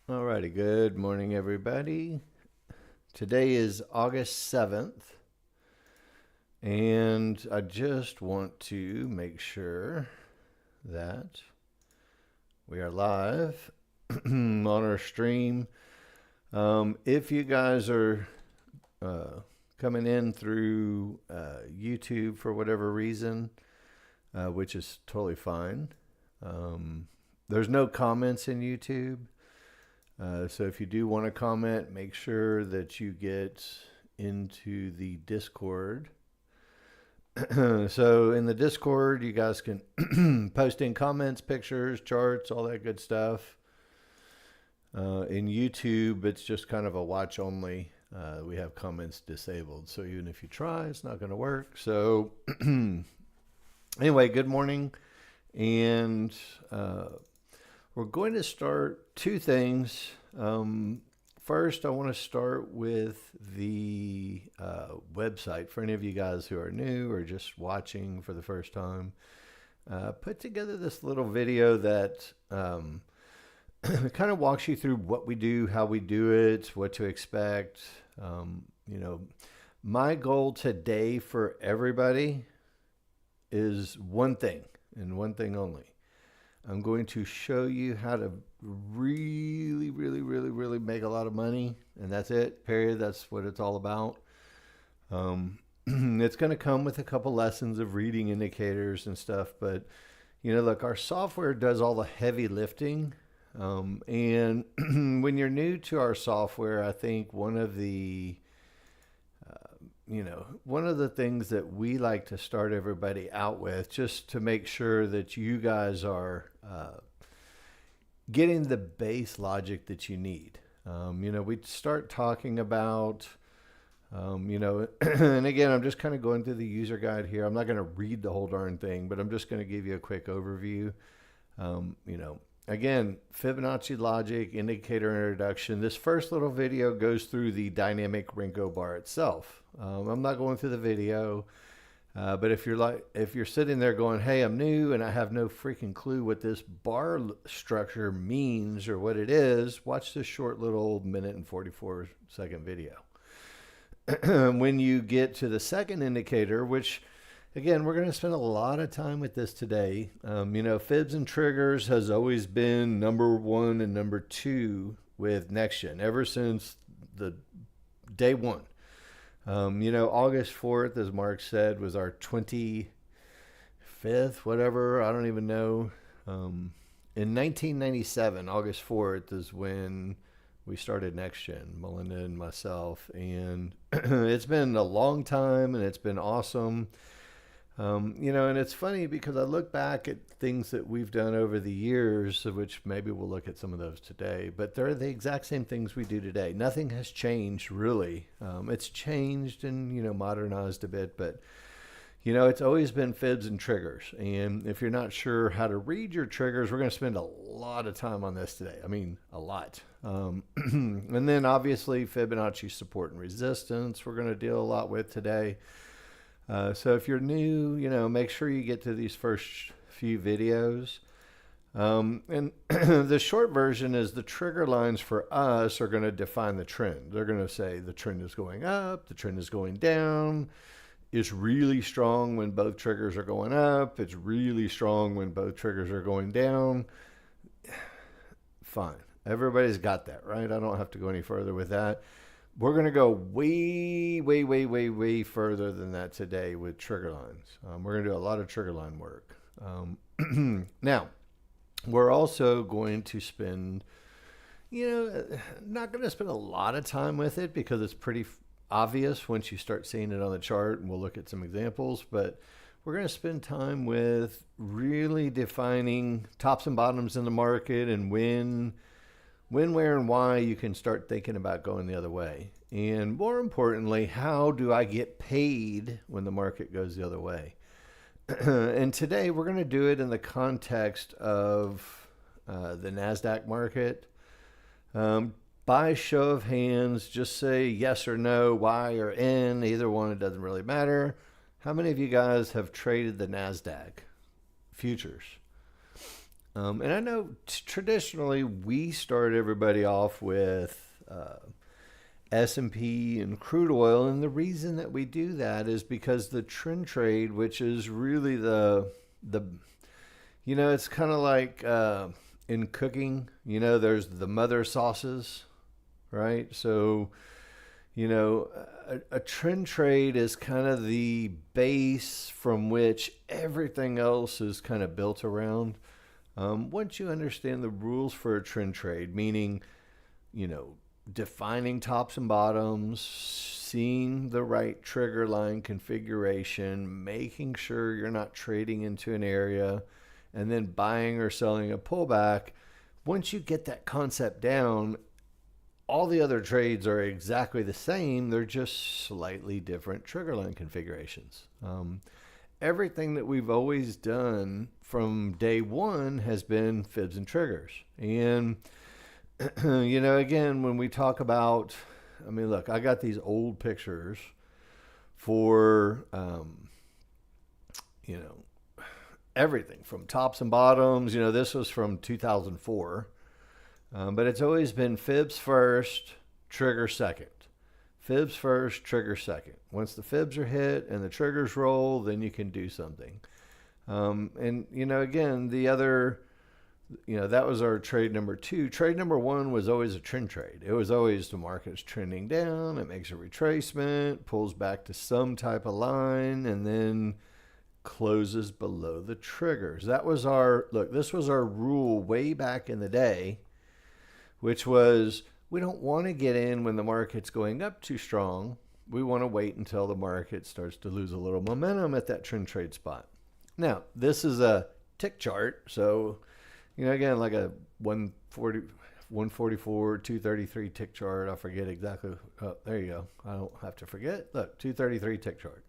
Alrighty, good morning, everybody. Today is August 7th, and I just want to make sure that we are live on our stream. If you guys are coming in through YouTube for whatever reason, which is totally fine, there's no comments in YouTube. So if you do want to comment, make sure that you get into the Discord. So in the Discord, you guys can post in comments, pictures, charts, all that good stuff. In YouTube, it's just kind of a watch only. We have comments disabled. So even if you try, it's not going to work. So anyway, good morning. And we're going to start two things. First, I want to start with the website. For any of you guys who are new or just watching for the first time, put together this little video that kind of walks you through what we do, how we do it, what to expect. My goal today for everybody is one thing and one thing only. I'm going to show you how to really make a lot of money, and that's it, period. That's what it's all about. It's going to come with a couple lessons of reading indicators and stuff, but look, our software does all the heavy lifting. And when you're new to our software, I think one of the things that we like to start everybody out with, just to make sure that you guys are getting the base logic that you need. We start talking about, and again, I'm just kind of going through the user guide here. I'm not going to read the whole darn thing, but I'm just going to give you a quick overview. Again, Fibonacci logic, indicator introduction. This first little video goes through the dynamic Renko bar itself. I'm not going through the video, but if you're sitting there going, "Hey, I'm new and I have no freaking clue what this bar structure means or what it is," watch this short little minute and 44-second video. When you get to the second indicator, which again, we're going to spend a lot of time with this today. Fibs and triggers has always been number one and number two with Nexgen ever since the day one. August 4th, as Mark said, was our 25th, whatever. I don't even know. In 1997, August 4th is when we started Nexgen, Melinda and myself. And it's been a long time and it's been awesome. And it's funny because I look back at things that we've done over the years, of which maybe we'll look at some of those today, but they're the exact same things we do today. Nothing has changed really. It's changed and, modernized a bit, but it's always been fibs and triggers. And if you're not sure how to read your triggers, we're going to spend a lot of time on this today. I mean, a lot. And then obviously Fibonacci support and resistance, we're going to deal a lot with today. So if you're new, make sure you get to these first few videos. And the short version is the trigger lines for us are going to define the trend. They're going to say the trend is going up, the trend is going down. It's really strong when both triggers are going up. It's really strong when both triggers are going down. Fine. Everybody's got that, right? I don't have to go any further with that. We're going to go way further than that today with trigger lines. We're going to do a lot of trigger line work. Now, we're also going to spend, not going to spend a lot of time with it because it's pretty obvious once you start seeing it on the chart, and we'll look at some examples, but we're going to spend time with really defining tops and bottoms in the market and when, where, and why you can start thinking about going the other way. And more importantly, how do I get paid when the market goes the other way? And today we're going to do it in the context of the NASDAQ market. By show of hands, just say yes or no, Y or N, either one, it doesn't really matter. How many of you guys have traded the NASDAQ futures? And I know traditionally we start everybody off with S&P and crude oil, and the reason that we do that is because the trend trade, which is really the it's kind of like in cooking, there's the mother sauces, right? So a trend trade is kind of the base from which everything else is kind of built around. Once you understand the rules for a trend trade, meaning, defining tops and bottoms, seeing the right trigger line configuration, making sure you're not trading into an area, and then buying or selling a pullback. Once you get that concept down, all the other trades are exactly the same. They're just slightly different trigger line configurations. Everything that we've always done from day one has been fibs and triggers. And, again, when we talk about, look, I got these old pictures for, everything from tops and bottoms. This was from 2004. But it's always been fibs first, trigger second. Fibs first, trigger second. Once the fibs are hit and the triggers roll, then you can do something. And, again, the other, that was our trade number 2. Trade number 1 was always a trend trade. It was always the market's trending down. It makes a retracement, pulls back to some type of line, and then closes below the triggers. This was our rule way back in the day, which was we don't want to get in when the market's going up too strong. We want to wait until the market starts to lose a little momentum at that trend trade spot. Now, this is a tick chart. So, again, like a 140, 144, 233 tick chart. I forget exactly. Oh, there you go. I don't have to forget. Look, 233 tick chart.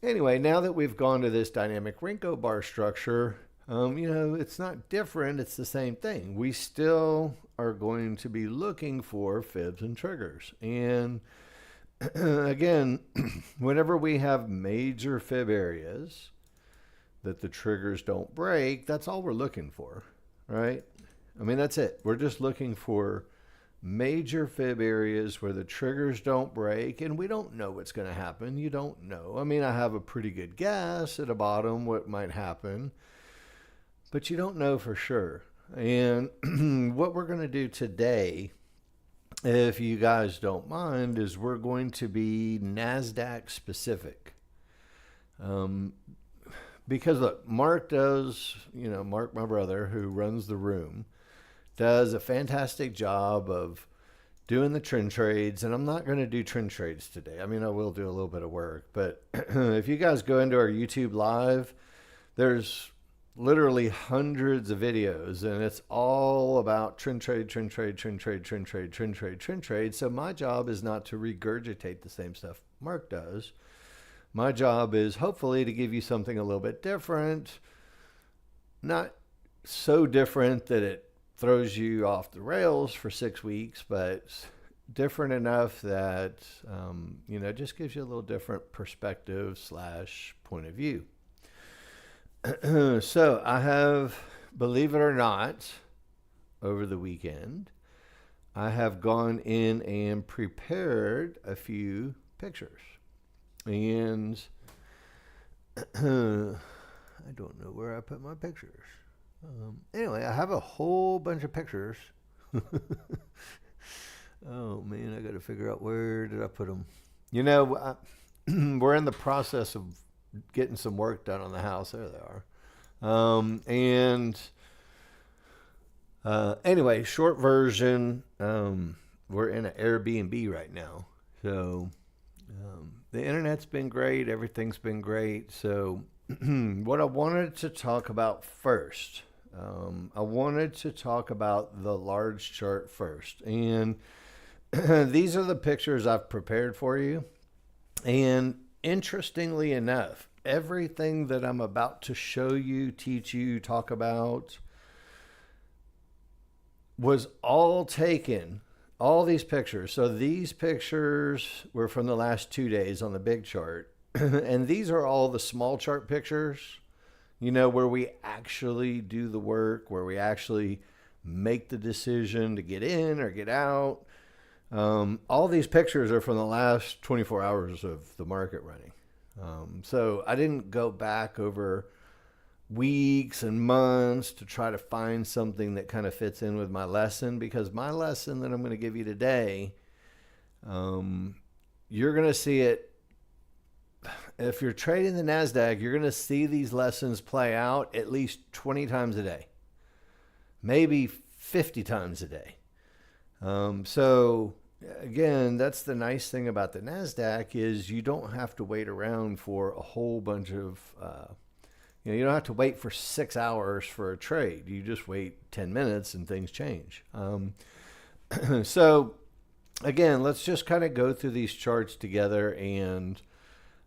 Anyway, now that we've gone to this dynamic Renko bar structure, it's not different. It's the same thing. We still are going to be looking for fibs and triggers. And again, whenever we have major fib areas that the triggers don't break, that's all we're looking for, right? That's it. We're just looking for major fib areas where the triggers don't break, and we don't know what's going to happen. You don't know. I have a pretty good guess at the bottom what might happen, but you don't know for sure. And what we're going to do today, if you guys don't mind, is we're going to be NASDAQ specific. Because look, Mark, my brother who runs the room, does a fantastic job of doing the trend trades. And I'm not going to do trend trades today. I will do a little bit of work, but if you guys go into our YouTube live, there's literally hundreds of videos, and it's all about trend trade, trend trade, trend trade, trend trade, trend trade, trend trade. So my job is not to regurgitate the same stuff Mark does. My job is hopefully to give you something a little bit different, not so different that it throws you off the rails for 6 weeks, but different enough that, just gives you a little different perspective / point of view. So I have, believe it or not, over the weekend, I have gone in and prepared a few pictures. And I don't know where I put my pictures. Anyway, I have a whole bunch of pictures. Oh, man, I got to figure out where did I put them. We're in the process of getting some work done on the house. There they are. Anyway, short version, we're in an Airbnb right now. So the internet's been great. Everything's been great. So what I wanted to talk about first, I wanted to talk about the large chart first. And these are the pictures I've prepared for you. And interestingly enough, everything that I'm about to show you, teach you, talk about was all taken, all these pictures. So these pictures were from the last 2 days on the big chart. And these are all the small chart pictures. where we actually do the work, where we actually make the decision to get in or get out. All these pictures are from the last 24 hours of the market running. So I didn't go back over weeks and months to try to find something that kind of fits in with my lesson, because my lesson that I'm going to give you today, you're going to see it. If you're trading the NASDAQ, you're going to see these lessons play out at least 20 times a day, maybe 50 times a day. So again, that's the nice thing about the NASDAQ is you don't have to wait around for a whole bunch of, you don't have to wait for 6 hours for a trade. You just wait 10 minutes and things change. So again, let's just kind of go through these charts together. And,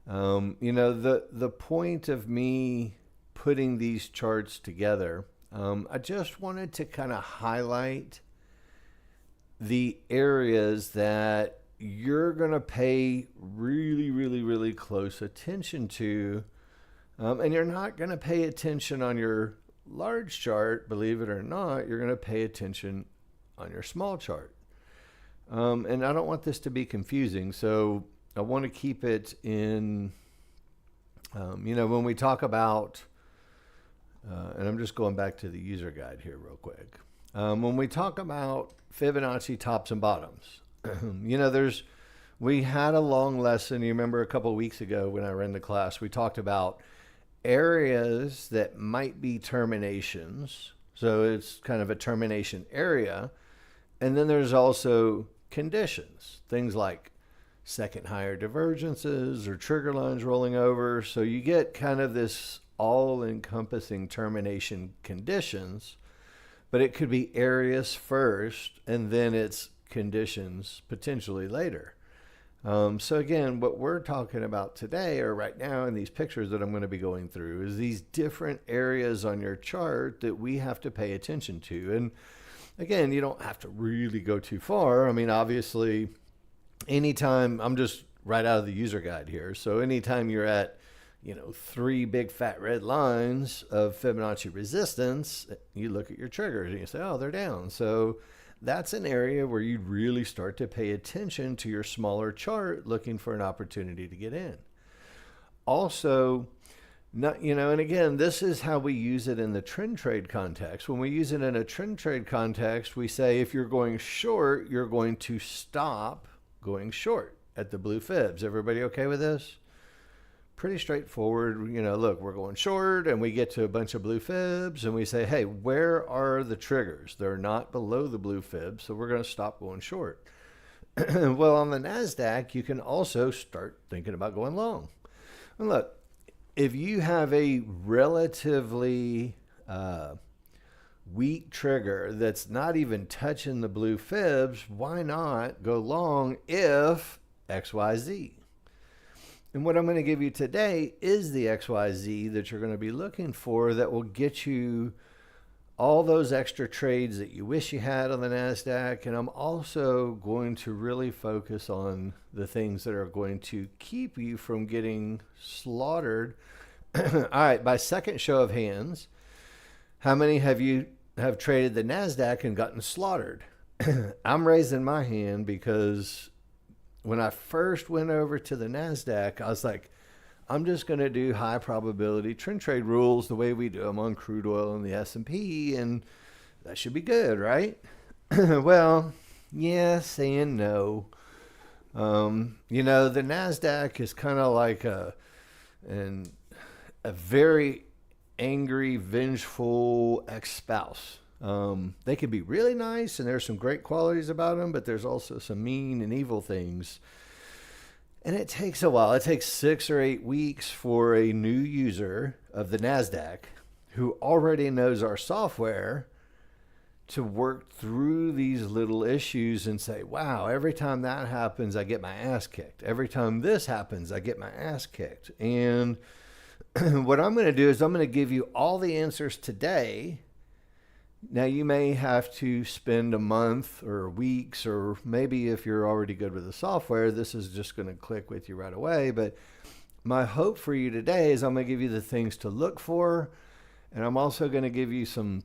the point of me putting these charts together, I just wanted to kind of highlight the areas that you're going to pay really, really, really close attention to. And you're not going to pay attention on your large chart, believe it or not. You're going to pay attention on your small chart. And I don't want this to be confusing, so I want to keep it in, when we talk about, and I'm just going back to the user guide here real quick. When we talk about Fibonacci tops and bottoms, we had a long lesson. You remember a couple of weeks ago when I ran the class, we talked about areas that might be terminations. So it's kind of a termination area. And then there's also conditions, things like second higher divergences or trigger lines rolling over. So you get kind of this all-encompassing termination conditions, but it could be areas first and then it's conditions potentially later. So again, what we're talking about today, or right now in these pictures that I'm going to be going through, is these different areas on your chart that we have to pay attention to. And again, you don't have to really go too far. I mean, obviously, anytime, I'm just right out of the user guide here. So anytime you're at, 3 big fat red lines of Fibonacci resistance, you look at your triggers and you say, oh, they're down. So that's an area where you'd really start to pay attention to your smaller chart, looking for an opportunity to get in. Also, and again, this is how we use it in the trend trade context. When we use it in a trend trade context, we say if you're going short, you're going to stop going short at the blue fibs. Everybody okay with this? Pretty straightforward. Look, we're going short and we get to a bunch of blue fibs and we say, hey, where are the triggers? They're not below the blue fibs, so we're going to stop going short. Well, on the NASDAQ, you can also start thinking about going long. And look, if you have a relatively weak trigger that's not even touching the blue fibs, why not go long if XYZ? And what I'm going to give you today is the XYZ that you're going to be looking for that will get you all those extra trades that you wish you had on the NASDAQ. And I'm also going to really focus on the things that are going to keep you from getting slaughtered. All right, by second show of hands, how many have traded the NASDAQ and gotten slaughtered? I'm raising my hand because when I first went over to the NASDAQ, I was like, I'm just going to do high probability trend trade rules the way we do them on crude oil and the S&P, and that should be good, right? Well, yes and no. The NASDAQ is kind of like a very angry, vengeful ex-spouse. They can be really nice and there's some great qualities about them, but there's also some mean and evil things. And it takes a while. It takes 6 or 8 weeks for a new user of the NASDAQ who already knows our software to work through these little issues and say, wow, every time that happens, I get my ass kicked. Every time this happens, I get my ass kicked. And what I'm going to do is I'm going to give you all the answers today. Now, you may have to spend a month or weeks, or maybe if you're already good with the software, this is just going to click with you right away. But my hope for you today is I'm going to give you the things to look for, and I'm also going to give you some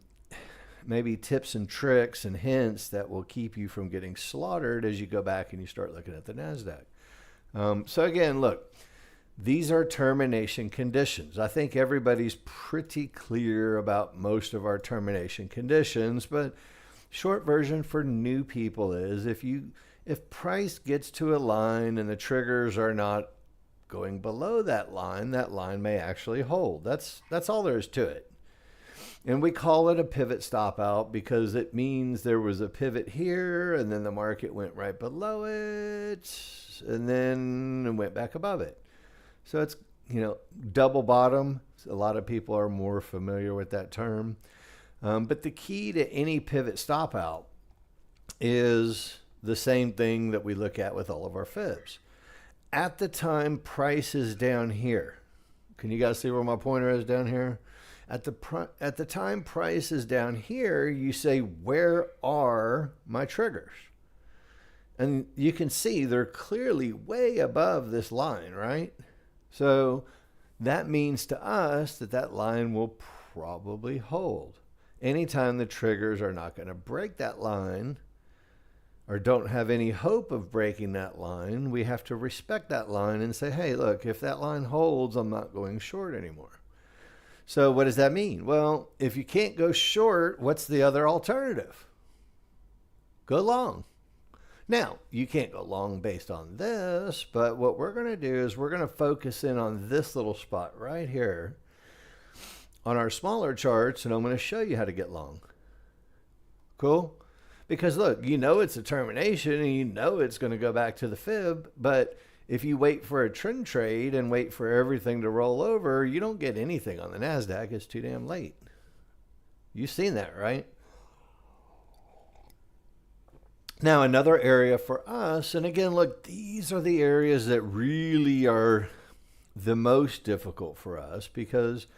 maybe tips and tricks and hints that will keep you from getting slaughtered as you go back and you start looking at the NASDAQ. So again, look, these are termination conditions. I think everybody's pretty clear about most of our termination conditions, but short version for new people is if price gets to a line and the triggers are not going below that line may actually hold. That's all there is to it. And we call it a pivot stop out because it means there was a pivot here and then the market went right below it and then went back above it. So it's, double bottom. A lot of people are more familiar with that term. But the key to any pivot stop out is the same thing that we look at with all of our fibs. At the time price is down here. Can you guys see where my pointer is down here? At the time price is down here, you say, where are my triggers? And you can see they're clearly way above this line, right? So that means to us that line will probably hold. Anytime the triggers are not going to break that line or don't have any hope of breaking that line, we have to respect that line and say, hey, look, if that line holds, I'm not going short anymore. So what does that mean? Well, if you can't go short, what's the other alternative? Go long. Now, you can't go long based on this, but what we're going to do is we're going to focus in on this little spot right here on our smaller charts, and I'm going to show you how to get long. Cool? Because look, it's a termination and it's going to go back to the fib, but if you wait for a trend trade and wait for everything to roll over, you don't get anything on the NASDAQ. It's too damn late. You've seen that, right? Now, another area for us, and again, look, these are the areas that really are the most difficult for us because,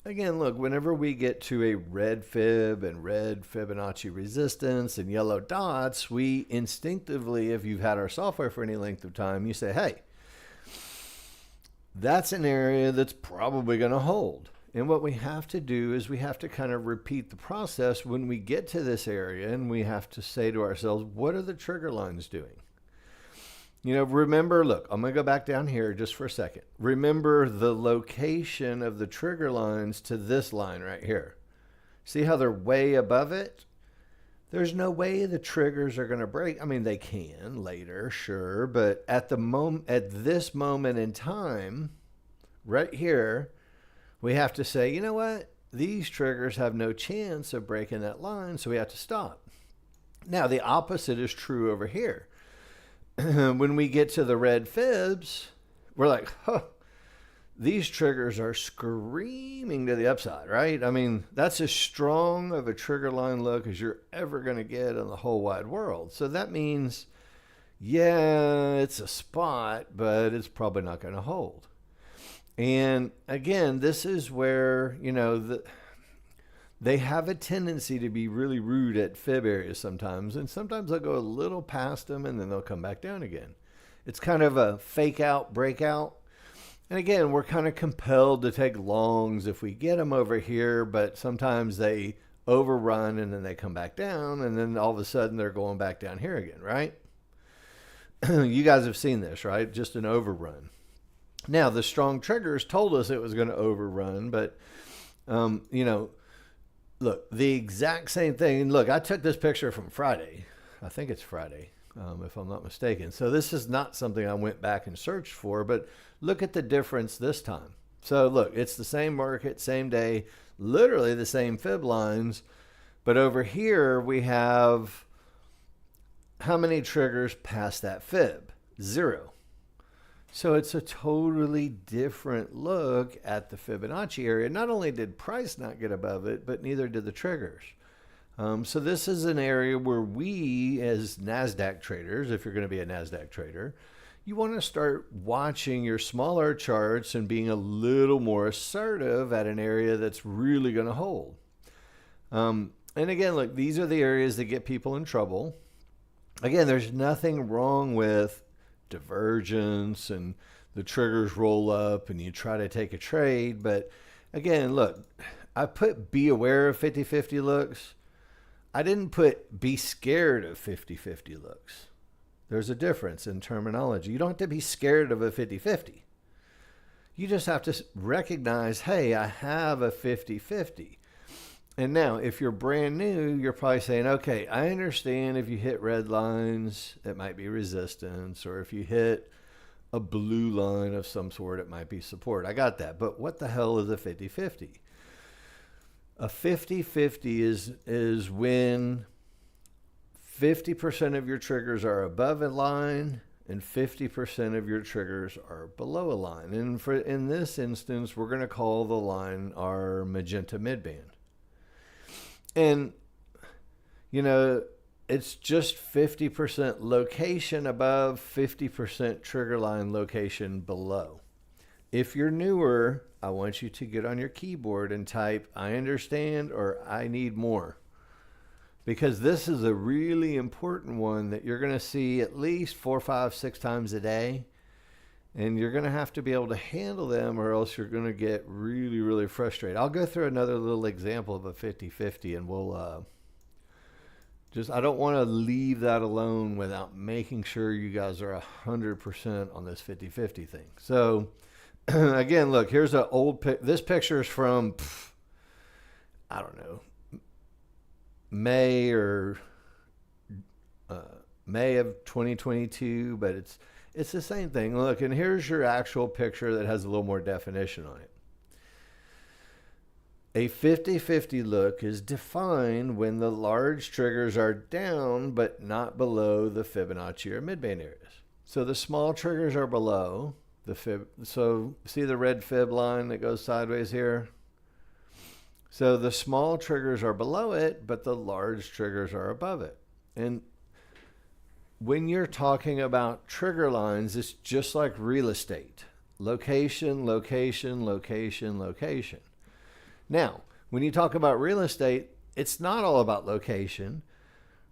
again, look, whenever we get to a red fib and red Fibonacci resistance and yellow dots, we instinctively, if you've had our software for any length of time, you say, hey, that's an area that's probably going to hold. And what we have to do is we have to kind of repeat the process when we get to this area, and we have to say to ourselves, what are the trigger lines doing? Remember, look, I'm going to go back down here just for a second. Remember the location of the trigger lines to this line right here. See how they're way above it? There's no way the triggers are going to break. I mean, they can later, sure, but at this moment in time, right here, we have to say, you know what? These triggers have no chance of breaking that line, so we have to stop. Now, the opposite is true over here. When we get to the red fibs, we're like, these triggers are screaming to the upside, right? I mean, that's as strong of a trigger line look as you're ever going to get in the whole wide world. So that means, yeah, it's a spot, but it's probably not going to hold. And again, this is where, they have a tendency to be really rude at fib areas sometimes, and sometimes they'll go a little past them and then they'll come back down again. It's kind of a fake out, breakout. And again, we're kind of compelled to take longs if we get them over here, but sometimes they overrun and then they come back down, and then all of a sudden they're going back down here again, right? You guys have seen this, right? Just an overrun. Now, the strong triggers told us it was going to overrun, but, look, the exact same thing. Look, I took this picture from Friday. I think it's Friday, if I'm not mistaken. So this is not something I went back and searched for, but look at the difference this time. So look, it's the same market, same day, literally the same fib lines, but over here we have how many triggers past that fib? 0. So it's a totally different look at the Fibonacci area. Not only did price not get above it, but neither did the triggers. So this is an area where we, as NASDAQ traders, if you're going to be a NASDAQ trader, you want to start watching your smaller charts and being a little more assertive at an area that's really going to hold. And again, look, these are the areas that get people in trouble. Again, there's nothing wrong with divergence and the triggers roll up and you try to take a trade. But again, look, I put be aware of 50-50 looks. I didn't put be scared of 50-50 looks. There's a difference in terminology. You don't have to be scared of a 50-50. You just have to recognize, hey, I have a 50-50. And now, if you're brand new, you're probably saying, okay, I understand if you hit red lines, it might be resistance, or if you hit a blue line of some sort, it might be support. I got that. But what the hell is a 50-50? A 50-50 is when 50% of your triggers are above a line and 50% of your triggers are below a line. And in this instance, we're going to call the line our magenta midband. And, you know, it's just 50% location above, 50% trigger line location below. If you're newer, I want you to get on your keyboard and type, I understand, or I need more. Because this is a really important one that you're going to see at least 4, 5, 6 times a day. And you're going to have to be able to handle them, or else you're going to get really, really frustrated. I'll go through another little example of a 50-50, and we'll I don't want to leave that alone without making sure you guys are 100% on this 50-50 thing. So again, look, here's an old this picture is from, I don't know, May of 2022, but it's the same thing. Look, and here's your actual picture that has a little more definition on it. A 50-50 look is defined when the large triggers are down but not below the Fibonacci or midband areas. So the small triggers are below the fib. So see the red fib line that goes sideways here? So the small triggers are below it, but the large triggers are above it. And when you're talking about trigger lines, it's just like real estate. Location, location, location, location. Now, when you talk about real estate, it's not all about location,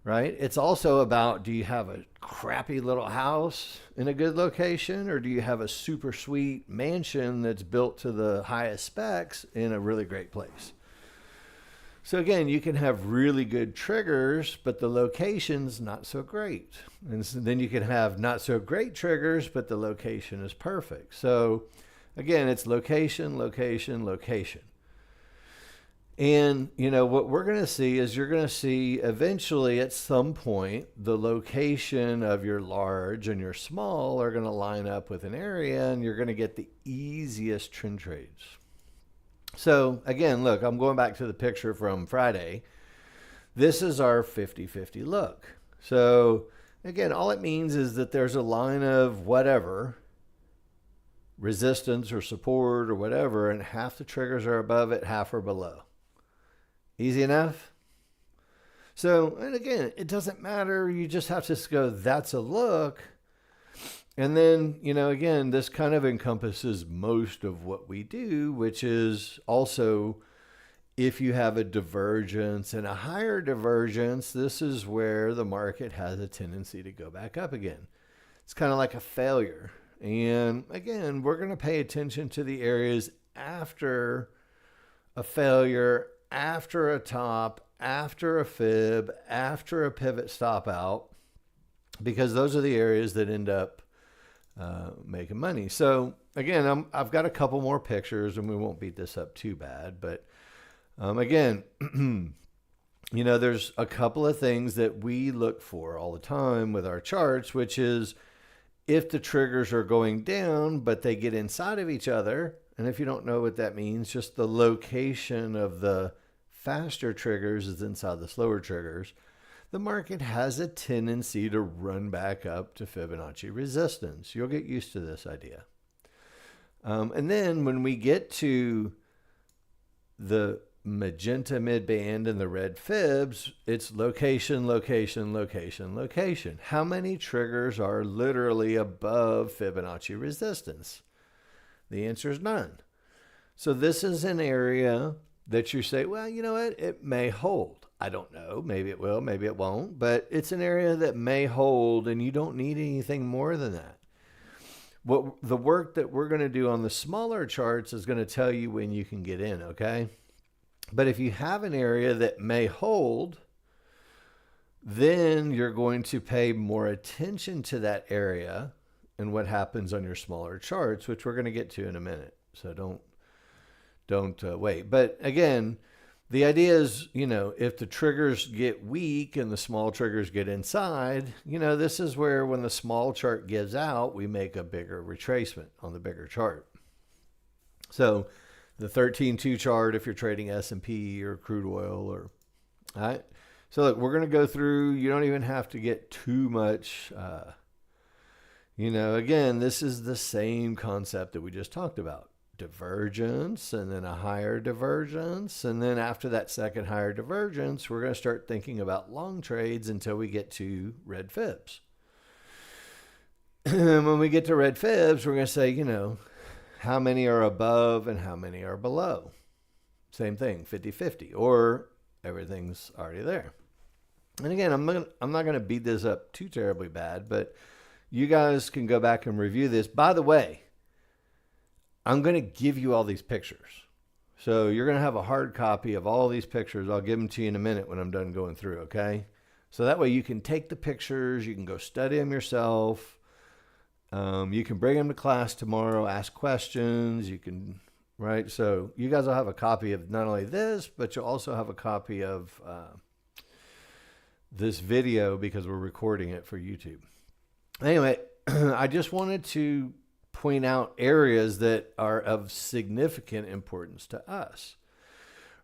right? It's also about, do you have a crappy little house in a good location, or do you have a super sweet mansion that's built to the highest specs in a really great place? So again, you can have really good triggers, but the location's not so great. And so then you can have not so great triggers, but the location is perfect. So again, it's location, location, location. And, you know, what we're going to see is you're going to see eventually at some point, the location of your large and your small are going to line up with an area, and you're going to get the easiest trend trades. So again, look, I'm going back to the picture from Friday. This is our 50-50 look. So again, all it means is that there's a line of whatever, resistance or support or whatever, and half the triggers are above it, half are below. Easy enough? So, and again, it doesn't matter. You just have to go, that's a look. And then, you know, again, this kind of encompasses most of what we do, which is also if you have a divergence and a higher divergence, this is where the market has a tendency to go back up again. It's kind of like a failure. And again, we're going to pay attention to the areas after a failure, after a top, after a fib, after a pivot stop out, because those are the areas that end up making money. So again, I've got a couple more pictures, and we won't beat this up too bad. But again, you know, there's a couple of things that we look for all the time with our charts, which is if the triggers are going down, but they get inside of each other. And if you don't know what that means, just the location of the faster triggers is inside the slower triggers. The market has a tendency to run back up to Fibonacci resistance. You'll get used to this idea. And then when we get to the magenta midband and the red fibs, it's location, location, location, location. How many triggers are literally above Fibonacci resistance? The answer is none. So this is an area that you say, well, you know what? It may hold. I don't know. Maybe it will, maybe it won't. But it's an area that may hold, and you don't need anything more than that. what the work that we're going to do on the smaller charts is going to tell you when you can get in, okay? But if you have an area that may hold, then you're going to pay more attention to that area and what happens on your smaller charts, which we're going to get to in a minute. So don't wait. But again, the idea is, if the triggers get weak and the small triggers get inside, this is where when the small chart gives out, we make a bigger retracement on the bigger chart. So the 13-2 chart, if you're trading S&P or crude oil, all right. So look, we're going to go through, you don't even have to get too much, again, this is the same concept that we just talked about. Divergence, and then a higher divergence. And then after that second higher divergence, we're going to start thinking about long trades until we get to red fibs. And when we get to red fibs, we're going to say, how many are above and how many are below? Same thing, 50-50, or everything's already there. And again, I'm not going to beat this up too terribly bad, but you guys can go back and review this. By the way, I'm going to give you all these pictures. So you're going to have a hard copy of all these pictures. I'll give them to you in a minute when I'm done going through, okay? So that way you can take the pictures, you can go study them yourself. You can bring them to class tomorrow, ask questions, right? So you guys will have a copy of not only this, but you'll also have a copy of this video because we're recording it for YouTube. Anyway, I just wanted to point out areas that are of significant importance to us,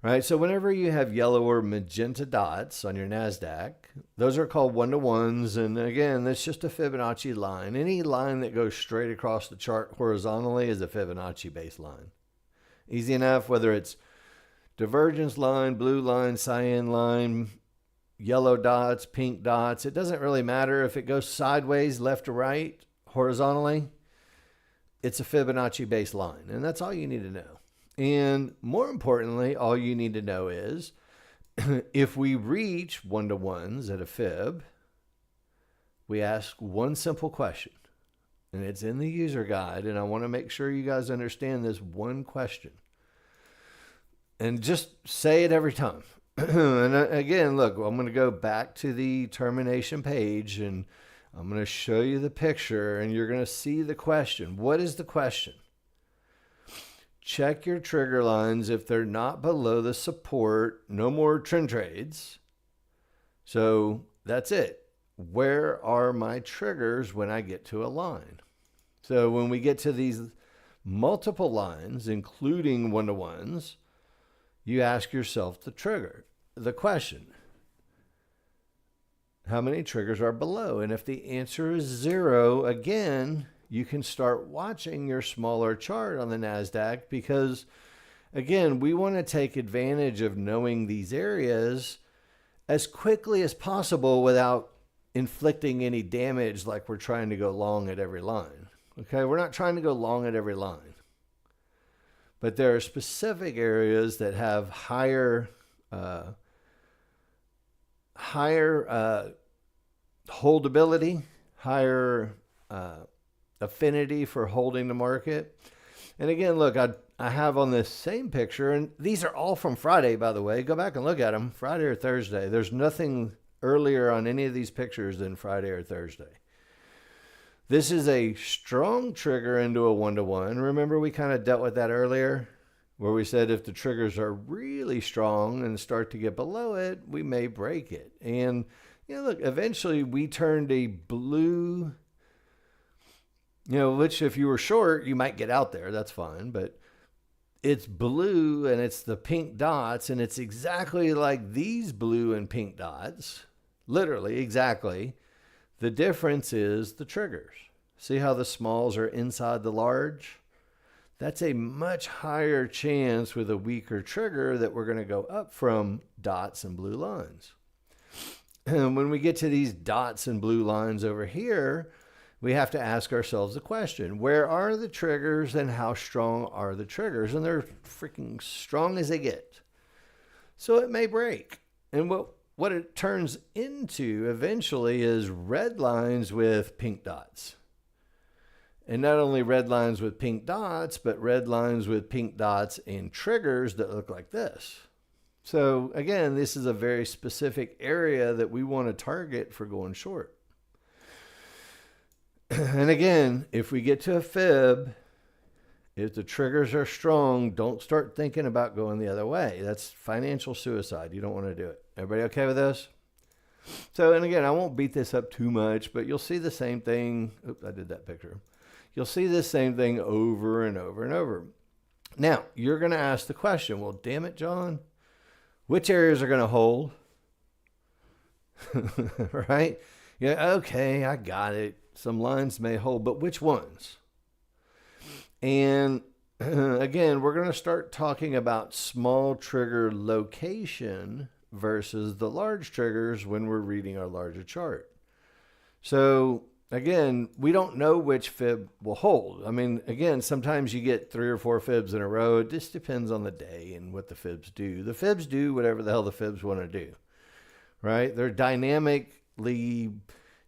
right? So whenever you have yellow or magenta dots on your NASDAQ, those are called one-to-ones. And again, that's just a Fibonacci line. Any line that goes straight across the chart horizontally is a Fibonacci-based line. Easy enough, whether it's divergence line, blue line, cyan line, yellow dots, pink dots. It doesn't really matter if it goes sideways, left to right, horizontally. It's a Fibonacci-based line, and that's all you need to know. And more importantly, all you need to know is if we reach one-to-ones at a fib, we ask one simple question, and it's in the user guide, and I want to make sure you guys understand this one question. And just say it every time. And again, look, I'm going to go back to the termination page, and I'm going to show you the picture, and you're going to see the question. What is the question? Check your trigger lines. If they're not below the support, no more trend trades. So that's it. Where are my triggers when I get to a line? So when we get to these multiple lines, including one-to-ones, you ask yourself the question. How many triggers are below? And if the answer is 0, again, you can start watching your smaller chart on the NASDAQ because, again, we want to take advantage of knowing these areas as quickly as possible without inflicting any damage like we're trying to go long at every line. Okay, we're not trying to go long at every line. But there are specific areas that have higher holdability, higher affinity for holding the market. And again, look, I have on this same picture, and these are all from Friday, by the way. Go back and look at them, Friday or Thursday. There's nothing earlier on any of these pictures than Friday or Thursday. This is a strong trigger into a one-to-one. Remember, we kind of dealt with that earlier, where we said if the triggers are really strong and start to get below it, we may break it. And, look, eventually we turned a blue, which if you were short, you might get out there. That's fine. But it's blue and it's the pink dots, and it's exactly like these blue and pink dots. Literally, exactly. The difference is the triggers. See how the smalls are inside the large? That's a much higher chance with a weaker trigger that we're going to go up from dots and blue lines. And when we get to these dots and blue lines over here, we have to ask ourselves the question, where are the triggers and how strong are the triggers? And they're freaking strong as they get. So it may break. And what it turns into eventually is red lines with pink dots. And not only red lines with pink dots, but red lines with pink dots and triggers that look like this. So again, this is a very specific area that we want to target for going short. And again, if we get to a fib, if the triggers are strong, don't start thinking about going the other way. That's financial suicide. You don't want to do it. Everybody okay with this? So, and again, I won't beat this up too much, but you'll see the same thing. Oops, I did that picture. You'll see this same thing over and over and over. Now, you're going to ask the question, well, damn it, John, which areas are going to hold? Right? Yeah, okay, I got it. Some lines may hold, but which ones? And again, we're going to start talking about small trigger location versus the large triggers when we're reading our larger chart. So again, we don't know which fib will hold. I mean, again, sometimes you get 3 or 4 fibs in a row. It just depends on the day and what the fibs do. The fibs do whatever the hell the fibs want to do, right? They're dynamically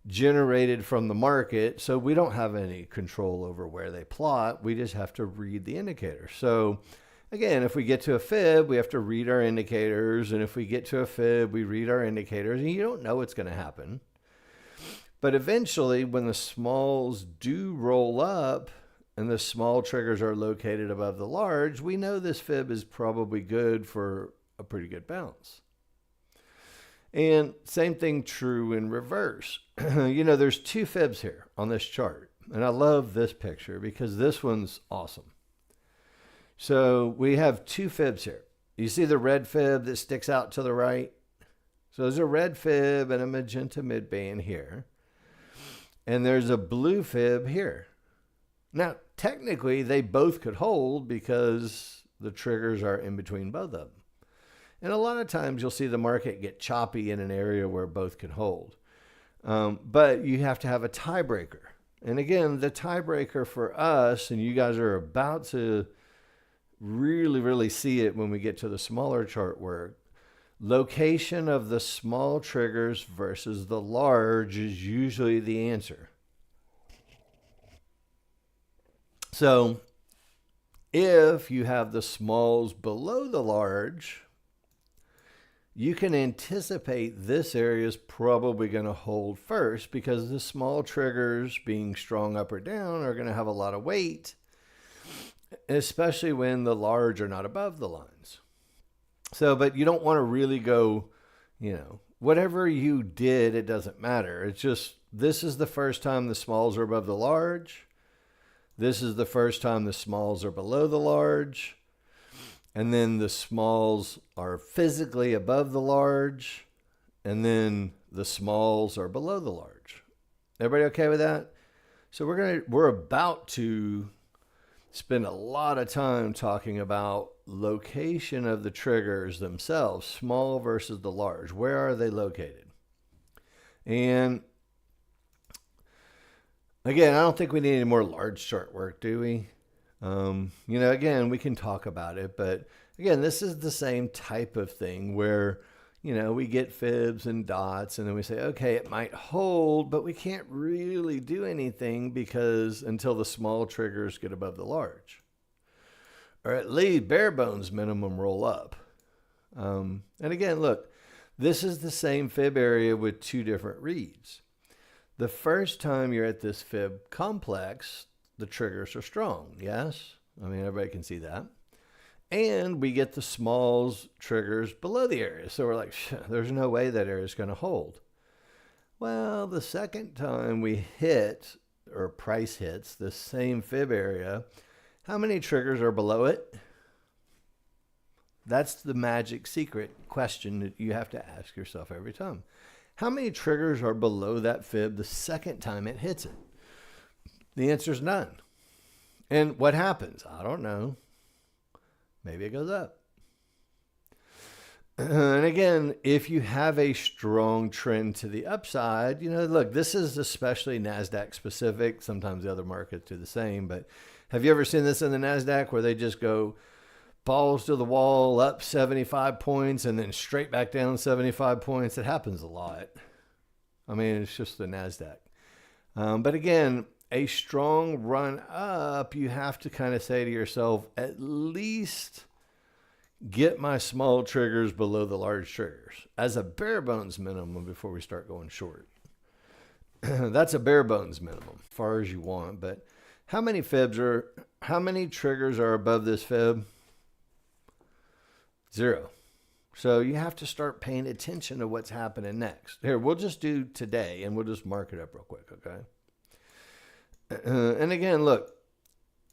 generated from the market, so we don't have any control over where they plot. We just have to read the indicator. So again, if we get to a fib, we have to read our indicators, and if we get to a fib, we read our indicators, and you don't know what's going to happen. But eventually, when the smalls do roll up and the small triggers are located above the large, we know this fib is probably good for a pretty good bounce. And same thing true in reverse. You know, there's 2 fibs here on this chart. And I love this picture because this one's awesome. So we have 2 fibs here. You see the red fib that sticks out to the right? So there's a red fib and a magenta midband here. And there's a blue fib here. Now, technically, they both could hold because the triggers are in between both of them. And a lot of times you'll see the market get choppy in an area where both can hold. But you have to have a tiebreaker. And again, the tiebreaker for us, and you guys are about to really, really see it when we get to the smaller chart work, location of the small triggers versus the large is usually the answer. So if you have the smalls below the large, you can anticipate this area is probably going to hold first because the small triggers being strong up or down are going to have a lot of weight, especially when the large are not above the lines. So, but you don't want to really go, you know, whatever you did, it doesn't matter. It's just, this is the first time the smalls are above the large. This is the first time the smalls are below the large. And then the smalls are physically above the large. And then the smalls are below the large. Everybody okay with that? So we're about to spend a lot of time talking about location of the triggers themselves, small versus the large. Where are they located? And again, I don't think we need any more large chart work, do we? You know, again, we can talk about it, but again, this is the same type of thing where, you know, we get fibs and dots and then we say, okay, it might hold, but we can't really do anything because until the small triggers get above the large, or at least bare bones minimum roll up. And again, look, this is the same fib area with 2 different reads. The first time you're at this fib complex, the triggers are strong. Yes. I mean, everybody can see that. And we get the smalls triggers below the area. So we're like, there's no way that area is going to hold. Well, the second time we hit, or price hits, the same fib area, how many triggers are below it? That's the magic secret question that you have to ask yourself every time. How many triggers are below that fib the second time it hits it? The answer is none. And what happens? I don't know. Maybe it goes up. And again, if you have a strong trend to the upside, you know, look, this is especially NASDAQ specific. Sometimes the other markets do the same. But have you ever seen this in the NASDAQ where they just go balls to the wall, up 75 points, and then straight back down 75 points? It happens a lot. I mean, it's just the NASDAQ. But again, a strong run up, you have to kind of say to yourself, at least get my small triggers below the large triggers as a bare bones minimum before we start going short. That's a bare bones minimum, as far as you want. But how many triggers are above this fib? 0. So you have to start paying attention to what's happening next. Here, we'll just do today and we'll just mark it up real quick, okay? And again, look,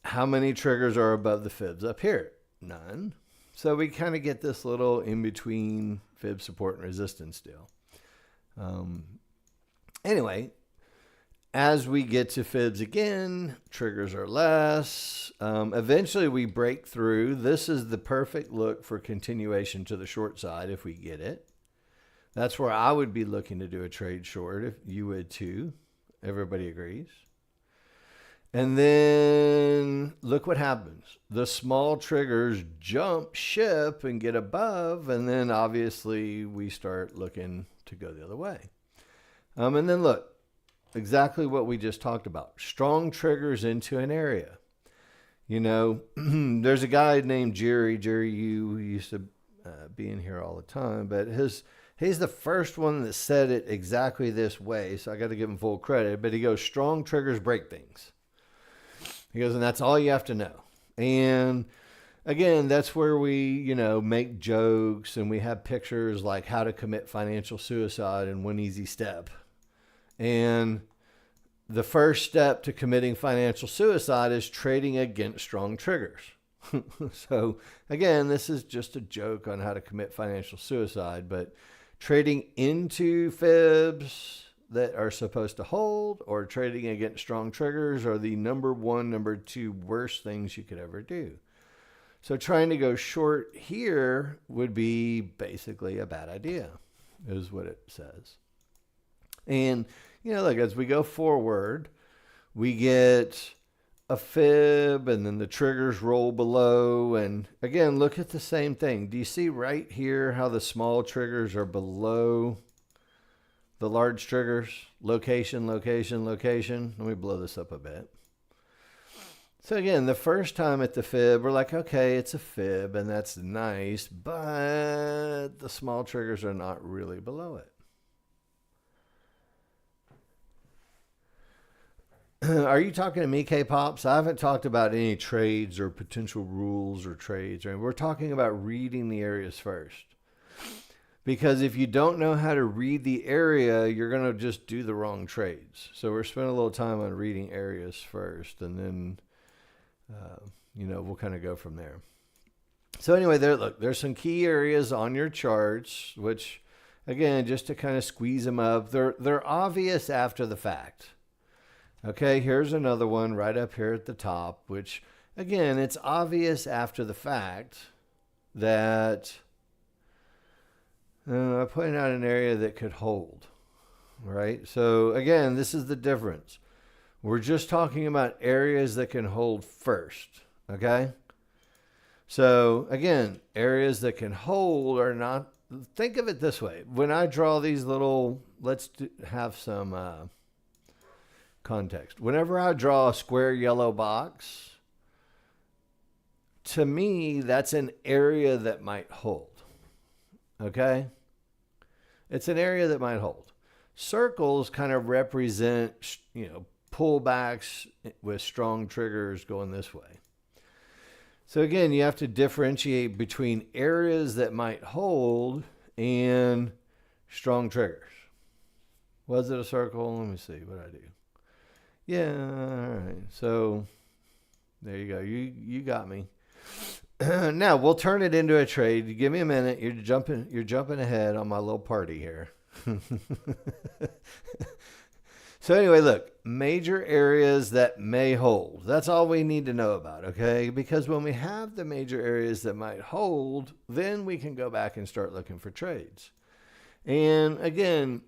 how many triggers are above the fibs up here? None. So we kind of get this little in-between fib support and resistance deal. Anyway, as we get to fibs again, triggers are less. Eventually we break through. This is the perfect look for continuation to the short side if we get it. That's where I would be looking to do a trade short, if you would too. Everybody agrees. And then look what happens. The small triggers jump ship and get above, and then obviously we start looking to go the other way. And then look, exactly what we just talked about. Strong triggers into an area. You know, there's a guy named Jerry. Jerry, you used to be in here all the time, but he's the first one that said it exactly this way, so I got to give him full credit. But he goes, strong triggers break things. He goes, and that's all you have to know. And again, that's where we, make jokes and we have pictures like how to commit financial suicide in one easy step. And the first step to committing financial suicide is trading against strong triggers. So again, this is just a joke on how to commit financial suicide, but trading into fibs that are supposed to hold or trading against strong triggers are the number 1, number 2 worst things you could ever do. So trying to go short here would be basically a bad idea, is what it says. And, look, as we go forward, we get a fib and then the triggers roll below. And again, look at the same thing. Do you see right here how the small triggers are below the large triggers? Location, location, location. Let me blow this up a bit. So again, the first time at the fib, we're like, okay, it's a fib and that's nice, but the small triggers are not really below it. Are you talking to me, K-Pops? I haven't talked about any trades or potential rules or trades. We're talking about reading the areas first. Because if you don't know how to read the area, you're going to just do the wrong trades. So we're spending a little time on reading areas first, and then, we'll kind of go from there. So anyway, there's some key areas on your charts, which, again, just to kind of squeeze them up, they're obvious after the fact. Okay, here's another one right up here at the top, which, again, it's obvious after the fact that I'm putting out an area that could hold, right? So, again, this is the difference. We're just talking about areas that can hold first, okay? So, again, areas that can hold are not, think of it this way. When I draw these little, have some context. Whenever I draw a square yellow box, to me, that's an area that might hold. Okay? It's an area that might hold. Circles kind of represent, pullbacks with strong triggers going this way. So again, you have to differentiate between areas that might hold and strong triggers. Was it a circle? Let me see what I do. Yeah, all right. So there you go. You got me. Now we'll turn it into a trade. Give me a minute. You're jumping ahead on my little party here. So anyway, look, major areas that may hold. That's all we need to know about, okay? Because when we have the major areas that might hold, then we can go back and start looking for trades. And again,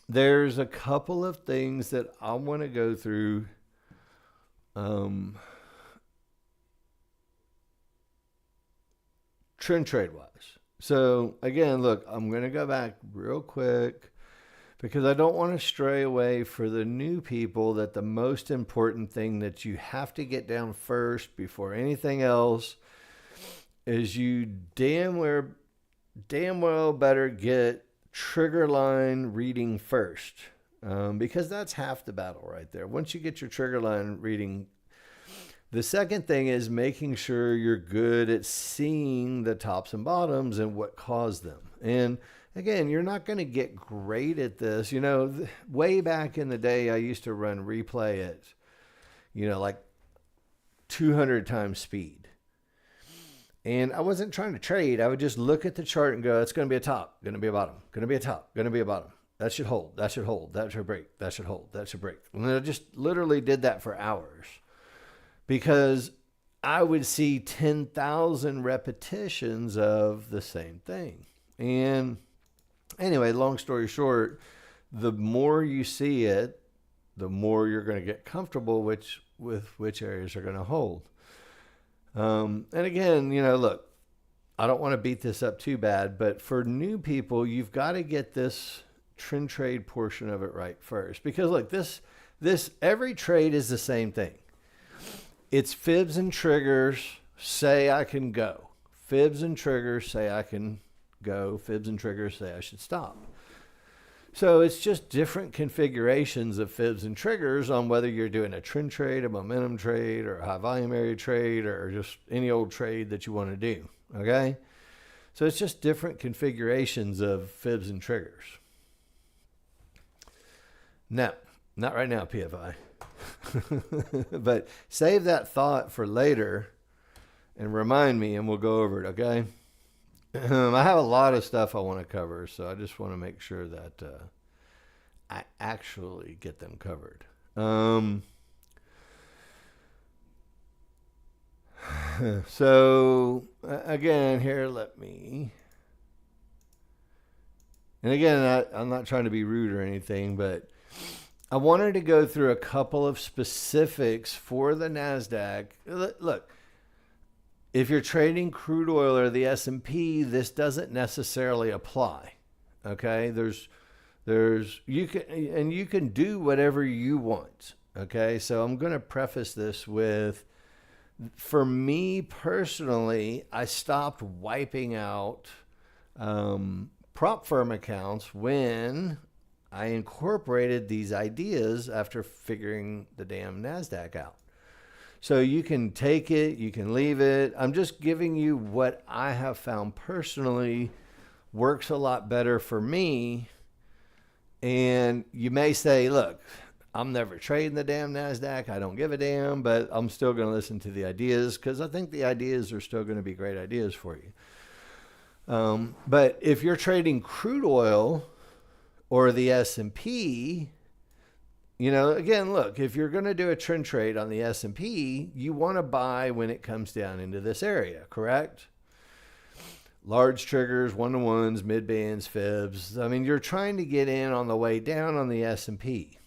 there's a couple of things that I want to go through. Trend trade wise. So again, look, I'm going to go back real quick because I don't want to stray away for the new people that the most important thing that you have to get down first before anything else is you damn well better get trigger line reading first, because that's half the battle right there. Once you get your trigger line reading, the second thing is making sure you're good at seeing the tops and bottoms and what caused them. And again, you're not going to get great at this. Way back in the day, I used to run replay at, like 200 times speed. And I wasn't trying to trade. I would just look at the chart and go, it's going to be a top, going to be a bottom, going to be a top, going to be a bottom. That should hold. That should hold. That should break. That should hold. That should break. And I just literally did that for hours because I would see 10,000 repetitions of the same thing. And anyway, long story short, the more you see it, the more you're going to get comfortable with which areas are going to hold. And again, look, I don't want to beat this up too bad, but for new people, you've got to get this trend trade portion of it right first. Because look, this every trade is the same thing. It's fibs and triggers say I can go. Fibs and triggers say I can go. Fibs and triggers say I should stop. So it's just different configurations of fibs and triggers on whether you're doing a trend trade, a momentum trade, or a high volume area trade, or just any old trade that you want to do. Okay? So it's just different configurations of fibs and triggers. Now, not right now, PFI. But save that thought for later and remind me and we'll go over it, okay? I have a lot of stuff I want to cover, so I just want to make sure that I actually get them covered. So, again, here, and again, I'm not trying to be rude or anything, but I wanted to go through a couple of specifics for the NASDAQ. Look. If you're trading crude oil or the S&P, this doesn't necessarily apply. Okay? You can do whatever you want. Okay? So I'm going to preface this with, for me personally, I stopped wiping out prop firm accounts when I incorporated these ideas after figuring the damn NASDAQ out. So you can take it, you can leave it. I'm just giving you what I have found personally works a lot better for me. And you may say, look, I'm never trading the damn NASDAQ. I don't give a damn, but I'm still going to listen to the ideas because I think the ideas are still going to be great ideas for you. But if you're trading crude oil or the S&P, again, look, if you're going to do a trend trade on the S&P, you want to buy when it comes down into this area, correct? Large triggers, one-to-ones, mid-bands, fibs. I mean, you're trying to get in on the way down on the S&P.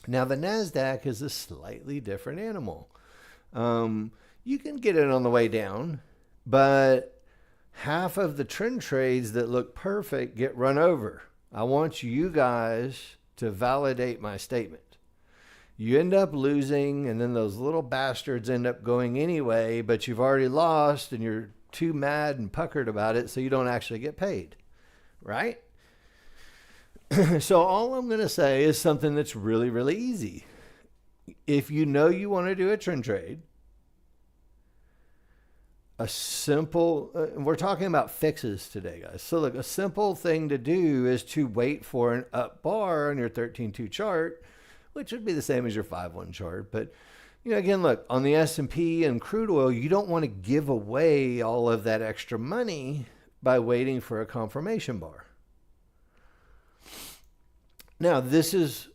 Now, the NASDAQ is a slightly different animal. You can get in on the way down, but half of the trend trades that look perfect get run over. I want you guys to validate my statement. You end up losing, and then those little bastards end up going anyway, but you've already lost, and you're too mad and puckered about it, so you don't actually get paid, right? So all I'm going to say is something that's really, really easy. If you know you want to do a trend trade, a simple, we're talking about fixes today, guys. So look, a simple thing to do is to wait for an up bar on your 13-2 chart, which would be the same as your 5-1 chart. But, again, look, on the S&P and crude oil, you don't want to give away all of that extra money by waiting for a confirmation bar. Now, this is,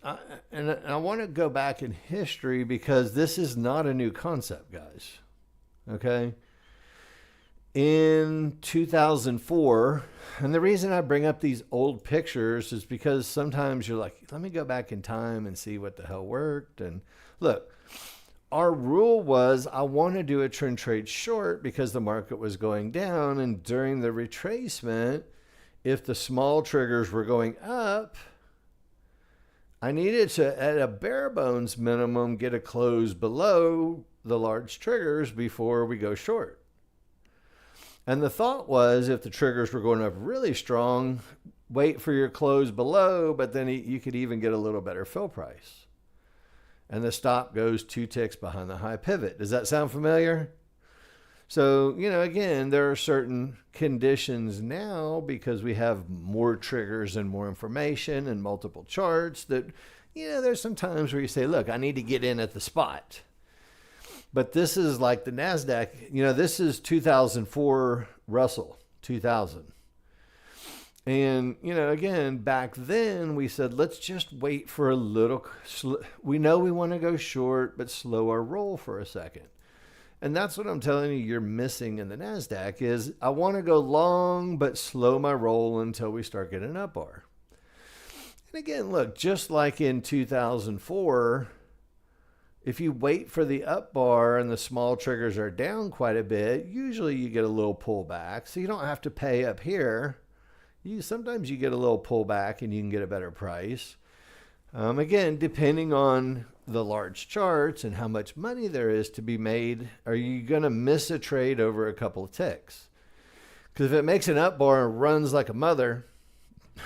and I want to go back in history because this is not a new concept, guys. Okay? In 2004, and the reason I bring up these old pictures is because sometimes you're like, let me go back in time and see what the hell worked. And look, our rule was I want to do a trend trade short because the market was going down. And during the retracement, if the small triggers were going up, I needed to, at a bare bones minimum, get a close below the large triggers before we go short. And the thought was, if the triggers were going up really strong, wait for your close below, but then you could even get a little better fill price. And the stop goes 2 ticks behind the high pivot. Does that sound familiar? So, again, there are certain conditions now because we have more triggers and more information and multiple charts that, there's some times where you say, look, I need to get in at the spot. But this is like the NASDAQ, this is 2004 Russell, 2000. And, again, back then we said, let's just wait for a little, we know we want to go short, but slow our roll for a second. And that's what I'm telling you you're missing in the NASDAQ is I want to go long, but slow my roll until we start getting an up bar. And again, look, just like in 2004, if you wait for the up bar and the small triggers are down quite a bit, usually you get a little pullback. So you don't have to pay up here. Sometimes you get a little pullback and you can get a better price. Again, depending on the large charts and how much money there is to be made, are you going to miss a trade over a couple of ticks? Because if it makes an up bar and runs like a mother,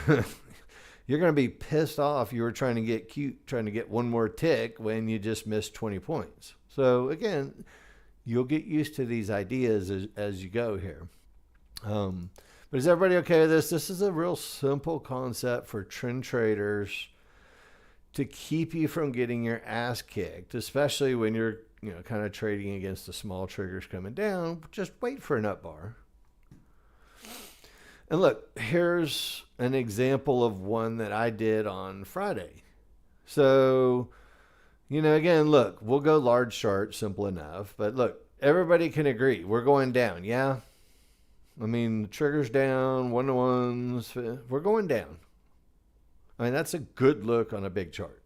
you're going to be pissed off. You were trying to get cute, trying to get one more tick when you just missed 20 points. So again, you'll get used to these ideas as you go here. But is everybody okay with this? This is a real simple concept for trend traders to keep you from getting your ass kicked, especially when you're, kind of trading against the small triggers coming down. Just wait for an up bar. And look, here's an example of one that I did on Friday. So, again, look, we'll go large chart, simple enough. But look, everybody can agree. We're going down, yeah? I mean, the trigger's down, 1-to-1s. We're going down. I mean, that's a good look on a big chart.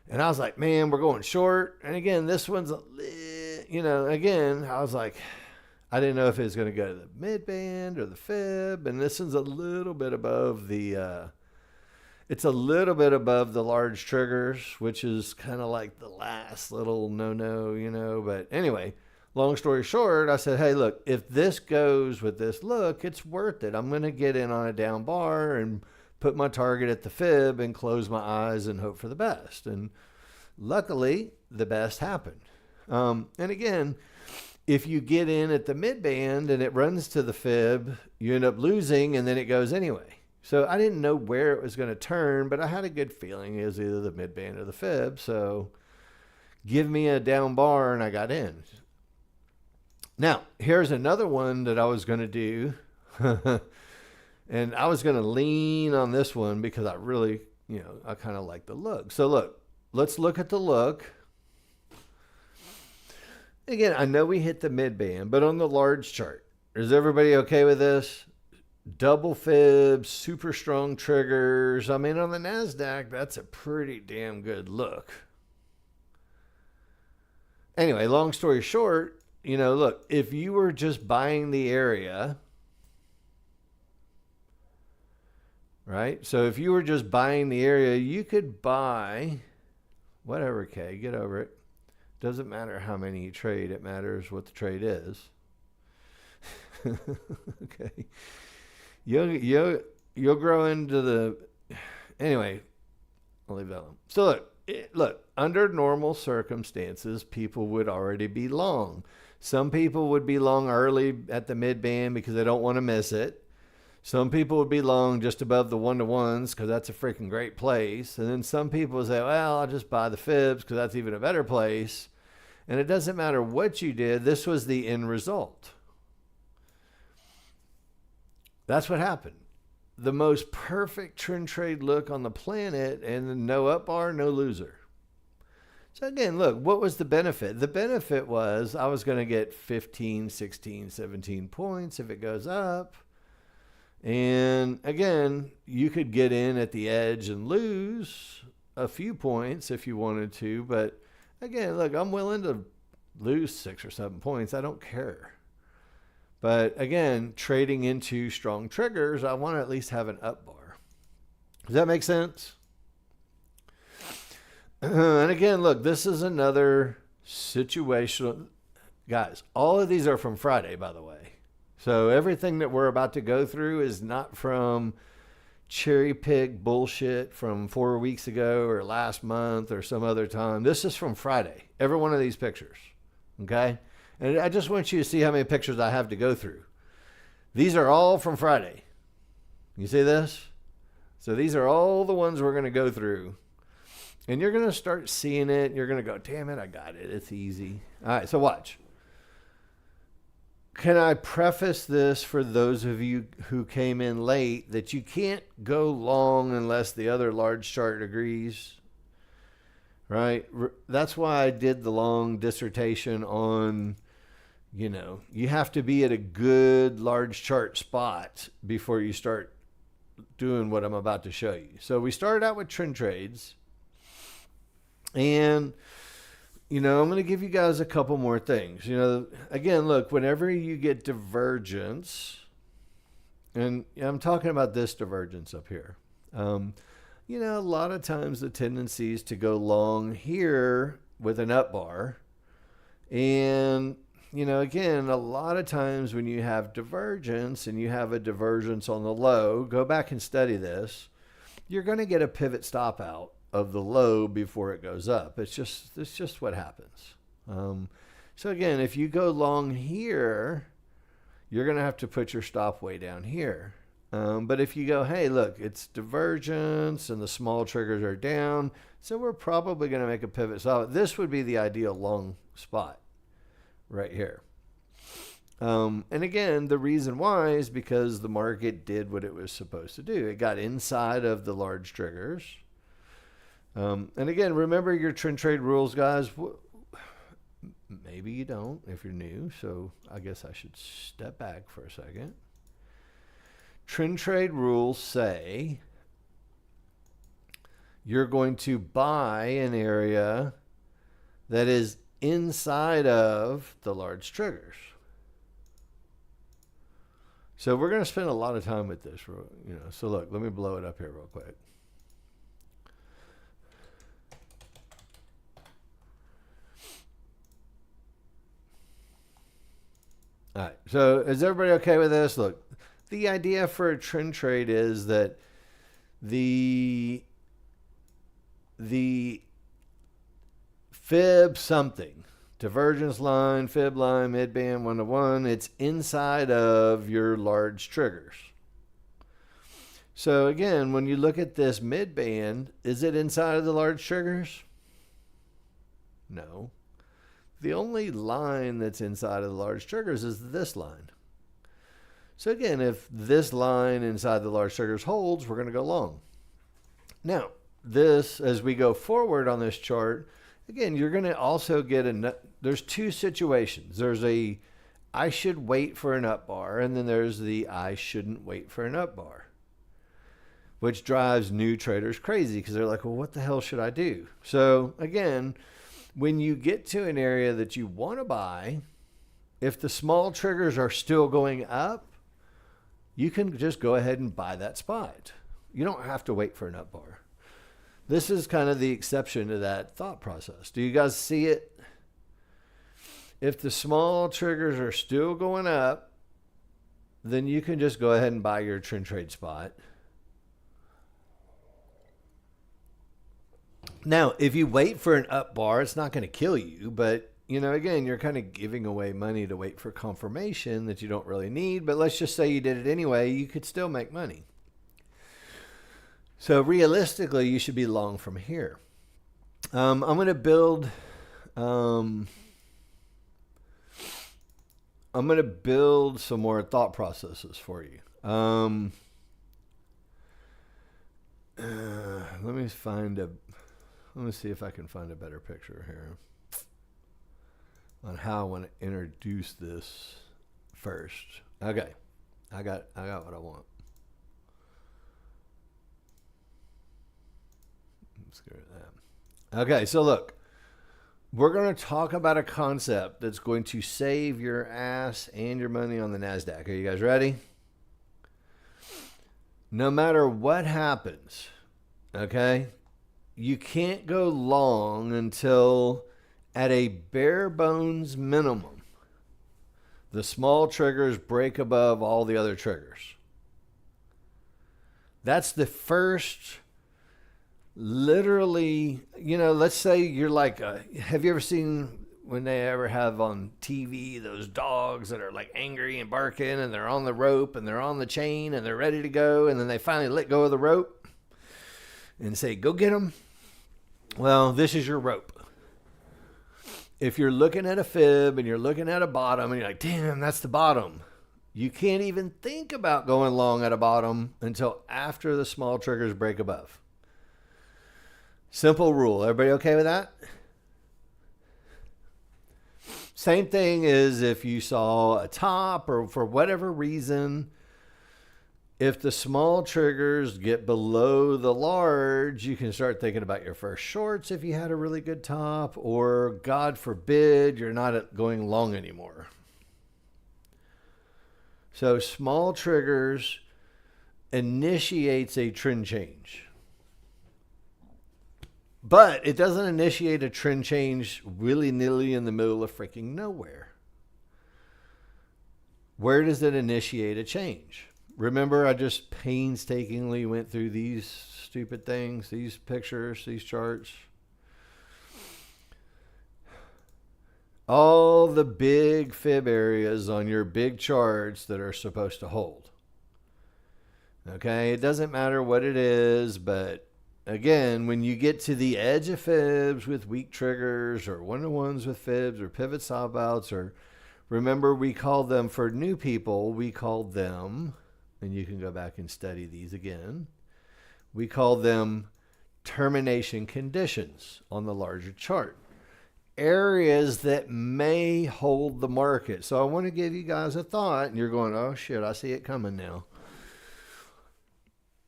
And I was like, man, we're going short. And again, this one's, again, I was like, I didn't know if it was going to go to the mid band or the fib. And this one's a little bit above the, it's a little bit above the large triggers, which is kind of like the last little no-no, But anyway, long story short, I said, hey, look, if this goes with this look, it's worth it. I'm going to get in on a down bar and put my target at the fib and close my eyes and hope for the best. And luckily, the best happened. And again, if you get in at the mid band and it runs to the fib, you end up losing and then it goes anyway. So I didn't know where it was going to turn, but I had a good feeling it was either the mid band or the fib. So give me a down bar and I got in. Now, here's another one that I was going to do. And I was going to lean on this one because I really, I kind of like the look. So look, let's look at the look. Again, I know we hit the mid band, but on the large chart, is everybody okay with this? Double fibs, super strong triggers. I mean, on the NASDAQ, that's a pretty damn good look. Anyway, long story short, look, if you were just buying the area, right? So if you were just buying the area, you could buy whatever, okay, get over it. Doesn't matter how many you trade. It matters what the trade is. Okay. You'll grow into the, anyway, I'll leave that alone. So look, under normal circumstances, people would already be long. Some people would be long early at the mid band because they don't want to miss it. Some people would be long just above the 1-to-1s because that's a freaking great place. And then some people would say, well, I'll just buy the fibs because that's even a better place. And it doesn't matter what you did. This was the end result. That's what happened. The most perfect trend trade look on the planet and no up bar, no loser. So again, look, what was the benefit? The benefit was I was going to get 15, 16, 17 points if it goes up. And again, you could get in at the edge and lose a few points if you wanted to. But again, look, I'm willing to lose 6 or 7 points. I don't care. But again, trading into strong triggers, I want to at least have an up bar. Does that make sense? And again, look, this is another situational. Guys, all of these are from Friday, by the way. So everything that we're about to go through is not from cherry pick bullshit from 4 weeks ago or last month or some other time. This is from Friday. Every one of these pictures. Okay? And I just want you to see how many pictures I have to go through. These are all from Friday. You see this? So these are all the ones we're going to go through. And you're going to start seeing it. You're going to go, damn it, I got it. It's easy. All right, so watch. Can I preface this for those of you who came in late that you can't go long unless the other large chart agrees? Right? That's why I did the long dissertation on, you have to be at a good large chart spot before you start doing what I'm about to show you. So we started out with trend trades. And, I'm going to give you guys a couple more things. Again, look, whenever you get divergence, and I'm talking about this divergence up here. A lot of times the tendency is to go long here with an up bar. And, again, a lot of times when you have divergence and you have a divergence on the low, go back and study this, you're going to get a pivot stop out of the low before it goes up. It's just what happens. So again, if you go long here, you're going to have to put your stop way down here. But if you go, hey, look, it's divergence and the small triggers are down, so we're probably going to make a pivot stop. This would be the ideal long spot right here. And again, the reason why is because the market did what it was supposed to do. It got inside of the large triggers. And again, remember your trend trade rules, guys. Maybe you don't if you're new, so I guess I should step back for a second. Trend trade rules say you're going to buy an area that is inside of the large triggers. So we're going to spend a lot of time with this, So look, let me blow it up here real quick. All right, so is everybody okay with this? Look, the idea for a trend trade is that the fib something, divergence line, fib line, mid-band, 1-to-1, it's inside of your large triggers. So again, when you look at this mid-band, is it inside of the large triggers? No. The only line that's inside of the large triggers is this line. So again, if this line inside the large triggers holds, we're going to go long. Now, this, as we go forward on this chart, again, you're going to also get there's two situations. There's a I should wait for an up bar, and then there's the I shouldn't wait for an up bar, which drives new traders crazy because they're like, well, what the hell should I do? So again, when you get to an area that you want to buy, if the small triggers are still going up, you can just go ahead and buy that spot. You don't have to wait for an up bar. This is kind of the exception to that thought process. Do you guys see it? If the small triggers are still going up, then you can just go ahead and buy your trend trade spot. Now, if you wait for an up bar, it's not going to kill you, but again, you're kind of giving away money to wait for confirmation that you don't really need. But let's just say you did it anyway, you could still make money. So realistically, you should be long from here. I'm going to build. I'm going to build some more thought processes for you. Let me see if I can find a better picture here on how I want to introduce this first. Okay. I got what I want. Let's go to that. Okay, so look, we're going to talk about a concept that's going to save your ass and your money on the NASDAQ. Are you guys ready? No matter what happens, okay, you can't go long until at a bare bones minimum, the small triggers break above all the other triggers. That's the first, literally, let's say you're like, have you ever seen when they ever have on TV those dogs that are like angry and barking and they're on the rope and they're on the chain and they're ready to go and then they finally let go of the rope and say, go get them? Well, this is your rope. If you're looking at a fib and you're looking at a bottom and you're like, damn, that's the bottom, you can't even think about going long at a bottom until after the small triggers break above. Simple rule. Everybody okay with that? Same thing is if you saw a top or for whatever reason, if the small triggers get below the large, you can start thinking about your first shorts if you had a really good top, or God forbid, you're not going long anymore. So small triggers initiates a trend change. But it doesn't initiate a trend change willy-nilly in the middle of freaking nowhere. Where does it initiate a change? Remember, I just painstakingly went through these stupid things, these pictures, these charts. All the big fib areas on your big charts that are supposed to hold. Okay, it doesn't matter what it is, but again, when you get to the edge of fibs with weak triggers or one-to-ones with fibs or pivot stop outs, or remember we called them, for new people, we called them, and you can go back and study these again, we call them termination conditions on the larger chart. Areas that may hold the market. So I want to give you guys a thought, and you're going, oh shit, I see it coming now.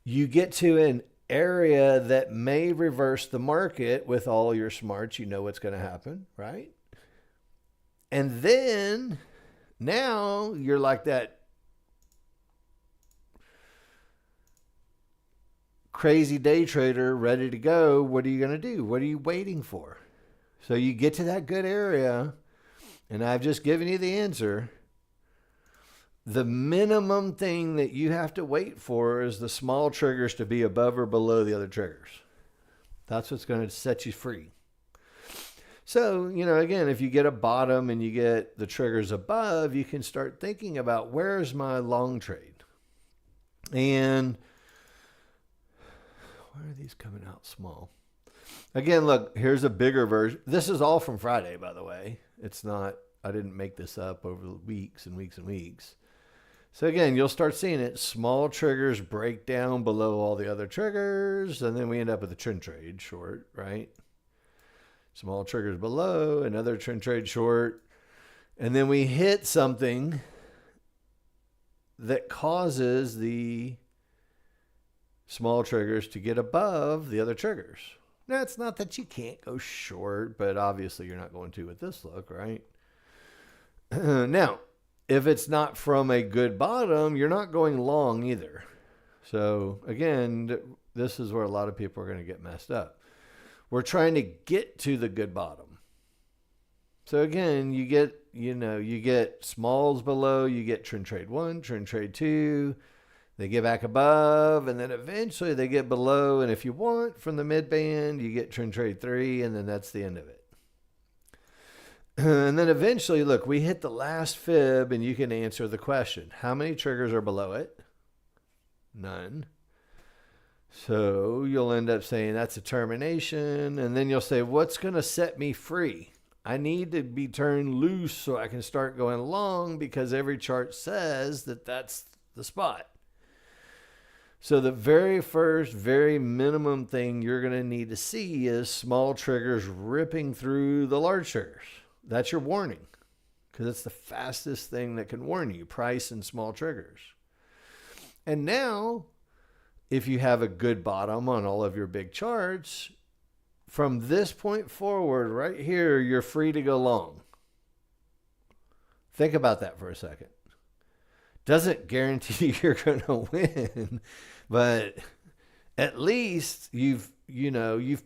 You get to an area that may reverse the market with all your smarts, you know what's going to happen, right? And then now you're like that crazy day trader ready to go. What are you going to do? What are you waiting for? So you get to that good area, and I've just given you the answer. The minimum thing that you have to wait for is the small triggers to be above or below the other triggers. That's what's going to set you free. So, again, if you get a bottom and you get the triggers above, you can start thinking about, where's my long trade? And why are these coming out small? Again, look, here's a bigger version. This is all from Friday, by the way. It's not, I didn't make this up over weeks and weeks and weeks. So again, you'll start seeing it. Small triggers break down below all the other triggers, and then we end up with a trend trade short, right? Small triggers below, another trend trade short. And then we hit something that causes the small triggers to get above the other triggers. Now, it's not that you can't go short, but obviously you're not going to with this look, right? Now, if it's not from a good bottom, you're not going long either. So again, this is where a lot of people are going to get messed up. We're trying to get to the good bottom. So again, you get smalls below, you get trend trade 1, trend trade 2, they get back above, and then eventually they get below. And if you want, from the mid band, you get trend trade 3, and then that's the end of it. And then eventually, look, we hit the last fib, and you can answer the question. How many triggers are below it? None. So you'll end up saying that's a termination. And then you'll say, what's going to set me free? I need to be turned loose so I can start going long, because every chart says that that's the spot. So the very first, very minimum thing you're going to need to see is small triggers ripping through the large triggers. That's your warning, because it's the fastest thing that can warn you, price and small triggers. And now, if you have a good bottom on all of your big charts, from this point forward, right here, you're free to go long. Think about that for a second. Doesn't guarantee you're going to win, but at least you've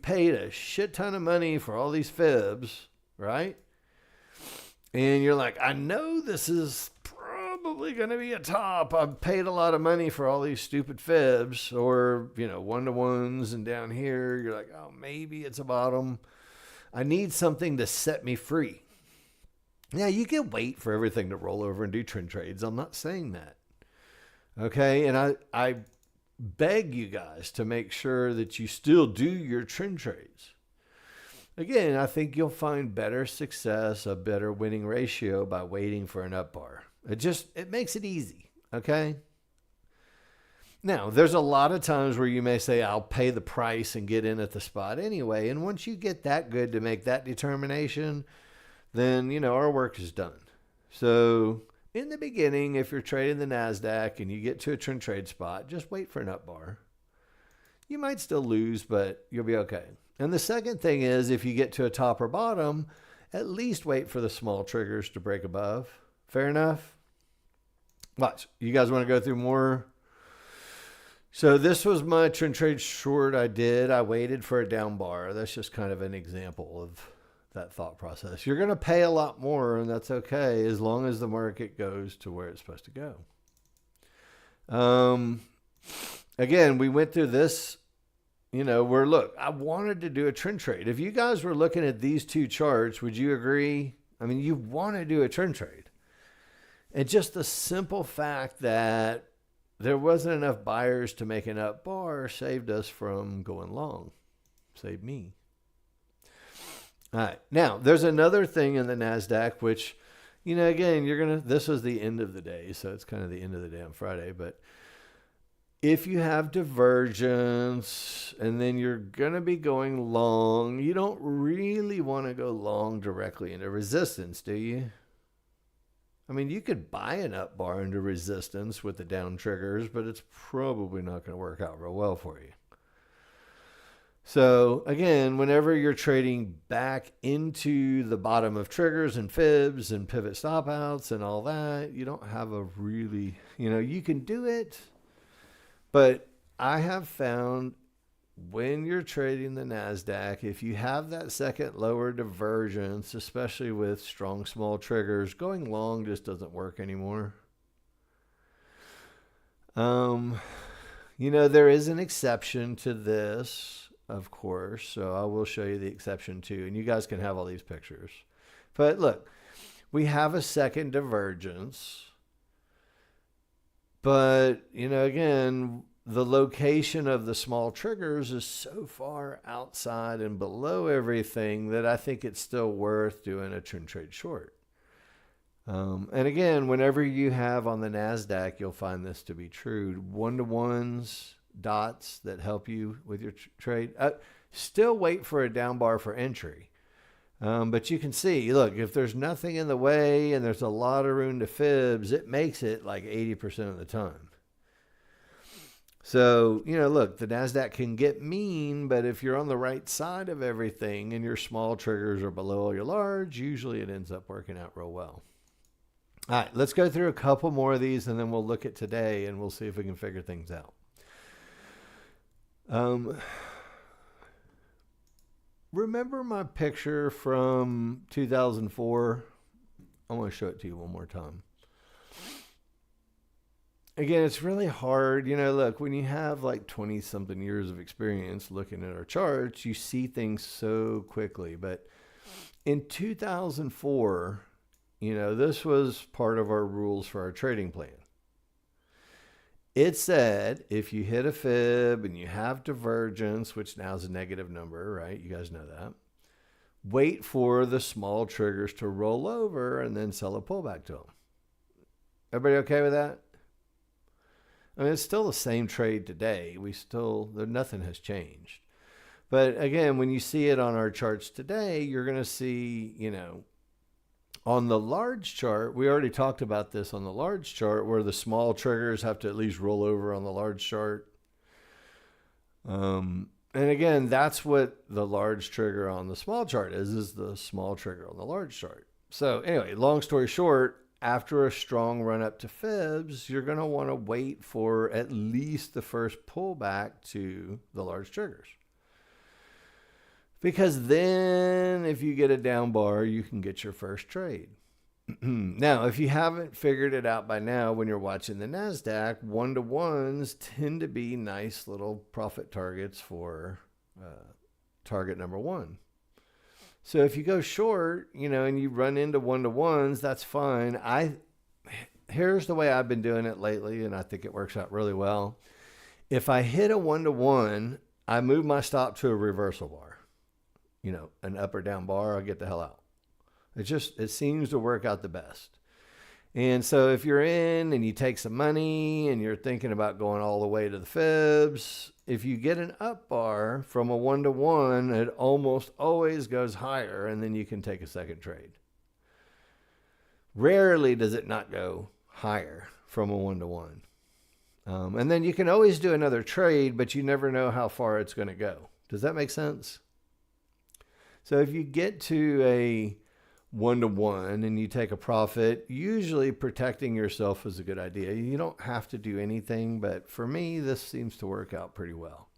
paid a shit ton of money for all these fibs, right? And you're like, I know this is probably going to be a top. I've paid a lot of money for all these stupid fibs, or, one-to-ones, and down here you're like, oh, maybe it's a bottom. I need something to set me free. Yeah, you can wait for everything to roll over and do trend trades. I'm not saying that. Okay, and I beg you guys to make sure that you still do your trend trades. Again, I think you'll find better success, a better winning ratio by waiting for an up bar. It makes it easy, okay? Now, there's a lot of times where you may say, I'll pay the price and get in at the spot anyway. And once you get that good to make that determination, then, our work is done. So in the beginning, if you're trading the NASDAQ and you get to a trend trade spot, just wait for an up bar. You might still lose, but you'll be okay. And the second thing is, if you get to a top or bottom, at least wait for the small triggers to break above. Fair enough? Watch. You guys want to go through more? So this was my trend trade short I did. I waited for a down bar. That's just kind of an example of that thought process. You're going to pay a lot more, and that's okay, as long as the market goes to where it's supposed to go. Again, we went through this, I wanted to do a trend trade. If you guys were looking at these two charts, would you agree? I mean, you want to do a trend trade. And just the simple fact that there wasn't enough buyers to make an up bar saved us from going long. Saved me. All right. Now, there's another thing in the NASDAQ, which, again, this was the end of the day. So it's kind of the end of the day on Friday. But if you have divergence and then you're going to be going long, you don't really want to go long directly into resistance, do you? I mean, you could buy an up bar into resistance with the down triggers, but it's probably not going to work out real well for you. So again, whenever you're trading back into the bottom of triggers and fibs and pivot stop outs and all that, you don't have a really, you can do it, but I have found when you're trading the NASDAQ, if you have that second lower divergence, especially with strong small triggers, going long just doesn't work anymore. There is an exception to this, of course, so I will show you the exception too, and you guys can have all these pictures. But look, we have a second divergence, but, again, the location of the small triggers is so far outside and below everything that I think it's still worth doing a trend trade short. And again, whenever you have on the NASDAQ, you'll find this to be true. One-to-ones, dots that help you with your trade. Still wait for a down bar for entry. But you can see, look, if there's nothing in the way and there's a lot of room to fibs, it makes it like 80% of the time. So, look, the NASDAQ can get mean, but if you're on the right side of everything and your small triggers are below your large, usually it ends up working out real well. All right, let's go through a couple more of these and then we'll look at today and we'll see if we can figure things out. Remember my picture from 2004? I want to show it to you one more time. Again, it's really hard. Look, when you have like 20 something years of experience looking at our charts, you see things so quickly. But in 2004, this was part of our rules for our trading plan. It said if you hit a fib and you have divergence, which now is a negative number, right? You guys know that. Wait for the small triggers to roll over and then sell a pullback to them. Everybody okay with that? I mean, it's still the same trade today. Nothing has changed. But again, when you see it on our charts today, you're going to see, on the large chart, we already talked about this on the large chart where the small triggers have to at least roll over on the large chart. And again, that's what the large trigger on the small chart is the small trigger on the large chart. So anyway, long story short, after a strong run up to fibs, you're going to want to wait for at least the first pullback to the large triggers. Because then if you get a down bar, you can get your first trade. Now, if you haven't figured it out by now, when you're watching the NASDAQ, 1-to-1s tend to be nice little profit targets for target number one. So if you go short, and you run into 1-to-1s, that's fine. Here's the way I've been doing it lately, and I think it works out really well. If I hit a 1-to-1, I move my stop to a reversal bar. An up or down bar, I'll get the hell out. It seems to work out the best. And so if you're in and you take some money and you're thinking about going all the way to the fibs, if you get an up bar from a 1-to-1, it almost always goes higher, and then you can take a second trade. Rarely does it not go higher from a 1-to-1. And then you can always do another trade, but you never know how far it's going to go. Does that make sense? So if you get to a 1-to-1 and you take a profit, usually protecting yourself is a good idea. You don't have to do anything, but for me, this seems to work out pretty well.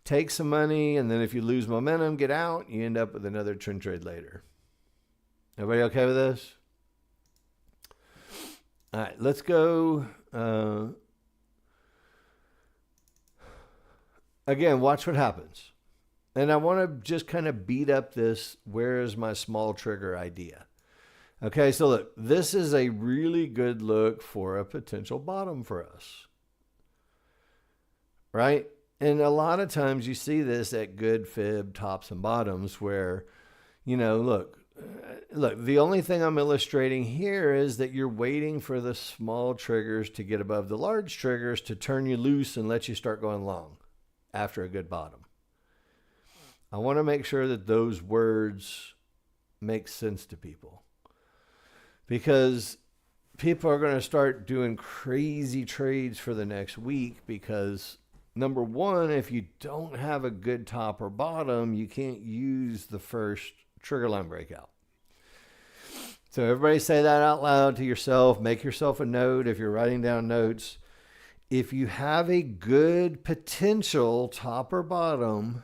Take some money, and then if you lose momentum, get out. You end up with another trend trade later. Everybody okay with this? All right, let's go. Again, watch what happens. And I want to just kind of beat up this, where is my small trigger idea? Okay, so look, this is a really good look for a potential bottom for us. Right? And a lot of times you see this at good fib tops and bottoms where, look, the only thing I'm illustrating here is that you're waiting for the small triggers to get above the large triggers to turn you loose and let you start going long after a good bottom. I want to make sure that those words make sense to people, because people are going to start doing crazy trades for the next week because, number one, if you don't have a good top or bottom, you can't use the first trigger line breakout. So everybody say that out loud to yourself. Make yourself a note if you're writing down notes. If you have a good potential top or bottom,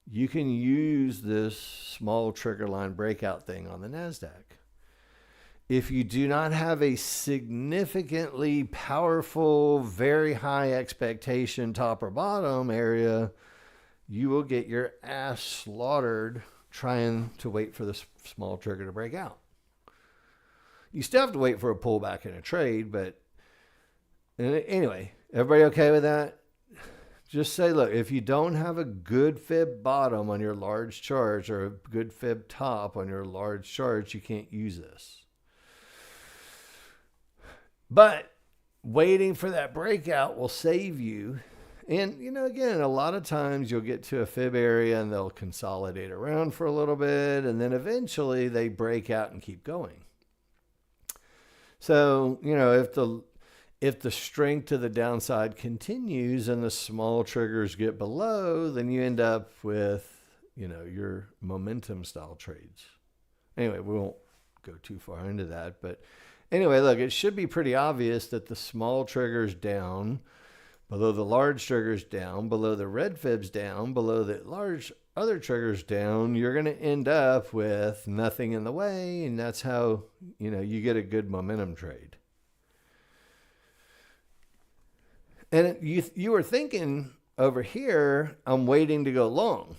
you can use this small trigger line breakout thing on the NASDAQ. If you do not have a significantly powerful, very high expectation top or bottom area, you will get your ass slaughtered trying to wait for the small trigger to break out. You still have to wait for a pullback in a trade, but anyway, everybody okay with that? Just say, look, if you don't have a good fib bottom on your large charts or a good fib top on your large charts, you can't use this. But waiting for that breakout will save you. And, again, a lot of times you'll get to a fib area and they'll consolidate around for a little bit, and then eventually they break out and keep going. So, if the strength to the downside continues and the small triggers get below, then you end up with, your momentum style trades. Anyway, we won't go too far into that. But anyway, look, it should be pretty obvious that the small triggers down, below the large triggers down, below the red fibs down, below the large other triggers down, you're going to end up with nothing in the way. And that's how, you get a good momentum trade. And you were thinking over here, I'm waiting to go long.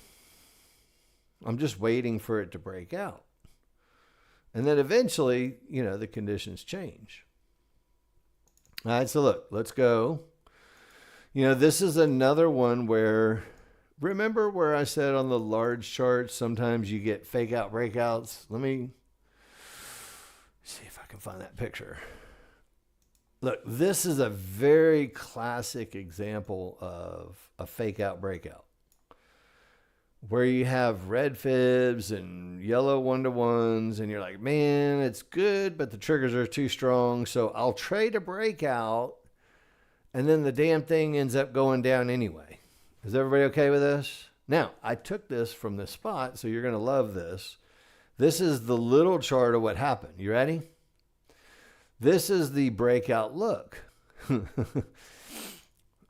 I'm just waiting for it to break out. And then eventually, the conditions change. All right, so look, let's go. This is another one where, remember where I said on the large charts, sometimes you get fake out breakouts? Let me see if I can find that picture. Look, this is a very classic example of a fake out breakout where you have red fibs and yellow 1-to-1s and you're like, man, it's good, but the triggers are too strong. So I'll trade a breakout and then the damn thing ends up going down anyway. Is everybody okay with this? Now, I took this from this spot, so you're going to love this. This is the little chart of what happened. You ready? This is the breakout look.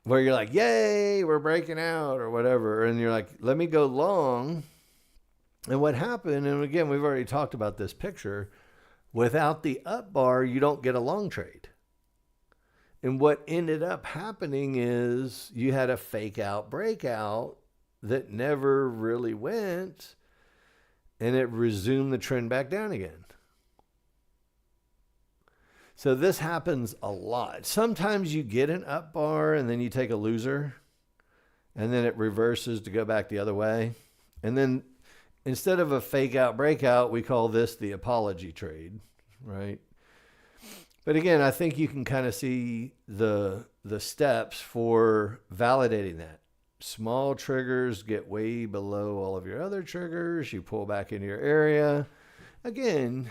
Where you're like, yay, we're breaking out or whatever. And you're like, let me go long. And what happened, and again, we've already talked about this picture, without the up bar, you don't get a long trade. And what ended up happening is you had a fake out breakout that never really went, and it resumed the trend back down again. So this happens a lot. Sometimes you get an up bar and then you take a loser and then it reverses to go back the other way. And then instead of a fake out breakout, we call this the apology trade, right? But again, I think you can kind of see the steps for validating that. Small triggers get way below all of your other triggers. You pull back into your area. Again,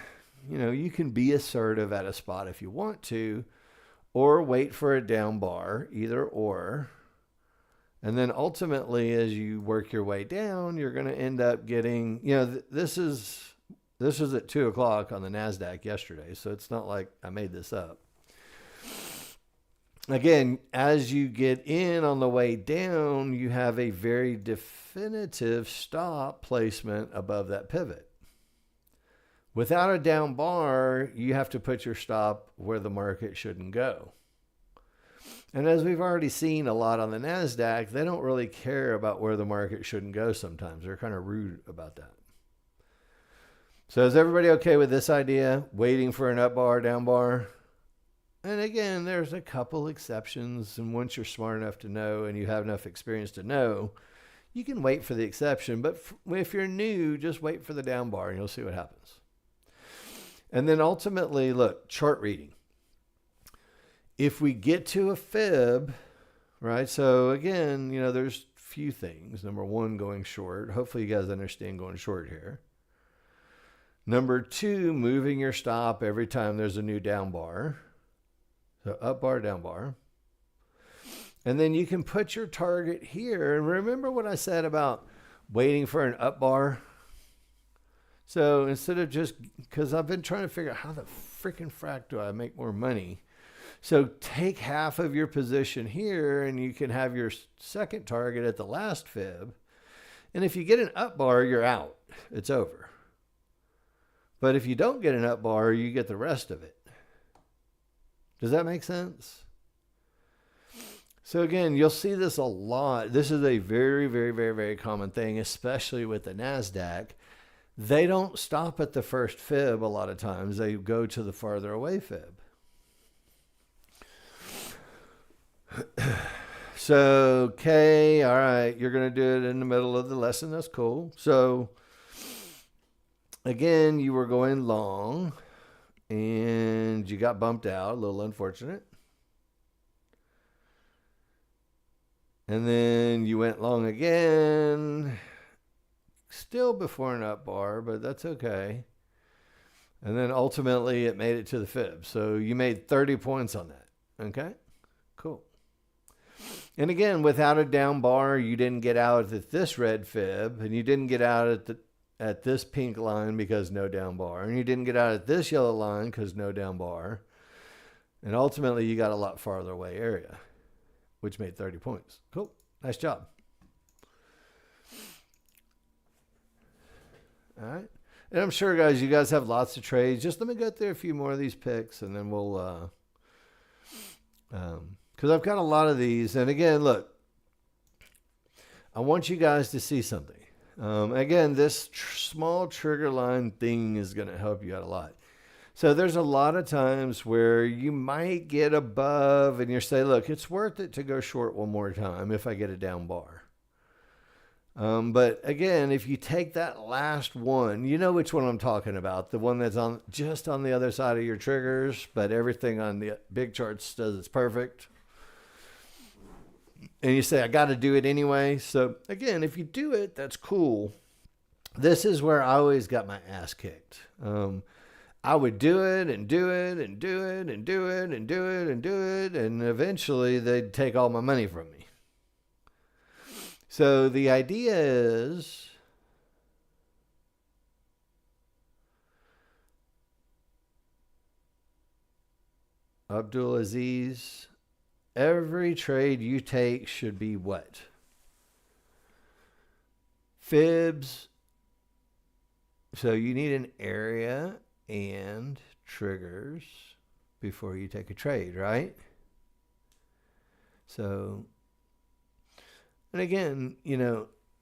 you can be assertive at a spot if you want to, or wait for a down bar, either or. And then ultimately, as you work your way down, you're going to end up getting, this was at 2:00 on the NASDAQ yesterday. So it's not like I made this up. Again, as you get in on the way down, you have a very definitive stop placement above that pivot. Without a down bar, you have to put your stop where the market shouldn't go. And as we've already seen a lot on the NASDAQ, they don't really care about where the market shouldn't go sometimes. They're kind of rude about that. So is everybody okay with this idea? Waiting for an up bar, down bar? And again, there's a couple exceptions. And once you're smart enough to know and you have enough experience to know, you can wait for the exception. But if you're new, just wait for the down bar and you'll see what happens. And then ultimately, look, chart reading. If we get to a fib, right? So again, there's few things. Number one, going short. Hopefully you guys understand going short here. Number two, moving your stop every time there's a new down bar. So up bar, down bar. And then you can put your target here. And remember what I said about waiting for an up bar? So instead of because I've been trying to figure out how the freaking frack do I make more money? So take half of your position here and you can have your second target at the last fib. And if you get an up bar, you're out. It's over. But if you don't get an up bar, you get the rest of it. Does that make sense? So again, you'll see this a lot. This is a very, very, very, very common thing, especially with the NASDAQ. They don't stop at the first fib a lot of times. They go to the farther away fib. So, okay, all right, you're going to do it in the middle of the lesson. That's cool. So, again, you were going long and you got bumped out. A little unfortunate. And then you went long again. Still before an up bar, but that's okay. And then ultimately it made it to the fib. So you made 30 points on that. Okay, cool. And again, without a down bar, you didn't get out at this red fib, and you didn't get out at this pink line because no down bar, and you didn't get out at this yellow line because no down bar. And ultimately you got a lot farther away area, which made 30 points. Cool. Nice job. All right. And I'm sure, guys, you guys have lots of trades. Just let me go through a few more of these picks, and then we'll, because I've got a lot of these. And again, look, I want you guys to see something. Again, this small trigger line thing is going to help you out a lot. So there's a lot of times where you might get above and you say, look, it's worth it to go short one more time if I get a down bar. But again, if you take that last one, you know which one I'm talking about. The one that's just on the other side of your triggers, but everything on the big charts does it's perfect. And you say, I got to do it anyway. So again, if you do it, that's cool. This is where I always got my ass kicked. I would do it and do it and do it and do it and do it and do it. And eventually they'd take all my money from me. So the idea is Abdulaziz, every trade you take should be what? Fibs. So you need an area and triggers before you take a trade, right? So, and again,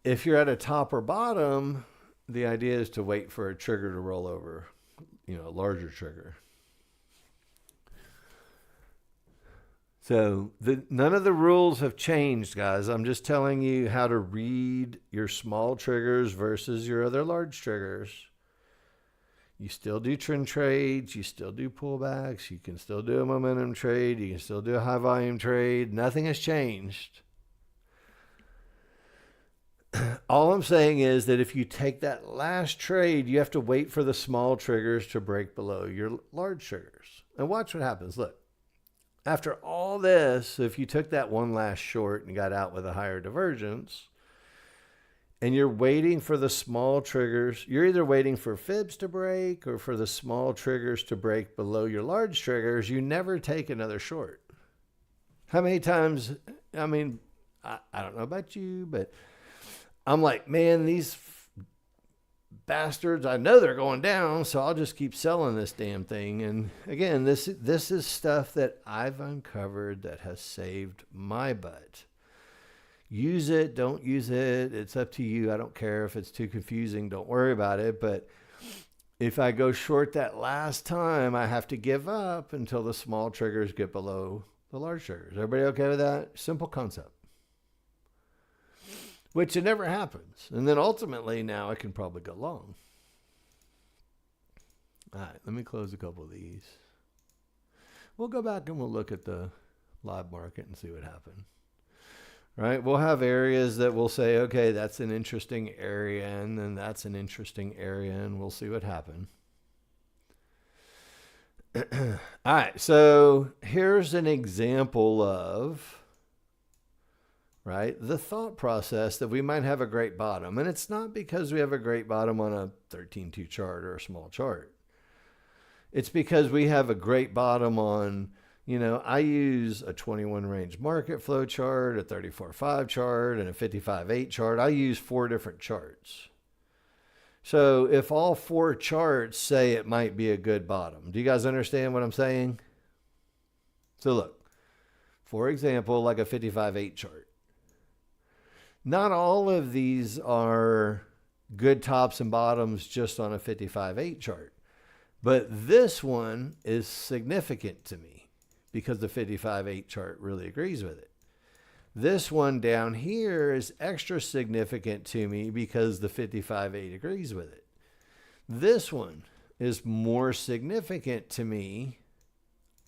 if you're at a top or bottom, the idea is to wait for a trigger to roll over, a larger trigger. So none of the rules have changed, guys. I'm just telling you how to read your small triggers versus your other large triggers. You still do trend trades. You still do pullbacks. You can still do a momentum trade. You can still do a high volume trade. Nothing has changed. All I'm saying is that if you take that last trade, you have to wait for the small triggers to break below your large triggers. And watch what happens. Look. After all this, if you took that one last short and got out with a higher divergence, and you're waiting for the small triggers, you're either waiting for fibs to break or for the small triggers to break below your large triggers, you never take another short. How many times, I don't know about you, but I'm like, man, these bastards, I know they're going down, so I'll just keep selling this damn thing. And again, this is stuff that I've uncovered that has saved my butt. Use it, don't use it. It's up to you. I don't care if it's too confusing. Don't worry about it. But if I go short that last time, I have to give up until the small triggers get below the large triggers. Everybody okay with that? Simple concept. Which it never happens. And then ultimately now I can probably go long. All right, let me close a couple of these. We'll go back and we'll look at the live market and see what happened. Right? We'll have areas that we'll say, okay, that's an interesting area, and then that's an interesting area, and we'll see what happened. All right, so here's an example of the thought process that we might have a great bottom. And it's not because we have a great bottom on a 13-2 chart or a small chart. It's because we have a great bottom on, I use a 21 range market flow chart, a 34-5 chart, and a 55-8 chart. I use 4 different charts. So if all 4 charts say it might be a good bottom, do you guys understand what I'm saying? So look, for example, like a 55-8 chart. Not all of these are good tops and bottoms just on a 55-8 chart. But this one is significant to me because the 55-8 chart really agrees with it. This one down here is extra significant to me because the 55-8 agrees with it. This one is more significant to me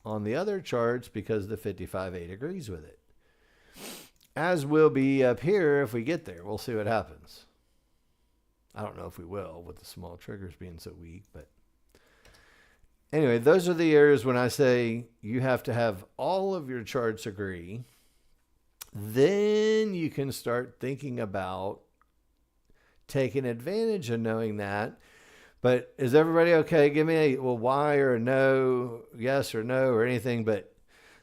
on the other charts because the 55-8 agrees with it. As will be up here if we get there. We'll see what happens. I don't know if we will with the small triggers being so weak, but anyway, those are the areas when I say you have to have all of your charts agree. Then you can start thinking about taking advantage of knowing that. But is everybody okay? Give me a why or a no, yes or no or anything, but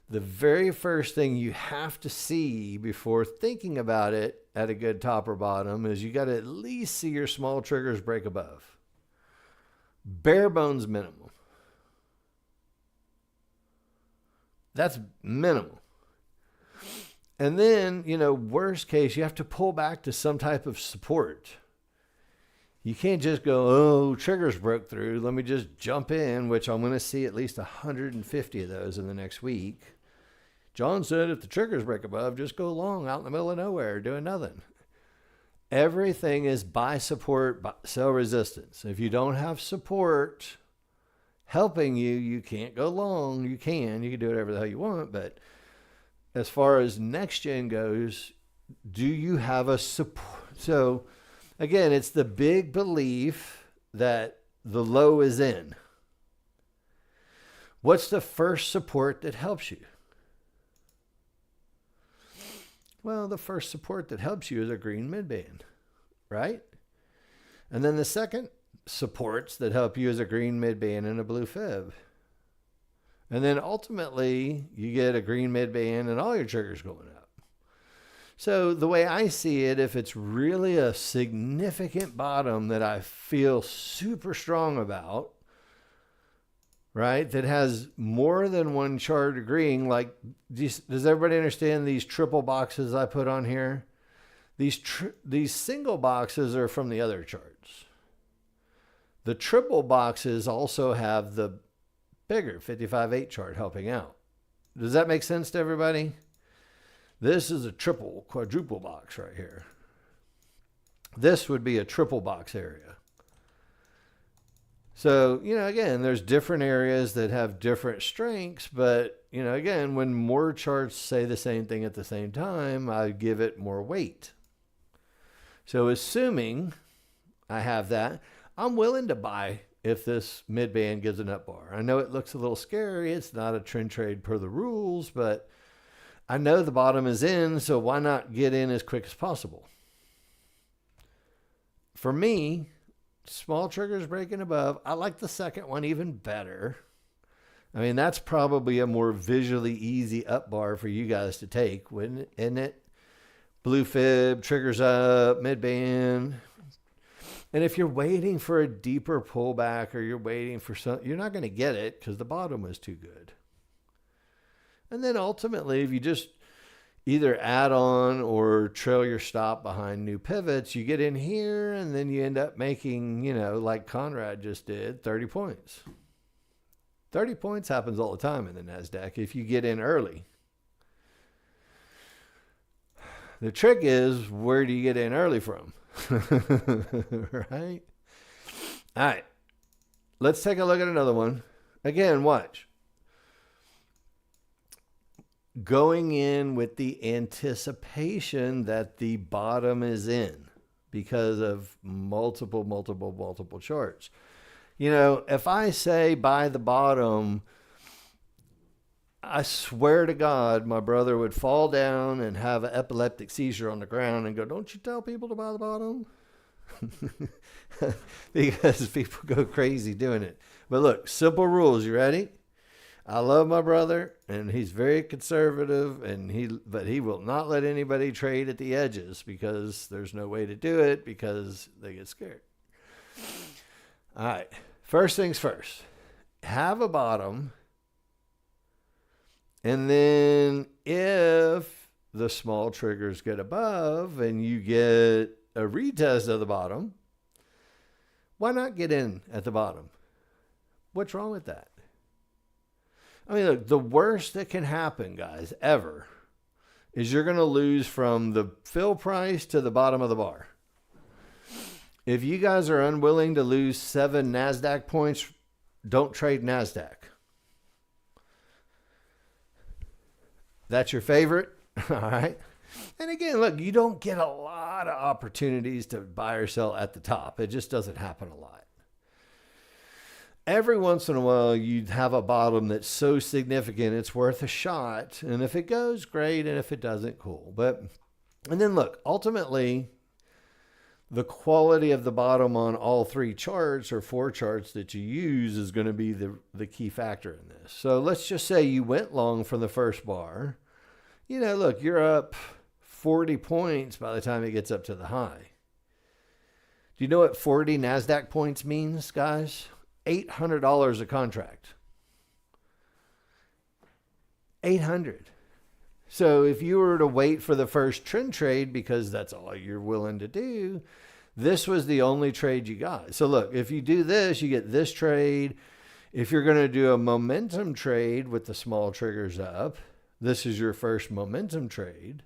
the very first thing you have to see before thinking about it at a good top or bottom is you got to at least see your small triggers break above. Bare bones minimum. That's minimal. And then, worst case, you have to pull back to some type of support. You can't just go, oh, triggers broke through. Let me just jump in, which I'm going to see at least 150 of those in the next week. John said if the triggers break above, just go long out in the middle of nowhere doing nothing. Everything is buy support, sell resistance. If you don't have support helping you, you can't go long. You can do whatever the hell you want. But as far as Nexgen goes, do you have a support? So again, it's the big belief that the low is in. What's the first support that helps you? Well, the first support that helps you is a green midband, right? And then the second supports that help you is a green midband and a blue fib. And then ultimately, you get a green mid-band and all your triggers going up. So the way I see it, if it's really a significant bottom that I feel super strong about, right, that has more than one chart agreeing, like, does everybody understand these triple boxes I put on here? These single boxes are from the other charts. The triple boxes also have the bigger 55-8 chart helping out. Does that make sense to everybody? This is a triple, quadruple box right here. This would be a triple box area. So, again, there's different areas that have different strengths, but, again, when more charts say the same thing at the same time, I give it more weight. So assuming I have that, I'm willing to buy if this mid-band gives an up bar. I know it looks a little scary. It's not a trend trade per the rules, but I know the bottom is in, so why not get in as quick as possible? For me, small triggers breaking above, I like the second one even better. I mean, that's probably a more visually easy up bar for you guys to take, isn't it? Blue fib, triggers up, mid-band. And if you're waiting for a deeper pullback or you're waiting for something, you're not going to get it because the bottom was too good. And then ultimately, if you just either add on or trail your stop behind new pivots, you get in here and then you end up making, like Conrad just did, 30 points. 30 points happens all the time in the NASDAQ if you get in early. The trick is, where do you get in early from? Right? All right. Let's take a look at another one. Again, watch. Going in with the anticipation that the bottom is in because of multiple charts. If I say buy the bottom, I swear to God, my brother would fall down and have an epileptic seizure on the ground and go, "Don't you tell people to buy the bottom?" Because people go crazy doing it. But look, simple rules. You ready? I love my brother, and he's very conservative, but he will not let anybody trade at the edges because there's no way to do it because they get scared. All right. First things first. Have a bottom. And then if the small triggers get above and you get a retest of the bottom, why not get in at the bottom? What's wrong with that? I mean, look, the worst that can happen, guys, ever, is you're going to lose from the fill price to the bottom of the bar. If you guys are unwilling to lose 7 NASDAQ points, don't trade NASDAQ. That's your favorite? All right. And again, look, you don't get a lot of opportunities to buy or sell at the top. It just doesn't happen a lot. Every once in a while, you'd have a bottom that's so significant, it's worth a shot. And if it goes, great. And if it doesn't, cool. And then look, ultimately, the quality of the bottom on all 3 charts or 4 charts that you use is going to be the key factor in this. So let's just say you went long from the first bar. Look, you're up 40 points by the time it gets up to the high. Do you know what 40 NASDAQ points means, guys? $800 a contract. $800. So if you were to wait for the first trend trade because that's all you're willing to do, this was the only trade you got. So look, if you do this, you get this trade. If you're going to do a momentum trade with the small triggers up, this is your first momentum trade.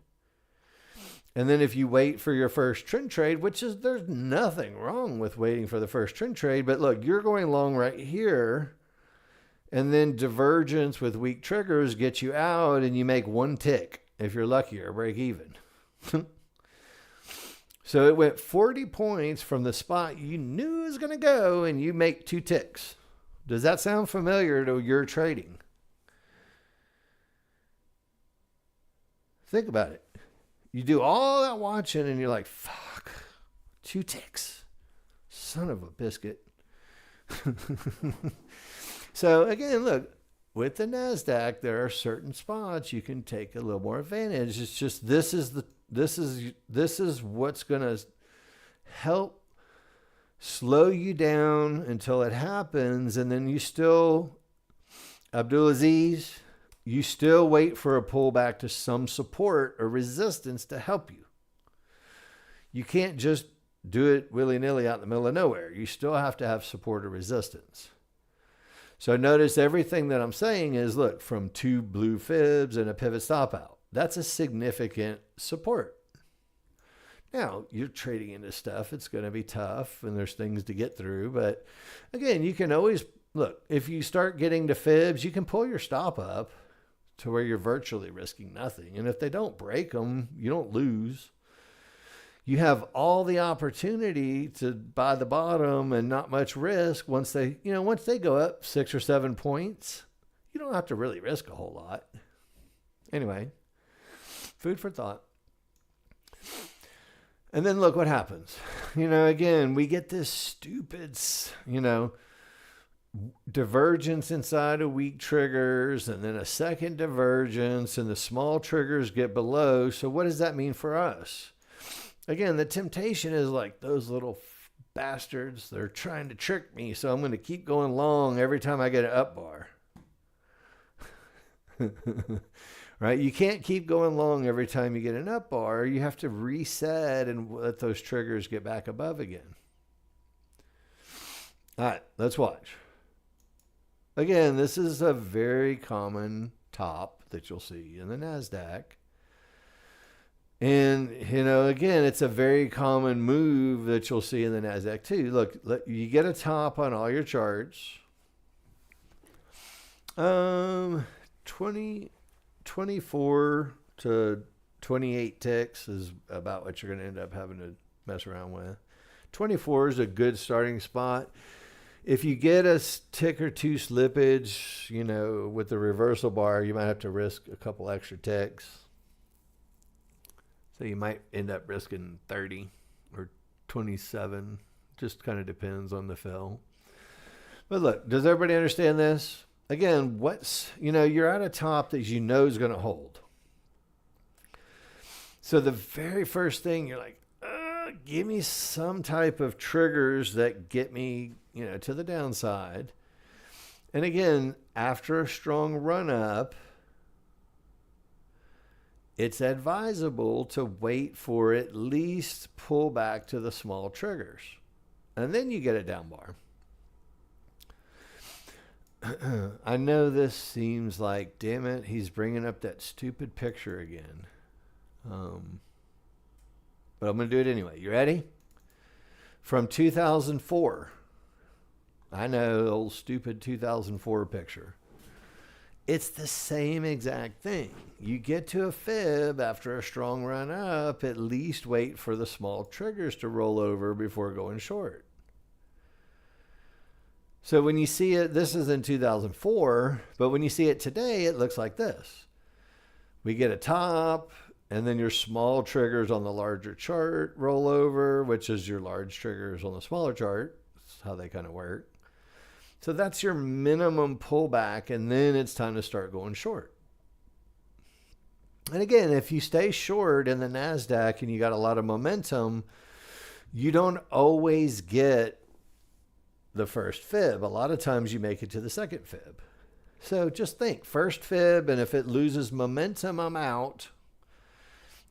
And then if you wait for your first trend trade, there's nothing wrong with waiting for the first trend trade, but look, you're going long right here, and then divergence with weak triggers gets you out, and you make 1 tick, if you're lucky, or break even. So it went 40 points from the spot you knew it was going to go, and you make 2 ticks. Does that sound familiar to your trading? Think about it. You do all that watching and you're like, fuck, 2 ticks. Son of a biscuit. So again, look, with the NASDAQ, there are certain spots you can take a little more advantage. It's just this is what's going to help slow you down until it happens, and then you still, Abdulaziz, you still wait for a pullback to some support or resistance to help you. You can't just do it willy-nilly out in the middle of nowhere. You still have to have support or resistance. So notice everything that I'm saying is, look, from 2 blue fibs and a pivot stop out. That's a significant support. Now, you're trading into stuff. It's going to be tough, and there's things to get through. But again, you can always, look, if you start getting to fibs, you can pull your stop up to where you're virtually risking nothing. And if they don't break them, you don't lose. You have all the opportunity to buy the bottom and not much risk once they go up 6 or 7 points. You don't have to really risk a whole lot. Anyway, food for thought. And then look what happens. Again, we get this stupid, divergence inside of weak triggers, and then a second divergence, and the small triggers get below. So what does that mean for us? Again, the temptation is like those little bastards. They're trying to trick me, so I'm going to keep going long every time I get an up bar. Right? You can't keep going long every time you get an up bar. You have to reset and let those triggers get back above again. All right, let's watch. Again, this is a very common top that you'll see in the NASDAQ. And, again, it's a very common move that you'll see in the NASDAQ too. Look, you get a top on all your charts. 24 to 28 ticks is about what you're going to end up having to mess around with. 24 is a good starting spot. If you get a tick or two slippage, with the reversal bar, you might have to risk a couple extra ticks. So you might end up risking 30 or 27. Just kind of depends on the fill. But look, does everybody understand this? Again, you're at a top that is going to hold. So the very first thing you're like, give me some type of triggers that get me, to the downside. And again, after a strong run up, it's advisable to wait for at least pull back to the small triggers. And then you get a down bar. I know this seems like, damn it, he's bringing up that stupid picture again. But I'm going to do it anyway. You ready? From 2004. I know, the old stupid 2004 picture. It's the same exact thing. You get to a fib after a strong run up, at least wait for the small triggers to roll over before going short. So when you see it, this is in 2004, but when you see it today, it looks like this. We get a top, and then your small triggers on the larger chart roll over, which is your large triggers on the smaller chart. That's how they kind of work. So that's your minimum pullback, and then it's time to start going short. And again, if you stay short in the NASDAQ and you got a lot of momentum, you don't always get the first fib. A lot of times you make it to the second fib. So just think, first fib, and if it loses momentum, I'm out.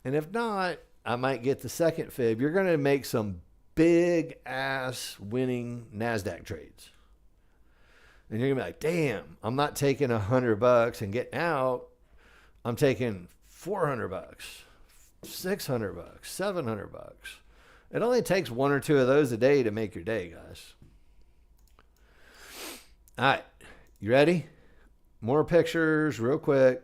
And if not, I might get the second fib. You're going to make some big ass winning NASDAQ trades. And you're going to be like, damn, I'm not taking $100 and getting out. I'm taking $400, $600, $700. It only takes 1 or 2 of those a day to make your day, guys. All right, you ready? More pictures real quick.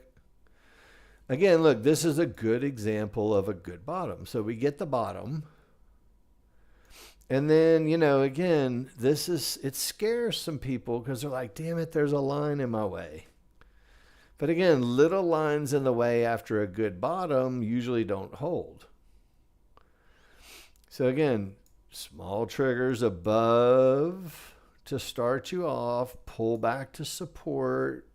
Again, look, this is a good example of a good bottom. So we get the bottom. And then, again, it scares some people because they're like, damn it, there's a line in my way. But again, little lines in the way after a good bottom usually don't hold. So again, small triggers above to start you off, pull back to support,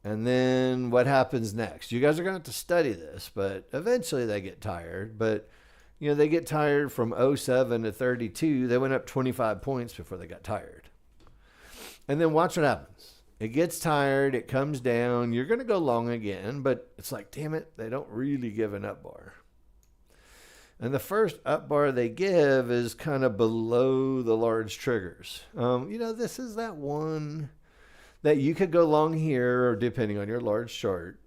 And then what happens next? You guys are going to have to study this, but eventually they get tired. But, they get tired from '07 to 32. They went up 25 points before they got tired. And then watch what happens. It gets tired. It comes down. You're going to go long again, but it's like, damn it, they don't really give an up bar. And the first up bar they give is kind of below the large triggers. This is that one that you could go long here, or depending on your large chart.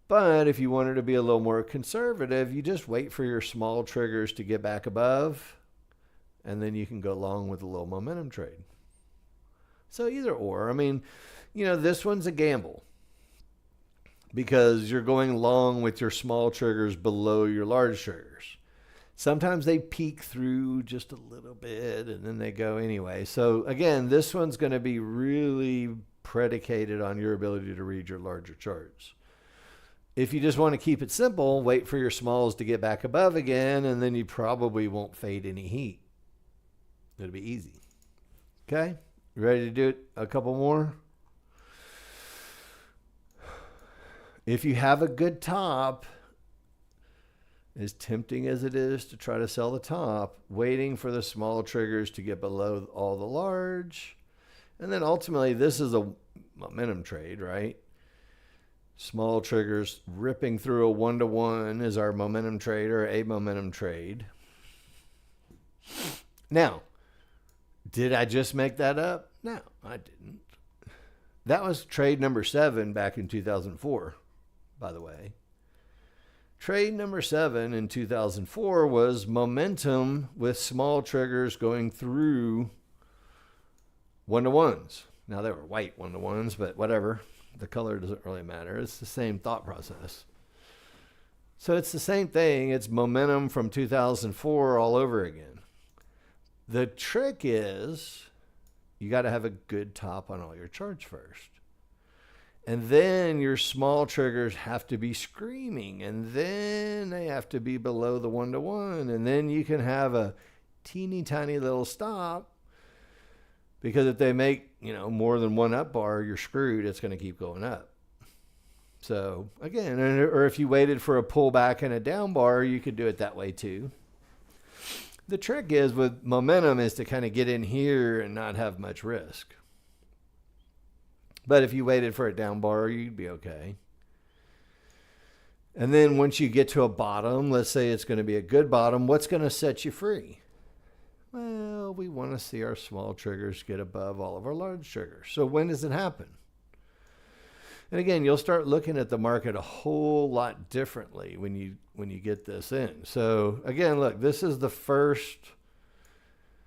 But if you wanted to be a little more conservative, you just wait for your small triggers to get back above, and then you can go long with a little momentum trade. So either or. This one's a gamble because you're going long with your small triggers below your large triggers. Sometimes they peek through just a little bit and then they go anyway. So again, this one's going to be really predicated on your ability to read your larger charts. If you just want to keep it simple, wait for your smalls to get back above again, and then you probably won't fade any heat. It'll be easy. Okay? You ready to do it? A couple more? If you have a good top, as tempting as it is to try to sell the top, waiting for the small triggers to get below all the large. And then ultimately, this is a momentum trade, right? Small triggers ripping through a 1-to-1 is our momentum trade or a momentum trade. Now, did I just make that up? No, I didn't. That was trade number 7 back in 2004, by the way. Trade number 7 in 2004 was momentum with small triggers going through 1-to-1s. Now, they were white 1-to-1s, but whatever. The color doesn't really matter. It's the same thought process. So it's the same thing. It's momentum from 2004 all over again. The trick is you got to have a good top on all your charts first. And then your small triggers have to be screaming. And then they have to be below the 1-to-1. And then you can have a teeny tiny little stop. Because if they make, more than one up bar, you're screwed. It's going to keep going up. So again, or if you waited for a pullback and a down bar, you could do it that way too. The trick is with momentum is to kind of get in here and not have much risk. But if you waited for a down bar, you'd be okay. And then once you get to a bottom, let's say it's going to be a good bottom, what's going to set you free? Well, we want to see our small triggers get above all of our large triggers. So when does it happen? And again, you'll start looking at the market a whole lot differently when you get this in. So again, look, this is the first.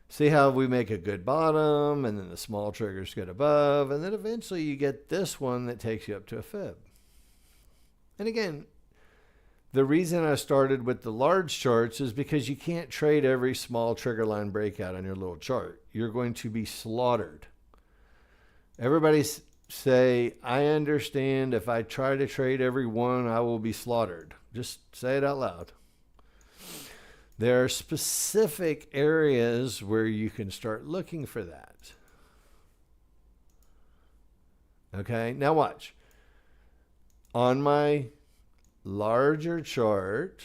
See how we make a good bottom, and then the small triggers get above, and then eventually you get this one that takes you up to a fib. And again, the reason I started with the large charts is because you can't trade every small trigger line breakout on your little chart. You're going to be slaughtered. Everybody say, I understand if I try to trade every one, I will be slaughtered. Just say it out loud. There are specific areas where you can start looking for that. Okay, now watch. On my larger chart,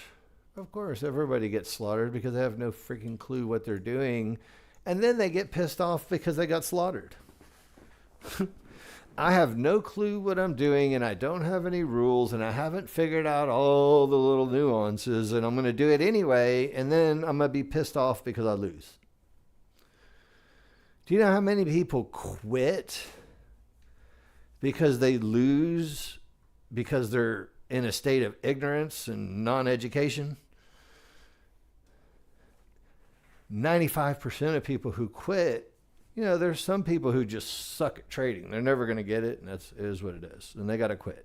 of course, everybody gets slaughtered because they have no freaking clue what they're doing. And then they get pissed off because they got slaughtered. I have no clue what I'm doing, and I don't have any rules, and I haven't figured out all the little nuances, and I'm going to do it anyway, and then I'm going to be pissed off because I lose. Do you know how many people quit because they lose because they're in a state of ignorance and non-education? 95% of people who quit, there's some people who just suck at trading. They're never going to get it, and it is what it is. And they got to quit.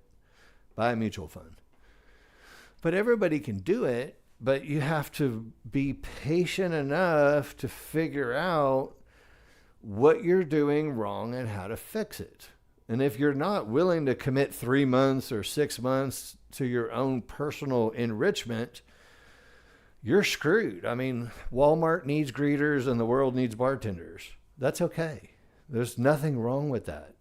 Buy a mutual fund. But everybody can do it, but you have to be patient enough to figure out what you're doing wrong and how to fix it. And if you're not willing to commit 3 months or 6 months to your own personal enrichment, you're screwed. Walmart needs greeters and the world needs bartenders. That's okay. There's nothing wrong with that.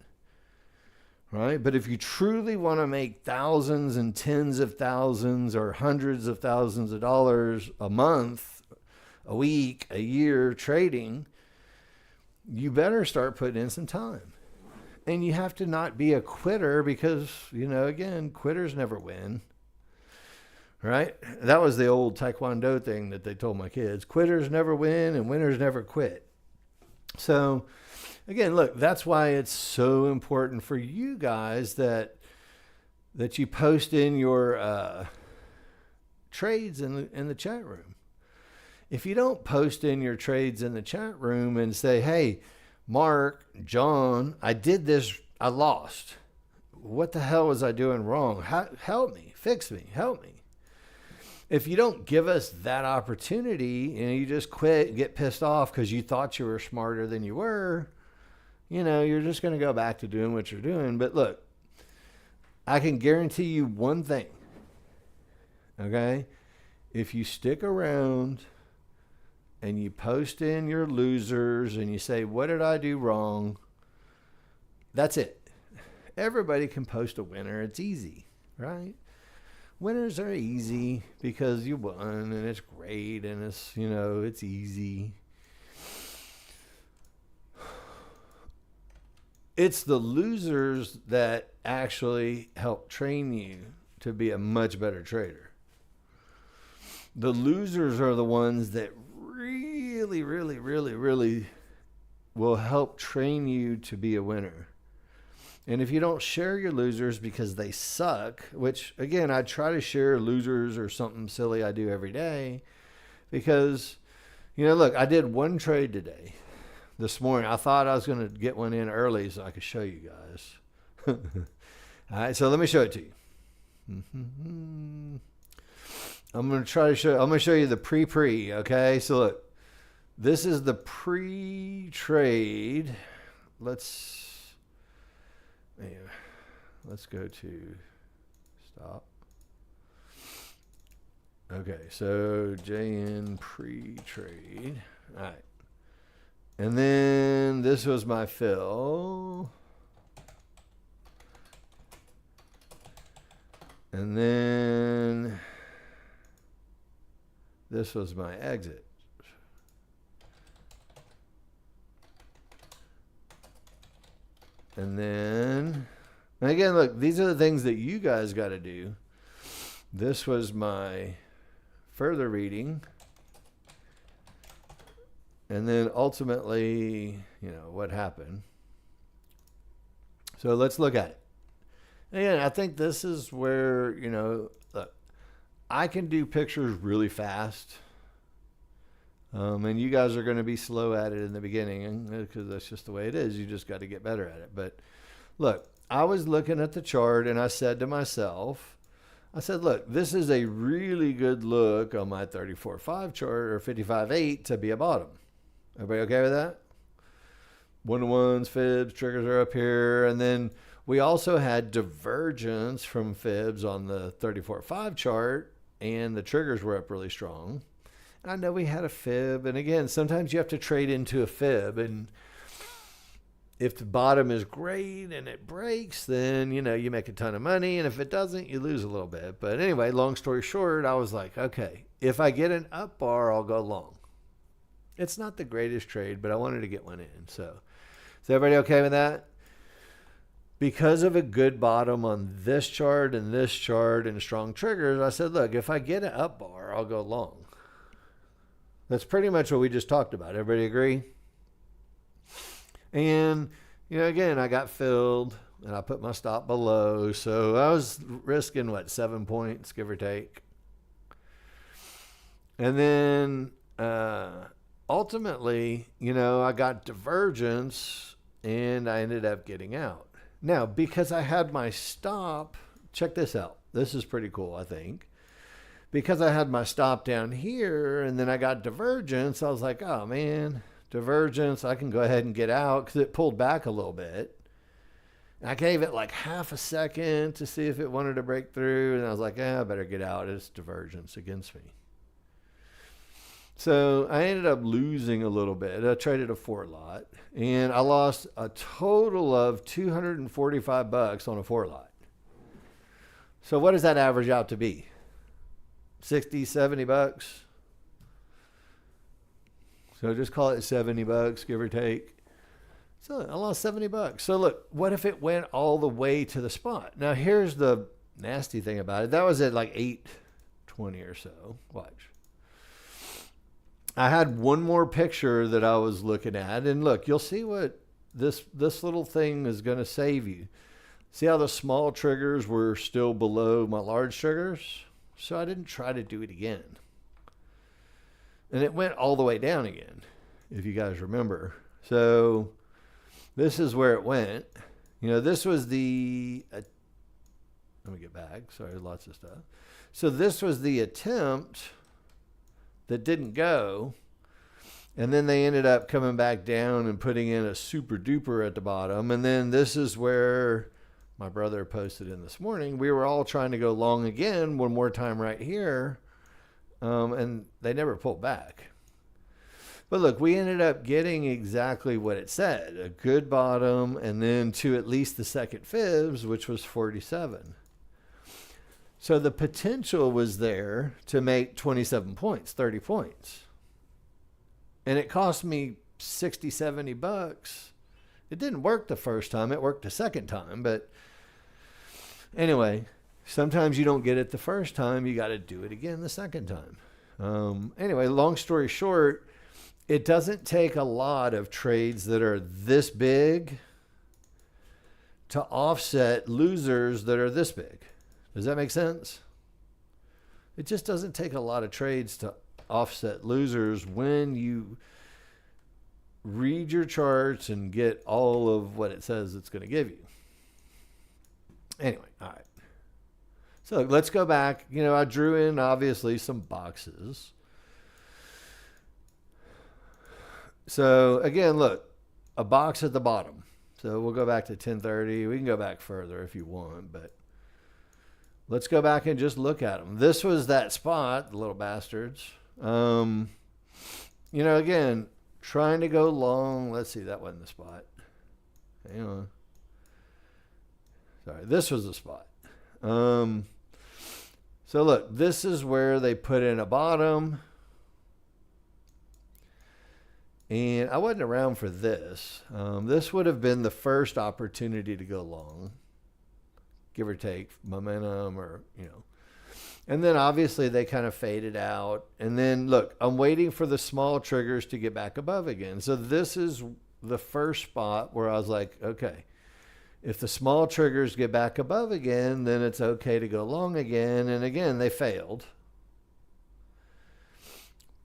right? But if you truly want to make thousands and tens of thousands or hundreds of thousands of dollars a month, a week, a year trading, you better start putting in some time. And you have to not be a quitter because, again, quitters never win. Right? That was the old Taekwondo thing that they told my kids. Quitters never win and winners never quit. So, again, look, that's why it's so important for you guys that you post in your trades in the chat room. If you don't post in your trades in the chat room and say, hey, Mark, John, I did this, I lost. What the hell was I doing wrong? Help me, fix me, help me. If you don't give us that opportunity and you just quit and get pissed off because you thought you were smarter than you were, you're just going to go back to doing what you're doing. But look, I can guarantee you one thing, okay? If you stick around and you post in your losers and you say, what did I do wrong? That's it. Everybody can post a winner. It's easy, right? Winners are easy because you won and it's great and it's, it's easy. It's the losers that actually help train you to be a much better trader. The losers are the ones that really, really, really, really will help train you to be a winner. And if you don't share your losers because they suck, which, again, I try to share losers or something silly I do every day because, look, I did one trade today, this morning. I thought I was going to get one in early so I could show you guys. All right, so let me show it to you. I'm going to show you the pre, okay? So look, this is the pre-trade. Let's go to stop. Okay, so JN pre-trade. All right. And then this was my fill. And then this was my exit. And then, and again, look, these are the things that you guys got to do. This was my further reading. And then ultimately, what happened. So let's look at it. Again, I think this is where, look, I can do pictures really fast. And you guys are going to be slow at it in the beginning because that's just the way it is. You just got to get better at it. But look, I was looking at the chart and I said to myself, look, this is a really good look on my 34.5 chart or 55.8 to be a bottom. Everybody okay with that? 1-to-1s, fibs, triggers are up here. And then we also had divergence from fibs on the 34.5 chart and the triggers were up really strong. I know we had a fib, and again, sometimes you have to trade into a fib, and if the bottom is great and it breaks, then, you make a ton of money, and if it doesn't, you lose a little bit. But anyway, long story short, I was like, okay, if I get an up bar, I'll go long. It's not the greatest trade, but I wanted to get one in. So is everybody okay with that? Because of a good bottom on this chart and strong triggers, I said, look, if I get an up bar, I'll go long. That's pretty much what we just talked about. Everybody agree? And, again, I got filled and I put my stop below. So I was risking, 7 points, give or take. And then ultimately, I got divergence and I ended up getting out. Now, because I had my stop, check this out. This is pretty cool, I think. Because I had my stop down here and then I got divergence, I was like, oh man, divergence, I can go ahead and get out because it pulled back a little bit. And I gave it like half a second to see if it wanted to break through. And I was like, I better get out. It's divergence against me. So I ended up losing a little bit. I traded a 4 lot and I lost a total of $245 on a 4 lot. So what does that average out to be? 60, $70? So just call it $70, give or take. So I lost $70. So look, what if it went all the way to the spot? Now here's the nasty thing about it. That was at like 820 or so. Watch. I had one more picture that I was looking at, and look, you'll see what this little thing is going to save you. See how the small triggers were still below my large triggers? So I didn't try to do it again. And it went all the way down again, if you guys remember. So this is where it went. You know, this was the, let me get back. Sorry, lots of stuff. So this was the attempt that didn't go. And then they ended up coming back down and putting in a super duper at the bottom. And then this is where my brother posted in this morning. We were all trying to go long again one more time right here. And they never pulled back. But look, we ended up getting exactly what it said. A good bottom and then to at least the second fibs, which was 47. So the potential was there to make 27 points, 30 points. And it cost me 60, $70. It didn't work the first time. It worked the second time. But anyway, sometimes you don't get it the first time. You got to do it again the second time. Anyway, long story short, it doesn't take a lot of trades that are this big to offset losers that are this big. Does that make sense? It just doesn't take a lot of trades to offset losers when you read your charts and get all of what it says it's going to give you. Anyway, all right. So let's go back. You know, I drew in obviously some boxes. So again, look, a box at the bottom. So we'll go back to 1030. We can go back further if you want, but let's go back and just look at them. This was that spot, the little bastards. You know, again, trying to go long. Let's see, that wasn't the spot. Hang on. Sorry, this was the spot. So look, this is where they put in a bottom. And I wasn't around for this. This would have been the first opportunity to go long, give or take momentum or, you know. And then obviously they kind of faded out. And then look, I'm waiting for the small triggers to get back above again. So this is the first spot where I was like, okay, if the small triggers get back above again, then it's okay to go long again. And again, they failed.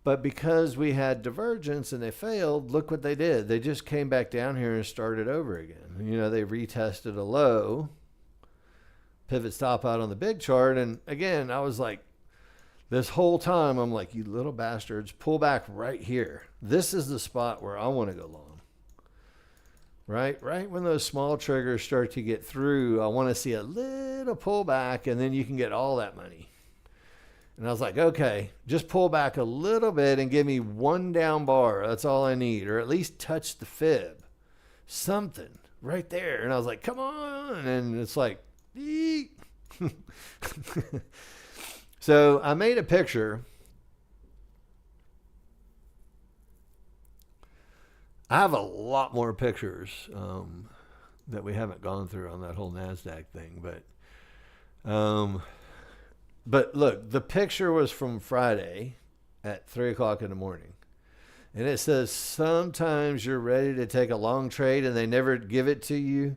But because we had divergence and they failed, look what they did. They just came back down here and started over again. You know, they retested a low, pivot stop out on the big chart. And again, I was like, this whole time, I'm like, you little bastards, pull back right here. This is the spot where I want to go long. Right when those small triggers start to get through, I want to see a little pullback, and then you can get all that money. And I was like, okay, just pull back a little bit and give me one down bar. That's all I need, or at least touch the fib. Something right there. And I was like, come on. And it's like, eek. So I made a picture. I have a lot more pictures that we haven't gone through on that whole NASDAQ thing. But look, the picture was from Friday at 3 o'clock in the morning. And it says, sometimes you're ready to take a long trade and they never give it to you.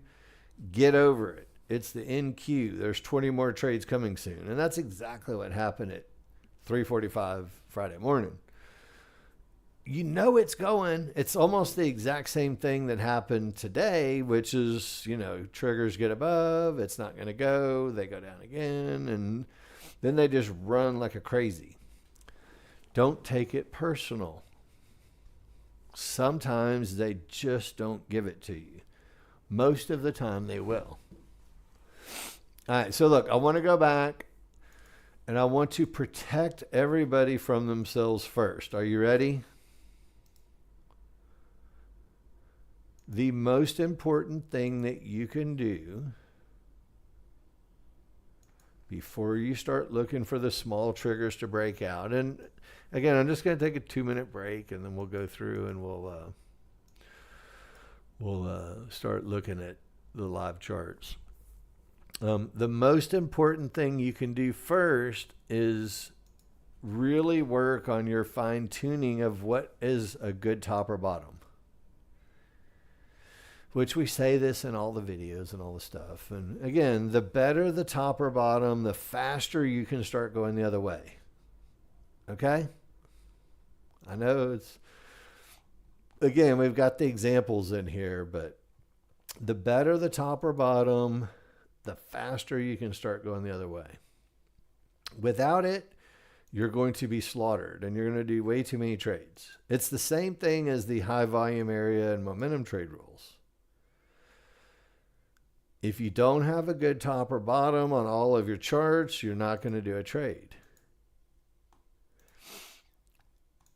Get over it. It's the NQ. There's 20 more trades coming soon. And that's exactly what happened at 3:45 Friday morning. You know it's going. It's almost the exact same thing that happened today, which is, you know, triggers get above. It's not going to go. They go down again. And then they just run like a crazy. Don't take it personal. Sometimes they just don't give it to you. Most of the time they will. All right, so look, I want to go back And I want to protect everybody from themselves first. Are you ready? The most important thing that you can do before you start looking for the small triggers to break out. And again, I'm just going to take a 2-minute break and then we'll go through and we'll start looking at the live charts. The most important thing you can do first is really work on your fine tuning of what is a good top or bottom. Which we say this in all the videos and all the stuff. And again, the better the top or bottom, the faster you can start going the other way. Okay? I know it's, again, we've got the examples in here, but the better the top or bottom, the faster you can start going the other way. Without it, you're going to be slaughtered and you're going to do way too many trades. It's the same thing as the high volume area and momentum trade rules. If you don't have a good top or bottom on all of your charts, you're not going to do a trade.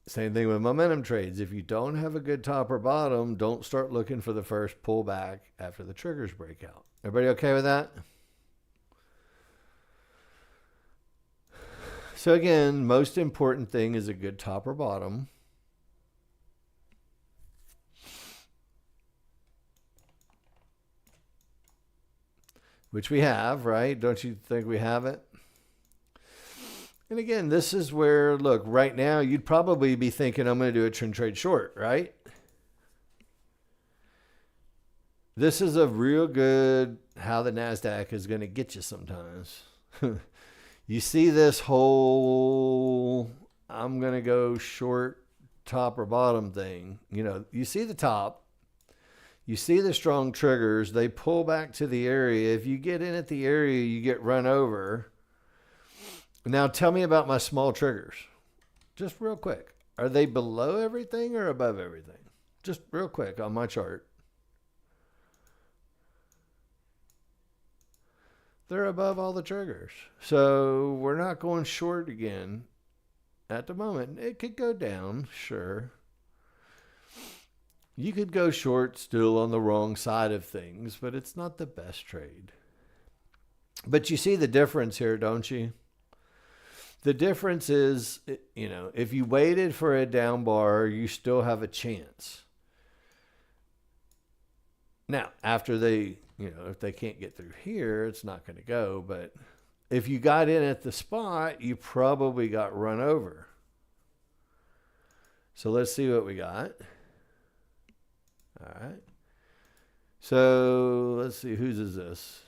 Same thing with momentum trades. If you don't have a good top or bottom, don't start looking for the first pullback after the triggers break out. Everybody okay with that? So again, most important thing is a good top or bottom. Which we have, right? Don't you think we have it? And again, this is where, look, right now, you'd probably be thinking, I'm going to do a trend trade short, right? This is a real good how the NASDAQ is going to get you sometimes. You see this whole, I'm going to go short top or bottom thing. You know, you see the top. You see the strong triggers, they pull back to the area. If you get in at the area, you get run over. Now tell me about my small triggers. Just real quick. Are they below everything or above everything? Just real quick on my chart. They're above all the triggers. So we're not going short again at the moment. It could go down, sure. You could go short still on the wrong side of things, but it's not the best trade. But you see the difference here, don't you? The difference is, you know, if you waited for a down bar, you still have a chance. Now, after they, you know, if they can't get through here, it's not going to go. But if you got in at the spot, you probably got run over. So let's see what we got. All right. So let's see, whose is this?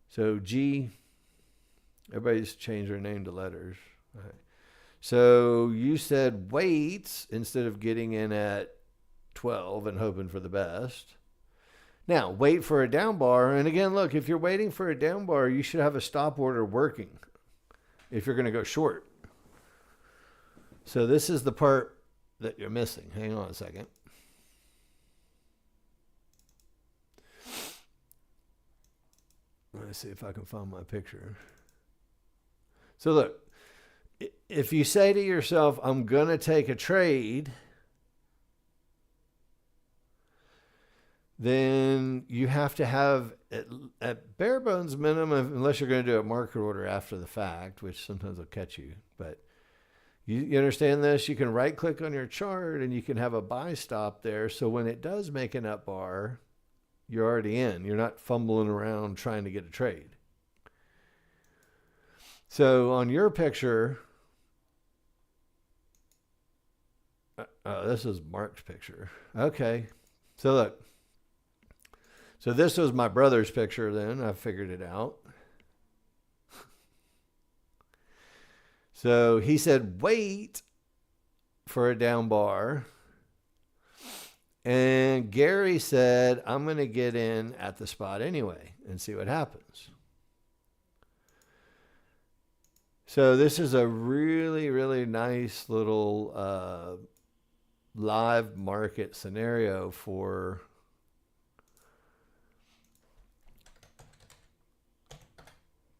So G, everybody's changed their name to letters. All right. So you said wait instead of getting in at 12 and hoping for the best. Now, wait for a down bar. And again, look, if you're waiting for a down bar, you should have a stop order working if you're going to go short. So this is the part that you're missing. Hang on a second. Let's see if I can find my picture. So look, if you say to yourself, I'm going to take a trade, then you have to have at bare bones minimum, unless you're going to do a market order after the fact, which sometimes will catch you, but you understand this? You can right click on your chart and you can have a buy stop there. So when it does make an up bar, you're already in. You're not fumbling around trying to get a trade. So on your picture, this is Mark's picture. Okay. So look. So this was my brother's picture then. I figured it out. So he said, wait for a down bar. And Gary said, I'm going to get in at the spot anyway and see what happens. So this is a really, really nice little live market scenario for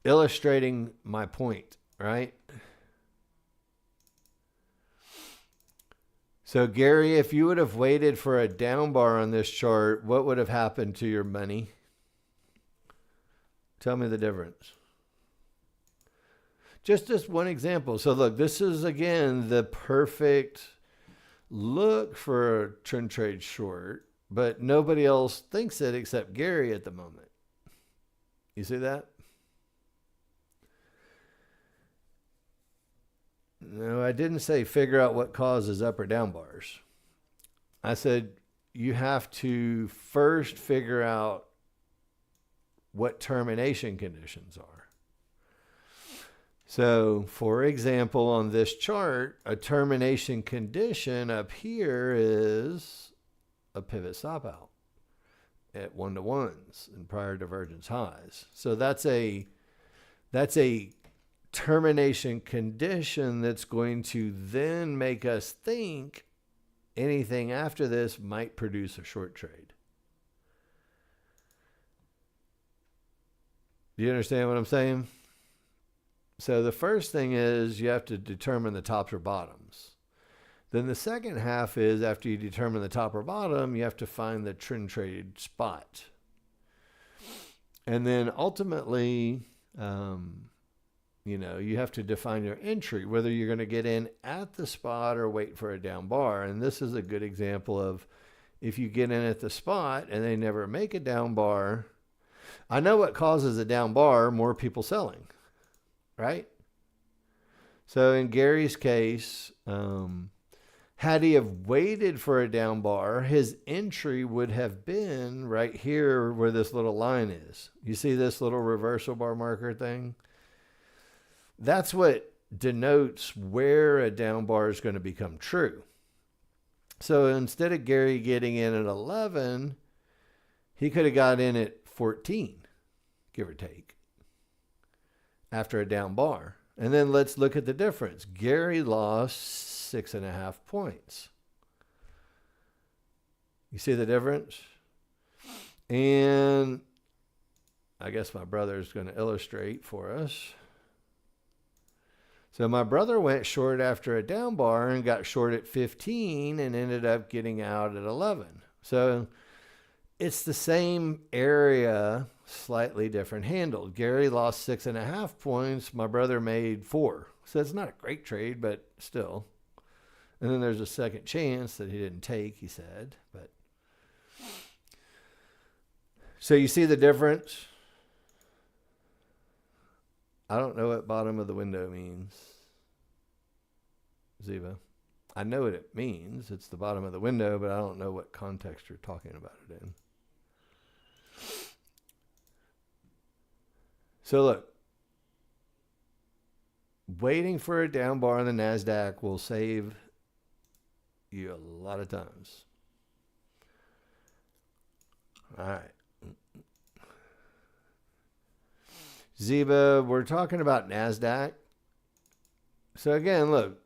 illustrating my point, right? So Gary, if you would have waited for a down bar on this chart, what would have happened to your money? Tell me the difference. Just one example. So look, this is again the perfect look for a trend trade short, but nobody else thinks it except Gary at the moment. You see that? No, I didn't say figure out what causes up or down bars. I said you have to first figure out what termination conditions are. So, for example, on this chart, a termination condition up here is a pivot stop out at 1-to-1s and prior divergence highs. So that's a termination condition that's going to then make us think anything after this might produce a short trade. Do you understand what I'm saying? So the first thing is you have to determine the tops or bottoms. Then the second half is after you determine the top or bottom, you have to find the trend trade spot. And then ultimately, you have to define your entry, whether you're going to get in at the spot or wait for a down bar. And this is a good example of if you get in at the spot and they never make a down bar. I know what causes a down bar: more people selling, right? So in Gary's case, had he have waited for a down bar, his entry would have been right here where this little line is. You see this little reversal bar marker thing? That's what denotes where a down bar is going to become true. So instead of Gary getting in at 11, he could have got in at 14, give or take, after a down bar. And then let's look at the difference. Gary lost 6.5 points. You see the difference? And I guess my brother is going to illustrate for us. So my brother went short after a down bar and got short at 15 and ended up getting out at 11. So it's the same area, slightly different handle. Gary lost 6.5 points. My brother made 4. So it's not a great trade, but still. And then there's a second chance that he didn't take, he said. But so you see the difference? I don't know what bottom of the window means, Ziva. I know what it means. It's the bottom of the window, but I don't know what context you're talking about it in. So look, waiting for a down bar on the NASDAQ will save you a lot of times. All right. Ziba, we're talking about NASDAQ. So again, look,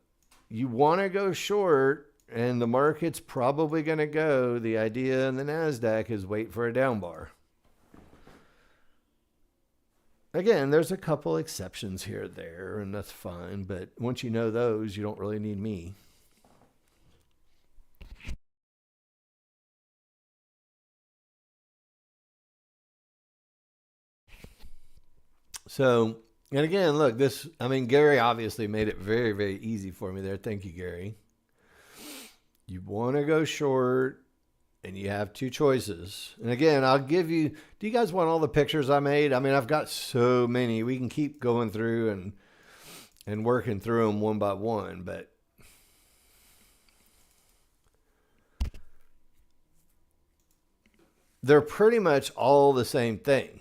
you want to go short and the market's probably going to go. The idea in the NASDAQ is wait for a down bar. Again, there's a couple exceptions here or there, and that's fine. But once you know those, you don't really need me. So, and again, look, Gary obviously made it very, very easy for me there. Thank you, Gary. You want to go short, and you have two choices. And again, I'll give you, do you guys want all the pictures I made? I mean, I've got so many. We can keep going through and working through them one by one, but they're pretty much all the same thing.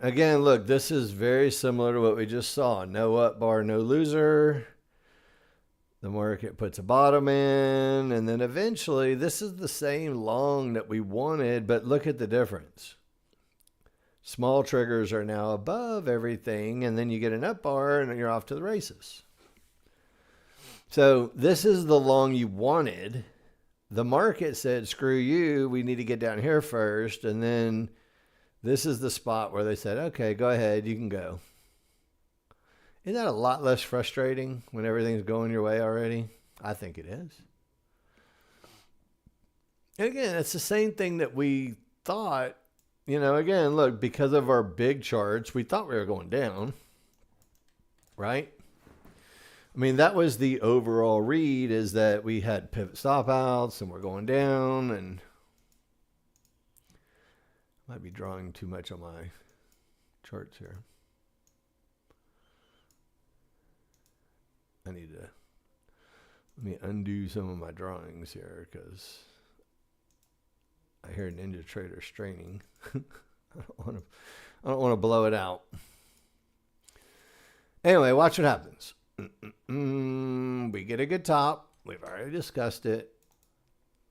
Again, look, this is very similar to what we just saw. No up bar, no loser. The market puts a bottom in, and then eventually this is the same long that we wanted, but look at the difference. Small triggers are now above everything, and then you get an up bar and you're off to the races. So this is the long you wanted. The market said, screw you, we need to get down here first, and then This is the spot where they said, okay, go ahead, you can go. Isn't that a lot less frustrating when everything's going your way already? I think it is. And again, it's the same thing that we thought, again, look, because of our big charts, we thought we were going down, right? I mean, that was the overall read, is that we had pivot stop outs and we're going down, and I might be drawing too much on my charts here. Let me undo some of my drawings here, because I hear Ninja Trader straining. I don't want to blow it out. Anyway, watch what happens. We get a good top. We've already discussed it.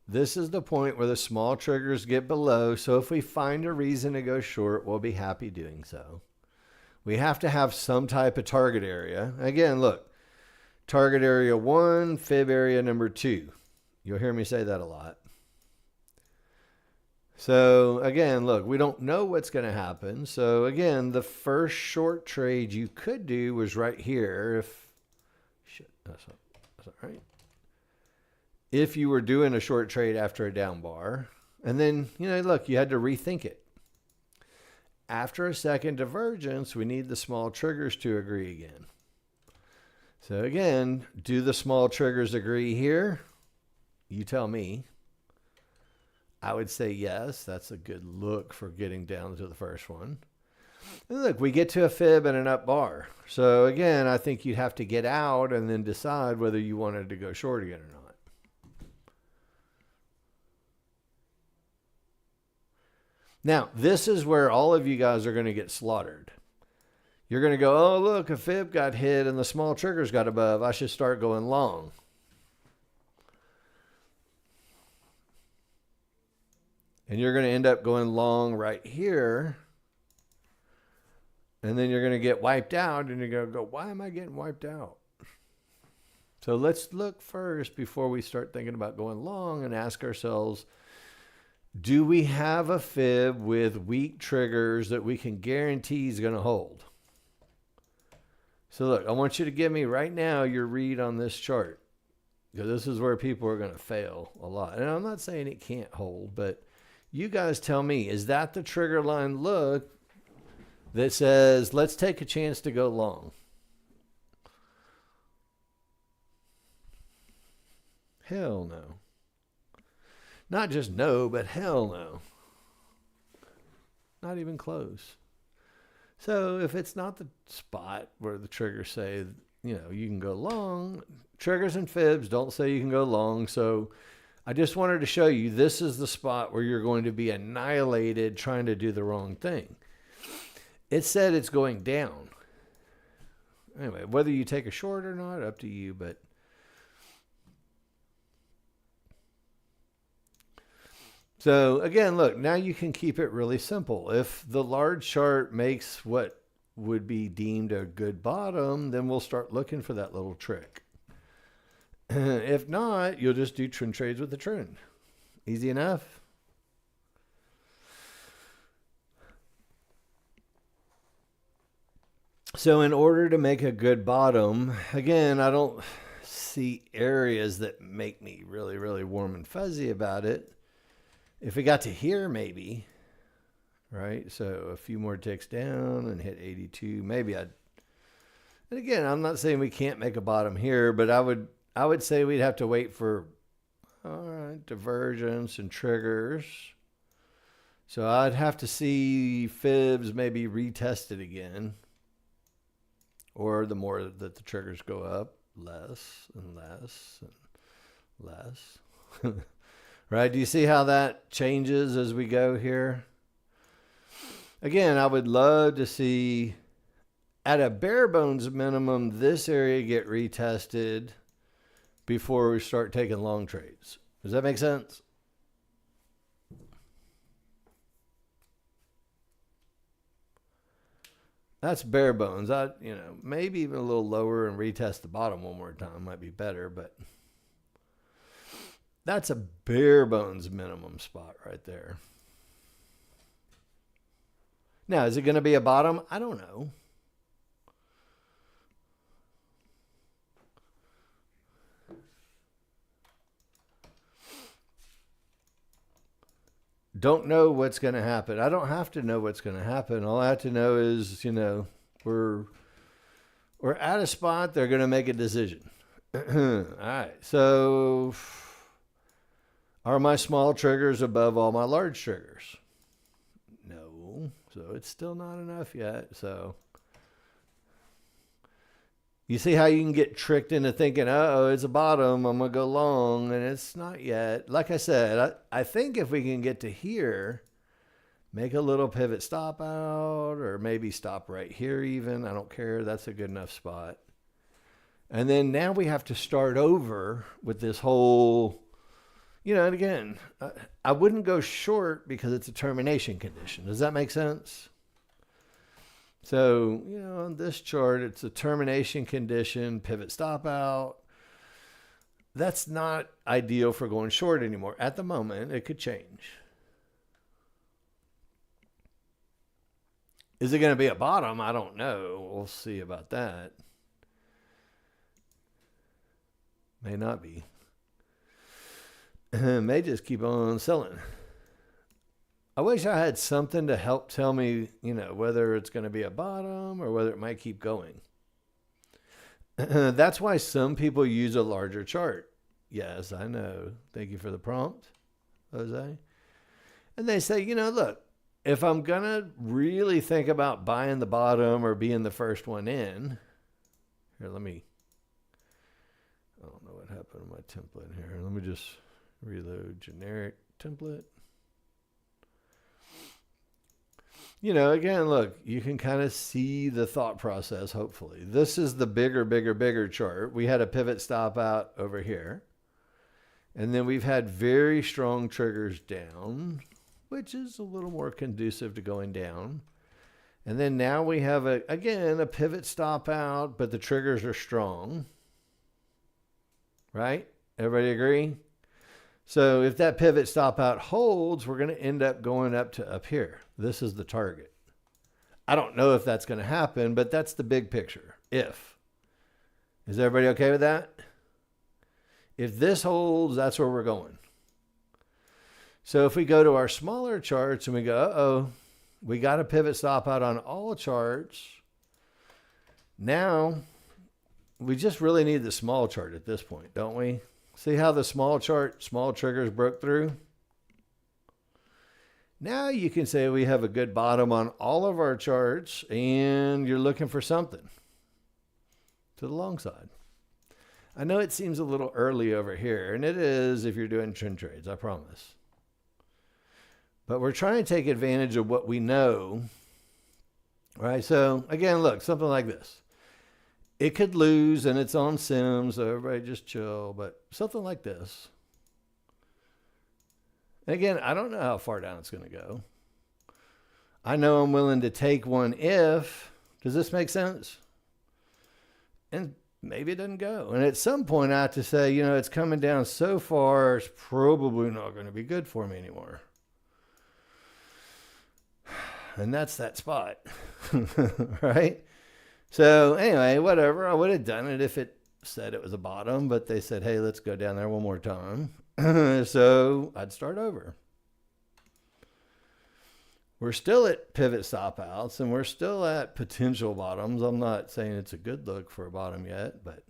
This is the point where the small triggers get below. So if we find a reason to go short, we'll be happy doing so. We have to have some type of target area. Again, look. Target area 1, fib area number 2. You'll hear me say that a lot. So again, look, we don't know what's going to happen. So again, the first short trade you could do was right here. That's not right. If you were doing a short trade after a down bar, and then, look, you had to rethink it. After a second divergence, we need the small triggers to agree again. So again, do the small triggers agree here? You tell me. I would say yes. That's a good look for getting down to the first one. And look, we get to a fib and an up bar. So again, I think you'd have to get out and then decide whether you wanted to go short again or not. Now, this is where all of you guys are going to get slaughtered. You're going to go, oh, look, a fib got hit and the small triggers got above. I should start going long. And you're going to end up going long right here. And then you're going to get wiped out. And you're going to go, why am I getting wiped out? So let's look first before we start thinking about going long and ask ourselves, do we have a fib with weak triggers that we can guarantee is going to hold? So look, I want you to give me right now your read on this chart, because this is where people are going to fail a lot. And I'm not saying it can't hold, but you guys tell me, is that the trigger line look that says, let's take a chance to go long? Hell no. Not just no, but hell no. Not even close. So if it's not the spot where the triggers say, you can go long, triggers and fibs don't say you can go long. So I just wanted to show you, this is the spot where you're going to be annihilated trying to do the wrong thing. It said it's going down. Anyway, whether you take a short or not, up to you, but so again, look, now you can keep it really simple. If the large chart makes what would be deemed a good bottom, then we'll start looking for that little trick. If not, you'll just do trend trades with the trend. Easy enough. So in order to make a good bottom, again, I don't see areas that make me really, really warm and fuzzy about it. If we got to here, maybe, right? So a few more ticks down and hit 82, maybe I'd, and again, I'm not saying we can't make a bottom here, but I would say we'd have to wait for, all right, divergence and triggers. So I'd have to see fibs maybe retested again, or the more that the triggers go up, less and less and less. Right? Do you see how that changes as we go here? Again, I would love to see, at a bare bones minimum, this area get retested before we start taking long trades. Does that make sense? That's bare bones. Maybe even a little lower and retest the bottom one more time might be better, but that's a bare bones minimum spot right there. Now, is it going to be a bottom? I don't know. Don't know what's going to happen. I don't have to know what's going to happen. All I have to know is, we're at a spot. They're going to make a decision. All right. So are my small triggers above all my large triggers? No. So it's still not enough yet. So you see how you can get tricked into thinking, oh, it's a bottom, I'm going to go long, and it's not yet. Like I said, I think if we can get to here, make a little pivot stop out, or maybe stop right here even. I don't care. That's a good enough spot. And then now we have to start over with this whole, and again, I wouldn't go short because it's a termination condition. Does that make sense? So, on this chart, it's a termination condition, pivot stop out. That's not ideal for going short anymore. At the moment, it could change. Is it going to be a bottom? I don't know. We'll see about that. May not be. May just keep on selling. I wish I had something to help tell me, whether it's going to be a bottom or whether it might keep going. That's why some people use a larger chart. Yes, I know. Thank you for the prompt, Jose. And they say, look, if I'm going to really think about buying the bottom or being the first one in, here, I don't know what happened to my template here. Let me just reload generic template. Again, look, you can kind of see the thought process, hopefully. This is the bigger chart. We had a pivot stop out over here. And then we've had very strong triggers down, which is a little more conducive to going down. And then now we have, a pivot stop out, but the triggers are strong. Right? Everybody agree? So if that pivot stop out holds, we're going to end up going up to up here. This is the target. I don't know if that's going to happen, but that's the big picture. If. Is everybody okay with that? If this holds, that's where we're going. So if we go to our smaller charts and we go, uh-oh, we got a pivot stop out on all charts. Now, we just really need the small chart at this point, don't we? See how the small chart, small triggers broke through? Now you can say we have a good bottom on all of our charts and you're looking for something to the long side. I know it seems a little early over here, and it is if you're doing trend trades, I promise. But we're trying to take advantage of what we know. All right, so again, look, something like this. It could lose, and it's on Sims, so everybody just chill, but something like this. And again, I don't know how far down it's going to go. I know I'm willing to take one if. Does this make sense? And maybe it doesn't go. And at some point, I have to say, it's coming down so far, it's probably not going to be good for me anymore. And that's that spot, right? So anyway, whatever. I would have done it if it said it was a bottom, but they said, hey, let's go down there one more time. So I'd start over. We're still at pivot stop outs and we're still at potential bottoms. I'm not saying it's a good look for a bottom yet, but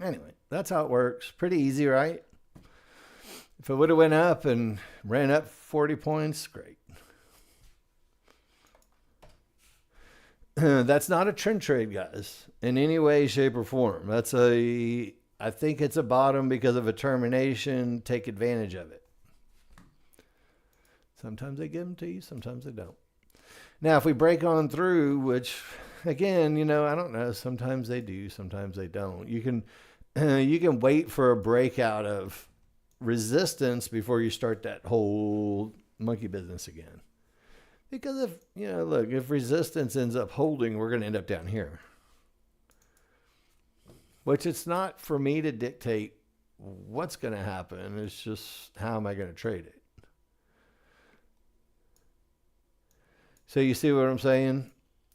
anyway, that's how it works. Pretty easy, right? If it would have went up and ran up 40 points, great. That's not a trend trade, guys, in any way, shape, or form. I think it's a bottom because of a termination. Take advantage of it. Sometimes they give them to you, sometimes they don't. Now, if we break on through, which, again, I don't know. Sometimes they do, sometimes they don't. You can wait for a breakout of resistance before you start that whole monkey business again. Because if resistance ends up holding, we're going to end up down here. Which it's not for me to dictate what's going to happen. It's just how am I going to trade it? So you see what I'm saying?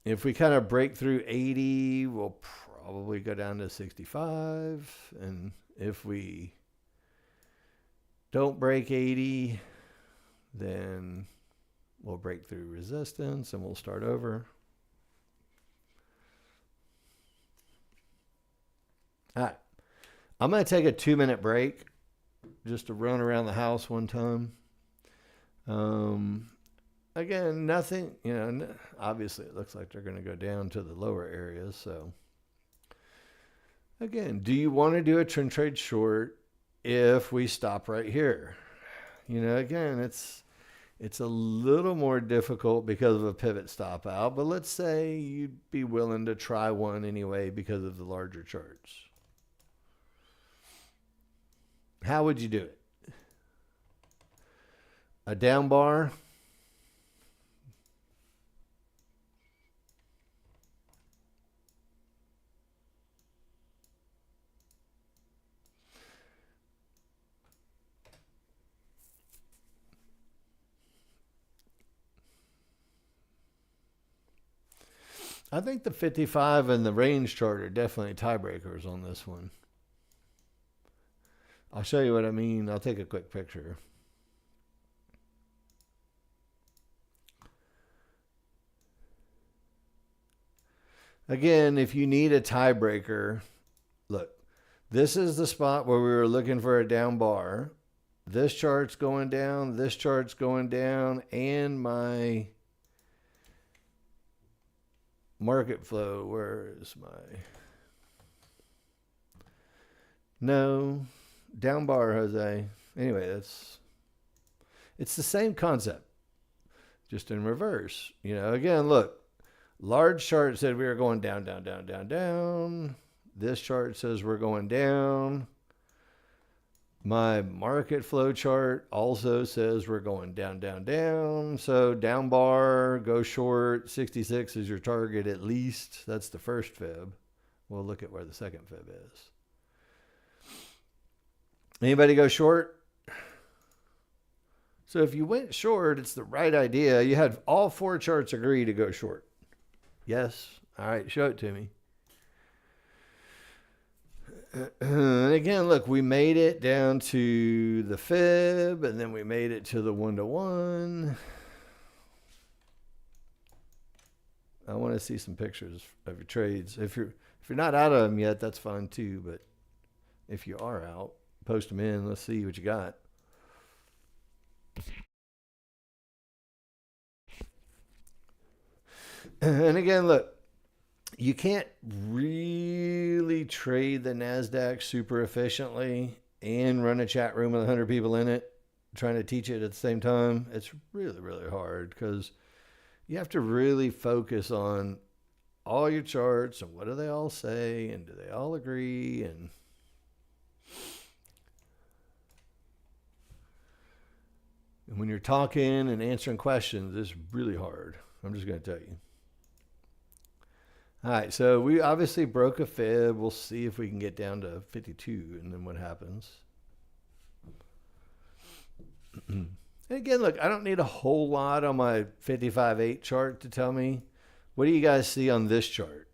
If we kind of break through 80, we'll probably go down to 65. And if we don't break 80, then we'll break through resistance and we'll start over. All right. I'm going to take a 2-minute break just to run around the house one time. Again, nothing, obviously it looks like they're going to go down to the lower areas. So again, do you want to do a trend trade short if we stop right here? Again, it's a little more difficult because of a pivot stop out, but let's say you'd be willing to try one anyway because of the larger charts. How would you do it? A down bar? I think the 55 and the range chart are definitely tiebreakers on this one. I'll show you what I mean. I'll take a quick picture. Again, if you need a tiebreaker, look, this is the spot where we were looking for a down bar. This chart's going down, this chart's going down, and my market flow, where is my... No, down bar, Jose. Anyway, it's the same concept, just in reverse. Again, look, large chart said we were going down, down, down, down, down. This chart says we're going down. My market flow chart also says we're going down, down, down. So down bar, go short. 66 is your target at least. That's the first fib. We'll look at where the second fib is. Anybody go short? So if you went short, it's the right idea. You had all 4 charts agree to go short. Yes. All right. Show it to me. And again, look, we made it down to the fib, and then we made it to the 1-to-1. I want to see some pictures of your trades. If you're not out of them yet, that's fine too. But if you are out, post them in. Let's see what you got. And again, look, you can't really trade the NASDAQ super efficiently and run a chat room with 100 people in it trying to teach it at the same time. It's really, really hard because you have to really focus on all your charts and what do they all say and do they all agree. And when you're talking and answering questions, it's really hard. I'm just going to tell you. All right, so we obviously broke a fib. We'll see if we can get down to 52 and then what happens. And again, look, I don't need a whole lot on my 55.8 chart to tell me. What do you guys see on this chart?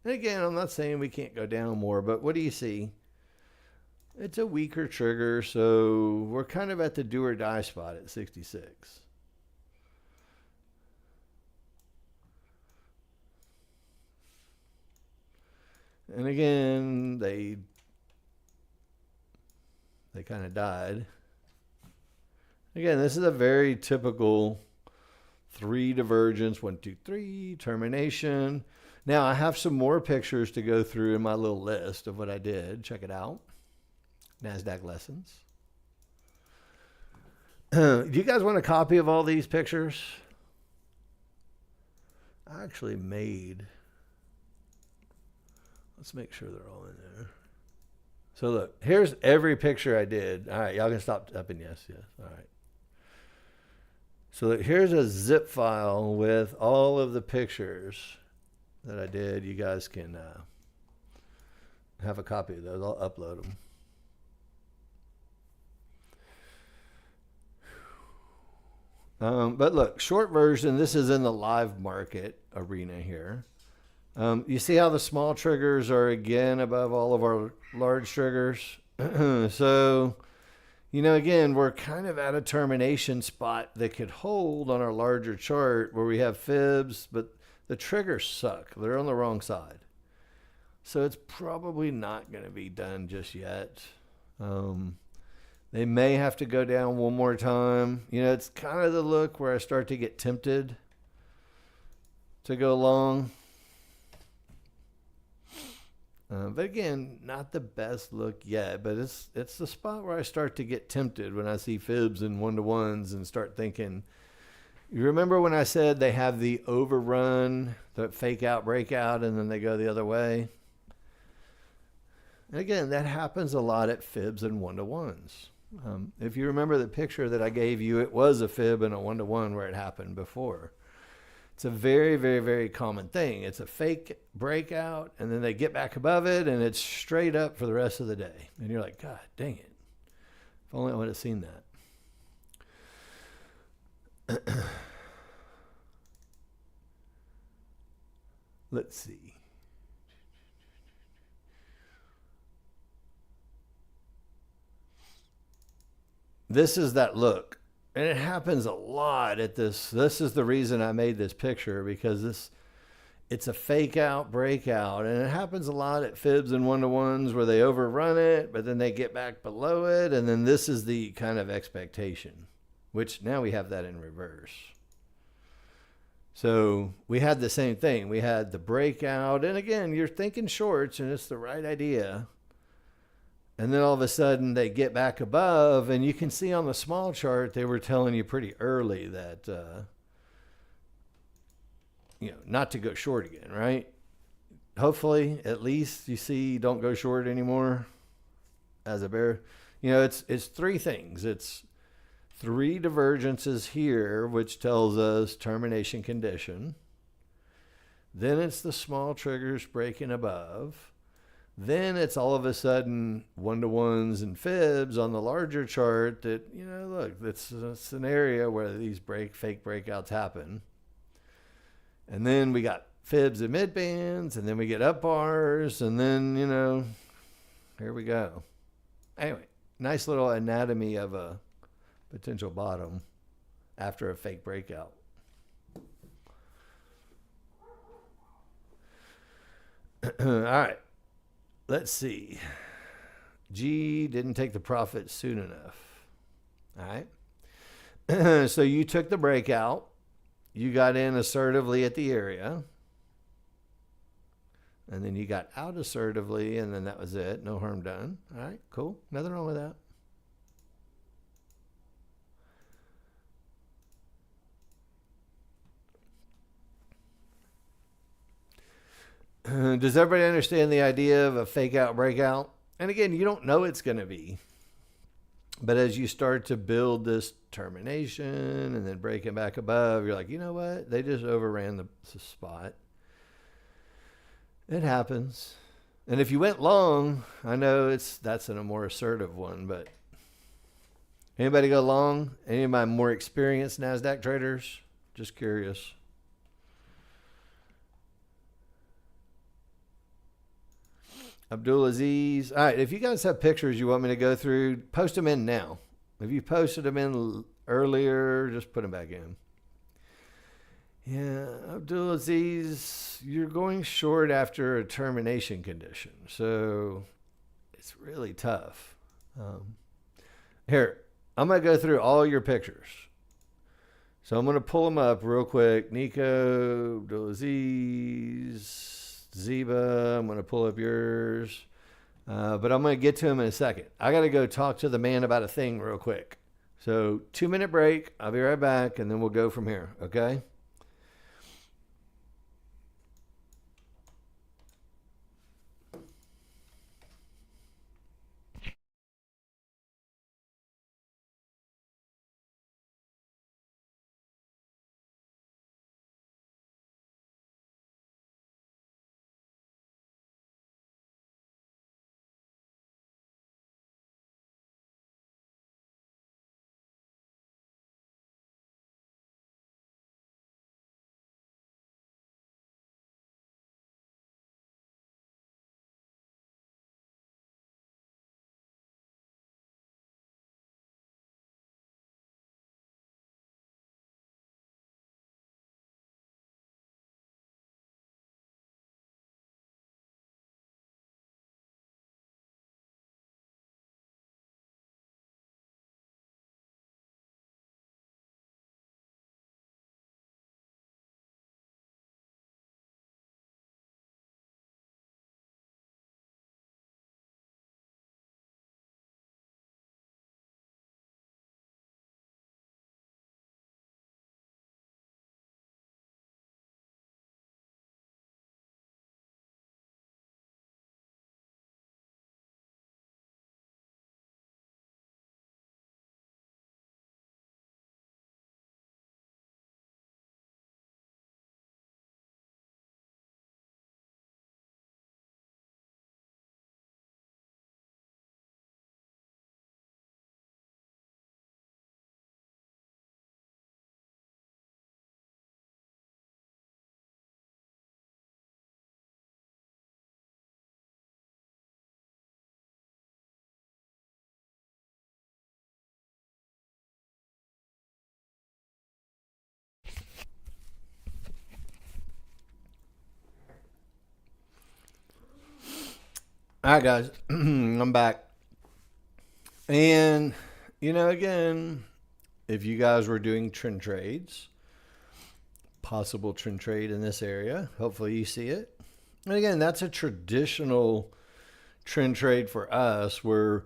And again, I'm not saying we can't go down more, but what do you see? It's a weaker trigger, so we're kind of at the do or die spot at 66. And again, they kind of died. Again, this is a very typical 3 divergence, 1, 2, 3, termination. Now, I have some more pictures to go through in my little list of what I did. Check it out. NASDAQ lessons. Do you guys want a copy of all these pictures? I actually made... Let's make sure they're all in there. So look, here's every picture I did. All right, y'all can stop tapping yes, yes. All right. So look, here's a zip file with all of the pictures that I did. You guys can have a copy of those. I'll upload them. But look, short version, this is in the live market arena here. You see how the small triggers are again above all of our large triggers? So, again, we're kind of at a termination spot that could hold on our larger chart where we have fibs, but the triggers suck. They're on the wrong side. So it's probably not going to be done just yet. They may have to go down one more time. It's kind of the look where I start to get tempted to go long. But again, not the best look yet, but it's the spot where I start to get tempted when I see fibs and one-to-ones and start thinking, you remember when I said they have the overrun, the fake out, breakout, and then they go the other way? And again, that happens a lot at fibs and one-to-ones. If you remember the picture that I gave you, it was a fib and a one-to-one where it happened before. It's a very, very, very common thing. It's a fake breakout, and then they get back above it, and it's straight up for the rest of the day. And you're like, God dang it. If only I would have seen that. Let's see. This is that look. And it happens a lot at this. This is the reason I made this picture, because it's a fake out breakout, and it happens a lot at fibs and one-to-ones where they overrun it, but then they get back below it, and then this is the kind of expectation, which now we have that in reverse. So we had the same thing. We had the breakout, and again, you're thinking shorts, and it's the right idea. And then all of a sudden they get back above, and you can see on the small chart, they were telling you pretty early that, not to go short again, right? Hopefully, at least you see, don't go short anymore as a bear. It's three things. It's three divergences here, which tells us termination condition. Then it's the small triggers breaking above. Then it's all of a sudden one-to-ones and fibs on the larger chart that, look, it's a scenario where these fake breakouts happen. And then we got fibs and mid bands, and then we get up bars, and then, here we go. Anyway, nice little anatomy of a potential bottom after a fake breakout. All right. Let's see. G didn't take the profit soon enough. All right. So you took the breakout. You got in assertively at the area. And then you got out assertively, and then that was it. No harm done. All right, cool. Nothing wrong with that. Does everybody understand the idea of a fake out breakout? And again, you don't know it's going to be. But as you start to build this termination and then breaking back above, you're like, you know what? They just overran the spot. It happens. And if you went long, I know that's a more assertive one, but anybody go long? Any of my more experienced NASDAQ traders? Just curious. Abdul Aziz. All right, if you guys have pictures you want me to go through, post them in now. If you posted them in earlier, just put them back in. Yeah, Abdul Aziz, you're going short after a termination condition. So it's really tough. Here, I'm going to go through all your pictures. So I'm going to pull them up real quick. Nico, Abdul Aziz, Ziba, I'm going to pull up yours. But I'm going to get to him in a second. I got to go talk to the man about a thing real quick. So 2-minute break. I'll be right back, and then we'll go from here. Okay? All right, guys, I'm back. And, again, if you guys were doing trend trades, possible trend trade in this area, hopefully you see it. And again, that's a traditional trend trade for us where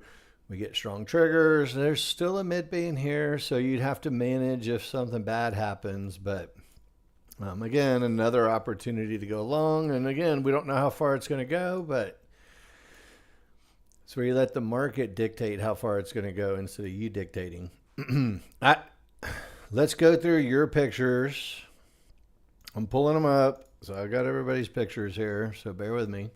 we get strong triggers. There's still a mid being here, so you'd have to manage if something bad happens. But again, another opportunity to go long. And again, we don't know how far it's going to go, but it's where you let the market dictate how far it's going to go instead of you dictating. Let's go through your pictures. I'm pulling them up. So I've got everybody's pictures here, so bear with me.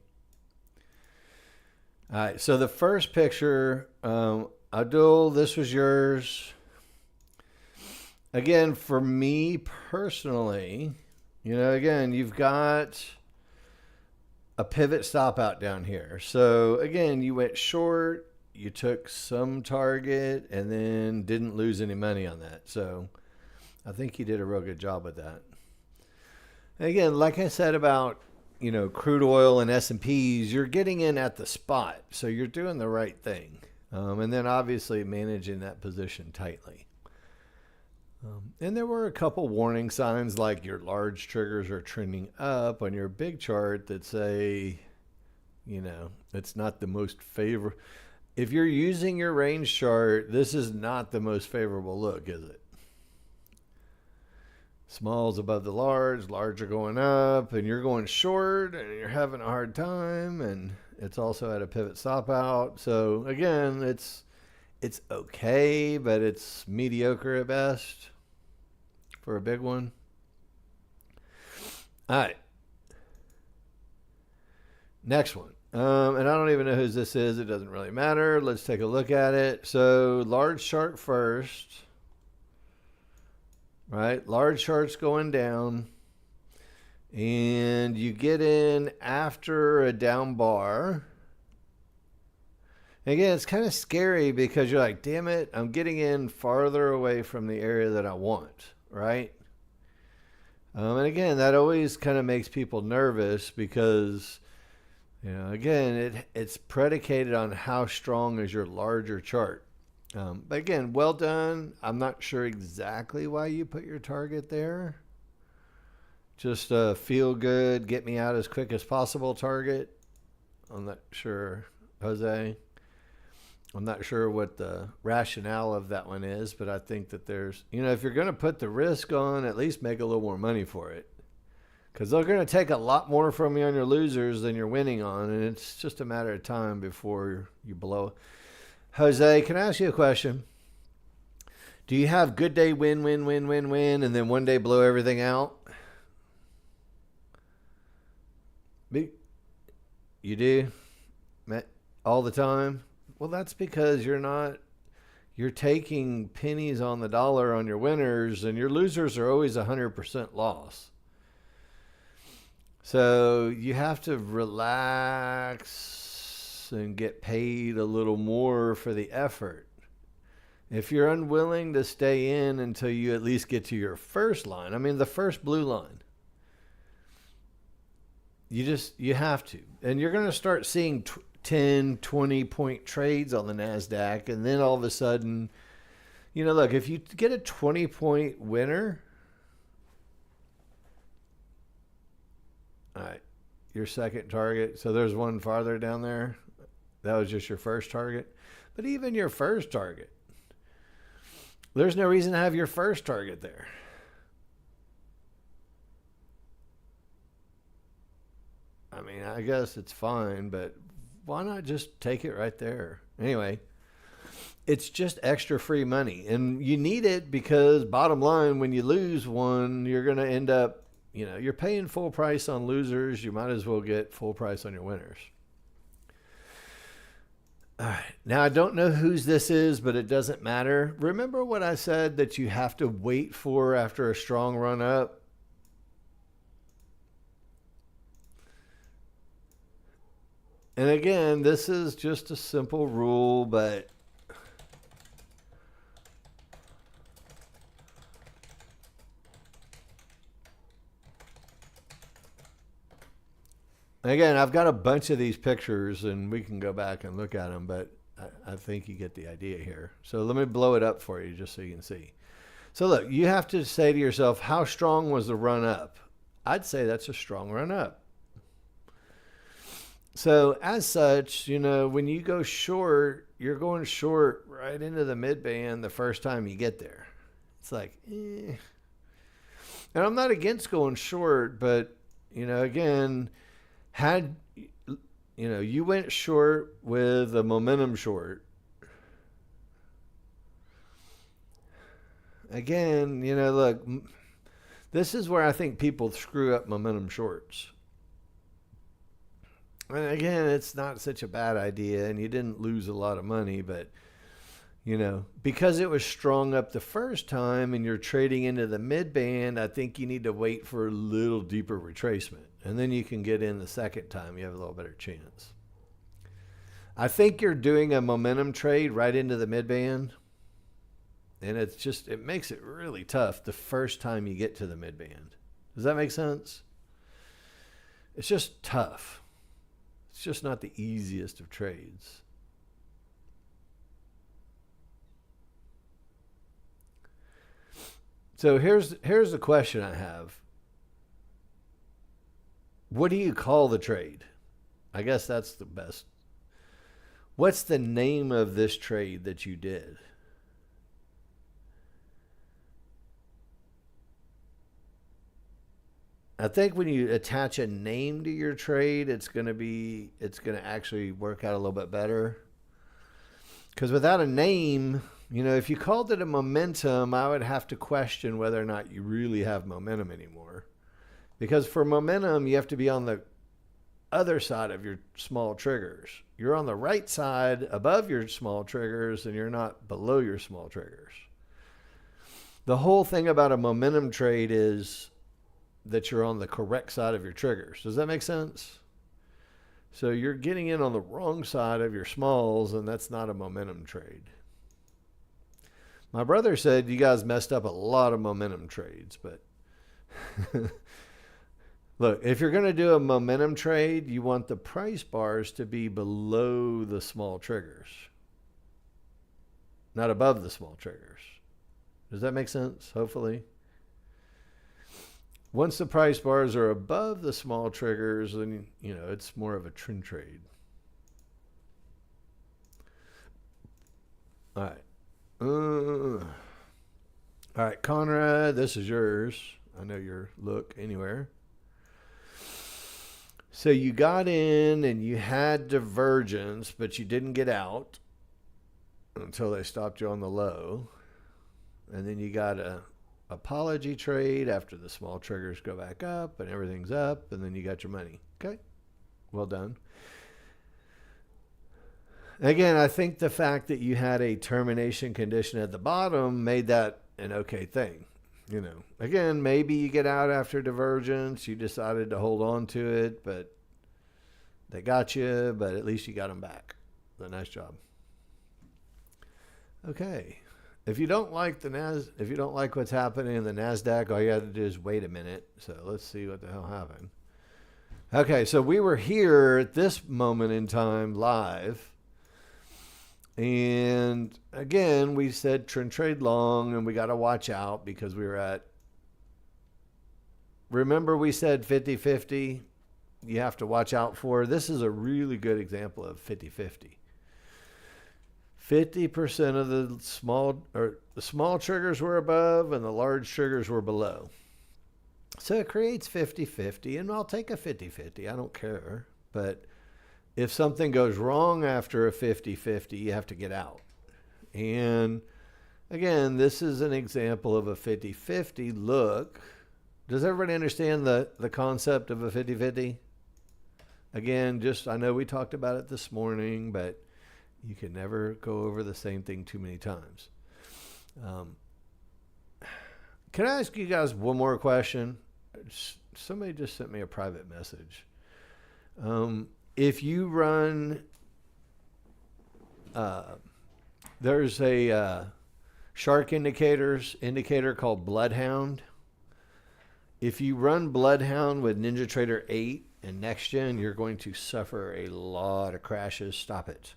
All right, so the first picture, Abdul, this was yours. Again, for me personally, again, you've got a pivot stop out down here. So again, you went short, you took some target, and then didn't lose any money on that. So I think you did a real good job with that. And again, like I said about, crude oil and S&Ps, you're getting in at the spot. So you're doing the right thing. And then obviously managing that position tightly. And there were a couple warning signs like your large triggers are trending up on your big chart that say, it's not the most favorable. If you're using your range chart, this is not the most favorable look, is it? Small's above the large are going up, and you're going short, and you're having a hard time, and it's also at a pivot stop out. So again, it's okay, but it's mediocre at best for a big one. All right. Next one. And I don't even know whose this is. It doesn't really matter. Let's take a look at it. So large chart first. Right? Large chart's going down. And you get in after a down bar. Again, it's kind of scary because you're like, damn it, I'm getting in farther away from the area that I want, right? And again, that always kind of makes people nervous because, again, it's predicated on how strong is your larger chart. But again, well done. I'm not sure exactly why you put your target there. Just a feel good, get me out as quick as possible target. I'm not sure, Jose. I'm not sure what the rationale of that one is, but I think that there's, if you're going to put the risk on, at least make a little more money for it. Because they're going to take a lot more from you on your losers than you're winning on, and it's just a matter of time before you blow. Jose, can I ask you a question? Do you have good day win, and then one day blow everything out? You do? All the time? Well, that's because you're taking pennies on the dollar on your winners, and your losers are always 100% loss. So you have to relax and get paid a little more for the effort. If you're unwilling to stay in until you at least get to your first line, the first blue line, you have to. And you're going to start seeing 10, 20 point trades on the NASDAQ. And then all of a sudden, look, if you get a 20 point winner, all right, your second target. So there's one farther down there. That was just your first target. But even your first target, there's no reason to have your first target there. I guess it's fine, but why not just take it right there? Anyway, it's just extra free money. And you need it because bottom line, when you lose one, you're going to end up, you're paying full price on losers. You might as well get full price on your winners. All right. Now, I don't know whose this is, but it doesn't matter. Remember what I said that you have to wait for after a strong run up? And again, this is just a simple rule, but Again, I've got a bunch of these pictures, and we can go back and look at them, but I think you get the idea here. So let me blow it up for you just so you can see. So look, you have to say to yourself, how strong was the run up? I'd say that's a strong run up. So as such, you know, when you go short, you're going short right into the mid band the first time you get there. It's like, eh. And I'm not against going short, but, you know, again, had, you know, you went short with a momentum short. Again, you know, look, this is where I think people screw up momentum shorts. And again, it's not such a bad idea, and you didn't lose a lot of money, but, you know, because it was strong up the first time and you're trading into the mid band, I think you need to wait for a little deeper retracement. And then you can get in the second time. You have a little better chance. I think you're doing a momentum trade right into the mid band. And it's just, it makes it really tough the first time you get to the mid band. Does that make sense? It's just tough. It's just not the easiest of trades. So here's the question I have. What do you call the trade? I guess that's the best. What's the name of this trade that you did? I think when you attach a name to your trade, it's going to actually work out a little bit better. Because without a name, you know, if you called it a momentum, I would have to question whether or not you really have momentum anymore. Because for momentum, you have to be on the other side of your small triggers. You're on the right side above your small triggers, and you're not below your small triggers. The whole thing about a momentum trade is that you're on the correct side of your triggers. Does that make sense? So you're getting in on the wrong side of your smalls, and that's not a momentum trade. My brother said you guys messed up a lot of momentum trades, but look, if you're going to do a momentum trade, you want the price bars to be below the small triggers, not above the small triggers. Does that make sense? Hopefully. Once the price bars are above the small triggers, then, you know, it's more of a trend trade. All right. All right, Conrad, this is yours. I know your look anywhere. So you got in and you had divergence, but you didn't get out until they stopped you on the low. And then you got a apology trade after the small triggers go back up and everything's up, and then you got your money. Okay, well done. Again, I think the fact that you had a termination condition at the bottom made that an okay thing. You know, again, maybe you get out after divergence, you decided to hold on to it, but they got you, but at least you got them back. So nice job. Okay. If you don't like if you don't like what's happening in the NASDAQ, all you have to do is wait a minute. So let's see what the hell happened. Okay, so we were here at this moment in time live. And again, we said trend trade long, and we got to watch out because we were at, remember we said 50-50 you have to watch out for. This is a really good example of 50-50. 50% of the small triggers were above and the large triggers were below. So it creates 50-50, and I'll take a 50-50. I don't care. But if something goes wrong after a 50-50, you have to get out. And again, this is an example of a 50-50. Look, does everybody understand the concept of a 50-50? Again, I know we talked about it this morning, but you can never go over the same thing too many times. Can I ask you guys one more question? Somebody just sent me a private message. If you run, there's a shark indicator called Bloodhound. If you run Bloodhound with NinjaTrader 8, in Nexgen, you're going to suffer a lot of crashes. Stop it.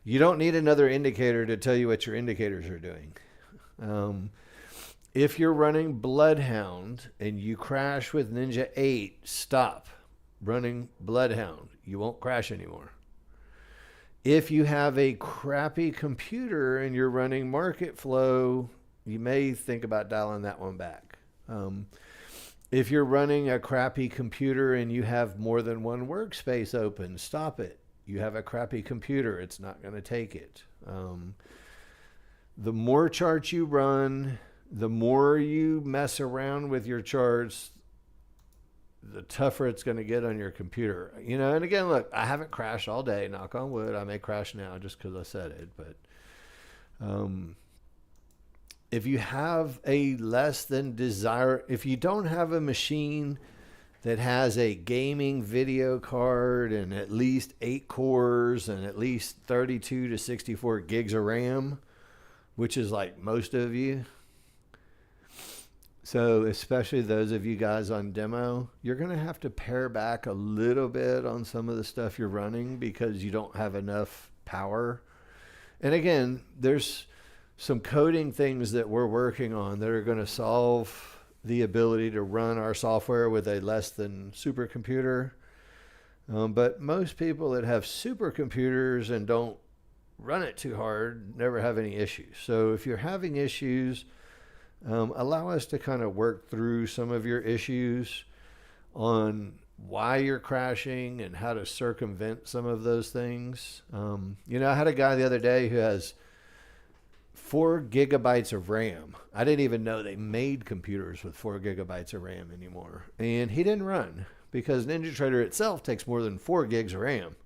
You don't need another indicator to tell you what your indicators are doing. If you're running Bloodhound and you crash with Ninja 8, stop running Bloodhound. You won't crash anymore. If you have a crappy computer and you're running Market Flow, you may think about dialing that one back. If you're running a crappy computer and you have more than one workspace open, stop it. You have a crappy computer. It's not going to take it. The more charts you run, the more you mess around with your charts, the tougher it's going to get on your computer. You know, and again, look, I haven't crashed all day, knock on wood. I may crash now just because I said it. But if you have a less than desire, if you don't have a machine that has a gaming video card and at least 8 cores and at least 32 to 64 gigs of RAM, which is like most of you. So especially those of you guys on demo, you're going to have to pare back a little bit on some of the stuff you're running because you don't have enough power. And again, there's some coding things that we're working on that are going to solve the ability to run our software with a less than supercomputer. But most people that have supercomputers and don't run it too hard never have any issues. So if you're having issues, allow us to kind of work through some of your issues on why you're crashing and how to circumvent some of those things. You know, I had a guy the other day who has 4 gigabytes of RAM. I didn't even know they made computers with 4 gigabytes of RAM anymore. And he didn't run because NinjaTrader itself takes more than 4 gigs of RAM.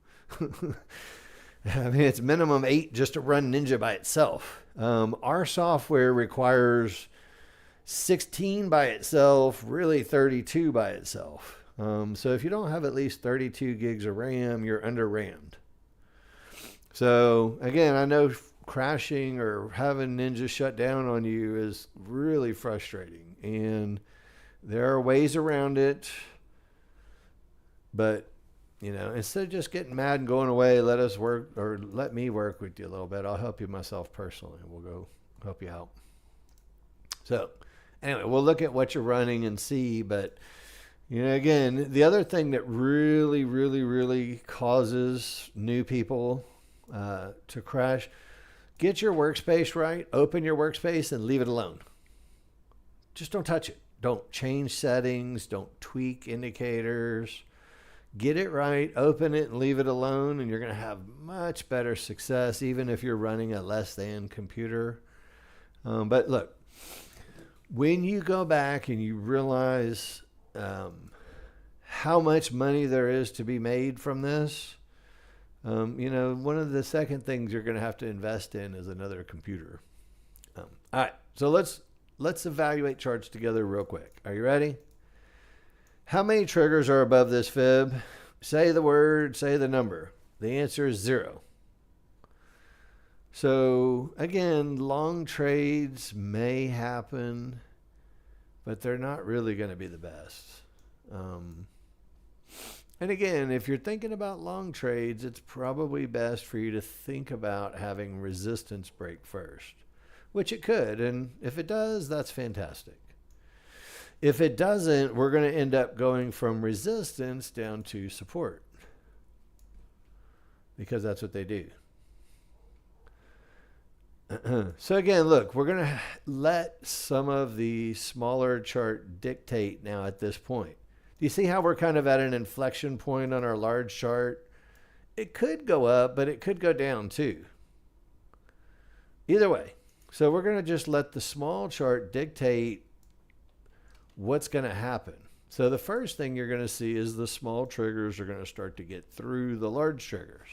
I mean, it's minimum 8 just to run Ninja by itself. Our software requires 16 by itself, really 32 by itself. So if you don't have at least 32 gigs of RAM, you're under RAMmed. So again, I know crashing or having Ninja shut down on you is really frustrating, and there are ways around it. But you know, instead of just getting mad and going away, let us work, or let me work with you a little bit. I'll help you myself personally. We'll go help you out. So anyway, we'll look at what you're running and see. But, you know, again, the other thing that really, really, really causes new people to crash, get your workspace right, open your workspace and leave it alone. Just don't touch it. Don't change settings. Don't tweak indicators. Get it right, open it, and leave it alone, and you're going to have much better success, even if you're running a less than computer. But look, when you go back and you realize how much money there is to be made from this, you know, one of the second things you're going to have to invest in is another computer. All right, so let's evaluate charts together real quick. Are you ready? How many triggers are above this fib? Say the word, say the number. The answer is 0. So again, long trades may happen, but they're not really going to be the best. And again, if you're thinking about long trades, it's probably best for you to think about having resistance break first, which it could. And if it does, that's fantastic. If it doesn't, we're going to end up going from resistance down to support, because that's what they do. So again, look, we're going to let some of the smaller chart dictate now at this point. Do you see how we're kind of at an inflection point on our large chart? It could go up, but it could go down too. Either way. So we're going to just let the small chart dictate what's going to happen. So the first thing you're going to see is the small triggers are going to start to get through the large triggers.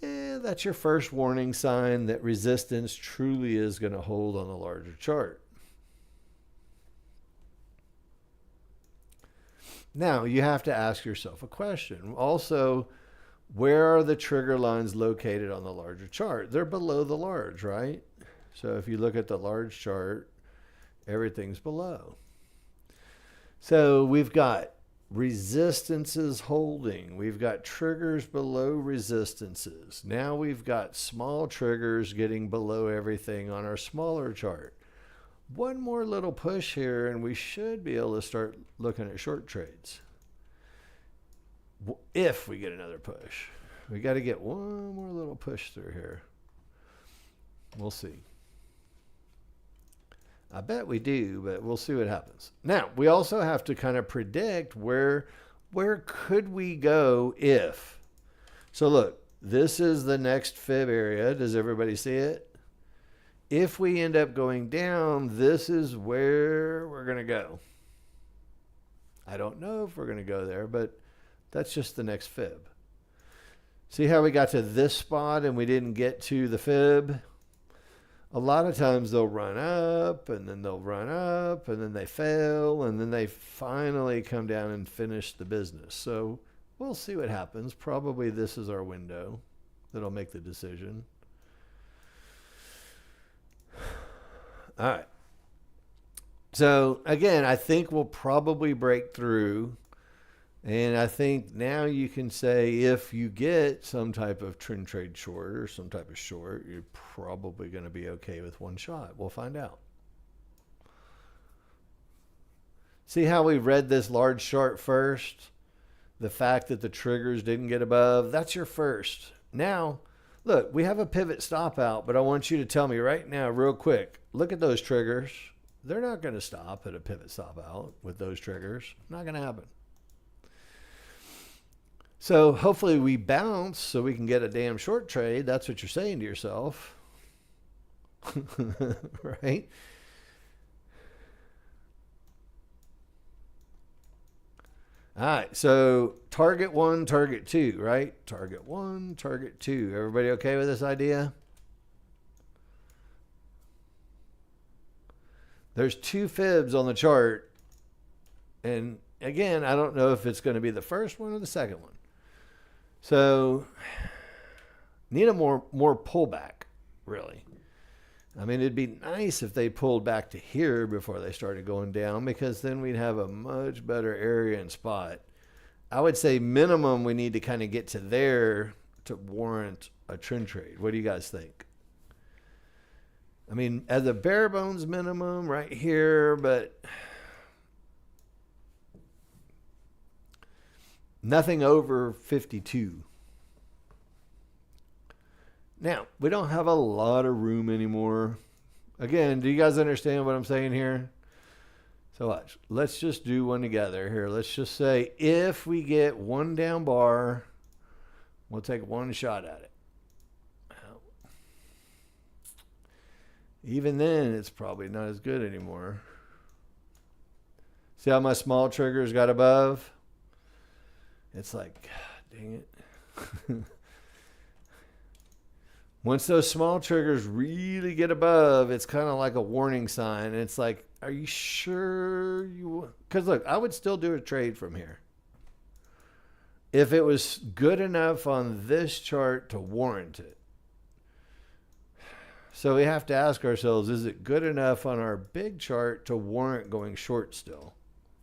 And that's your first warning sign that resistance truly is going to hold on the larger chart. Now you have to ask yourself a question. Also, where are the trigger lines located on the larger chart? They're below the large, right? So if you look at the large chart, everything's below. So we've got resistances holding. We've got triggers below resistances. Now we've got small triggers getting below everything on our smaller chart. One more little push here and we should be able to start looking at short trades. If we get another push. We got to get one more little push through here. We'll see. I bet we do, but we'll see what happens. Now, we also have to kind of predict where could we go if. So look, this is the next fib area. Does everybody see it? If we end up going down, this is where we're going to go. I don't know if we're going to go there, but that's just the next fib. See how we got to this spot and we didn't get to the fib? A lot of times they'll run up and then they'll run up and then they fail and then they finally come down and finish the business. So we'll see what happens. Probably this is our window that'll make the decision. All right. So again, I think we'll probably break through. And I think now you can say if you get some type of trend trade short or some type of short, you're probably going to be okay with one shot. We'll find out. See how we read this large chart first? The fact that the triggers didn't get above, that's your first. Now, look, we have a pivot stop out, but I want you to tell me right now real quick, look at those triggers. They're not going to stop at a pivot stop out with those triggers. Not going to happen. So hopefully we bounce so we can get a damn short trade. That's what you're saying to yourself. Right? All right. So target 1, target 2, right? Target 1, target 2. Everybody okay with this idea? There's 2 fibs on the chart. And again, I don't know if it's going to be the first one or the second one. So need a more pullback, really. I mean, it'd be nice if they pulled back to here before they started going down, because then we'd have a much better area and spot. I would say minimum we need to kind of get to there to warrant a trend trade. What do you guys think? I mean, as a bare bones minimum right here, but nothing over 52. Now, we don't have a lot of room anymore. Again, do you guys understand what I'm saying here? So watch. Let's just do one together here. Let's just say if we get one down bar, we'll take one shot at it. Even then, it's probably not as good anymore. See how my small triggers got above? It's like, God, dang it. Once those small triggers really get above, it's kind of like a warning sign. It's like, are you sure you... Because look, I would still do a trade from here. If it was good enough on this chart to warrant it. So we have to ask ourselves, is it good enough on our big chart to warrant going short still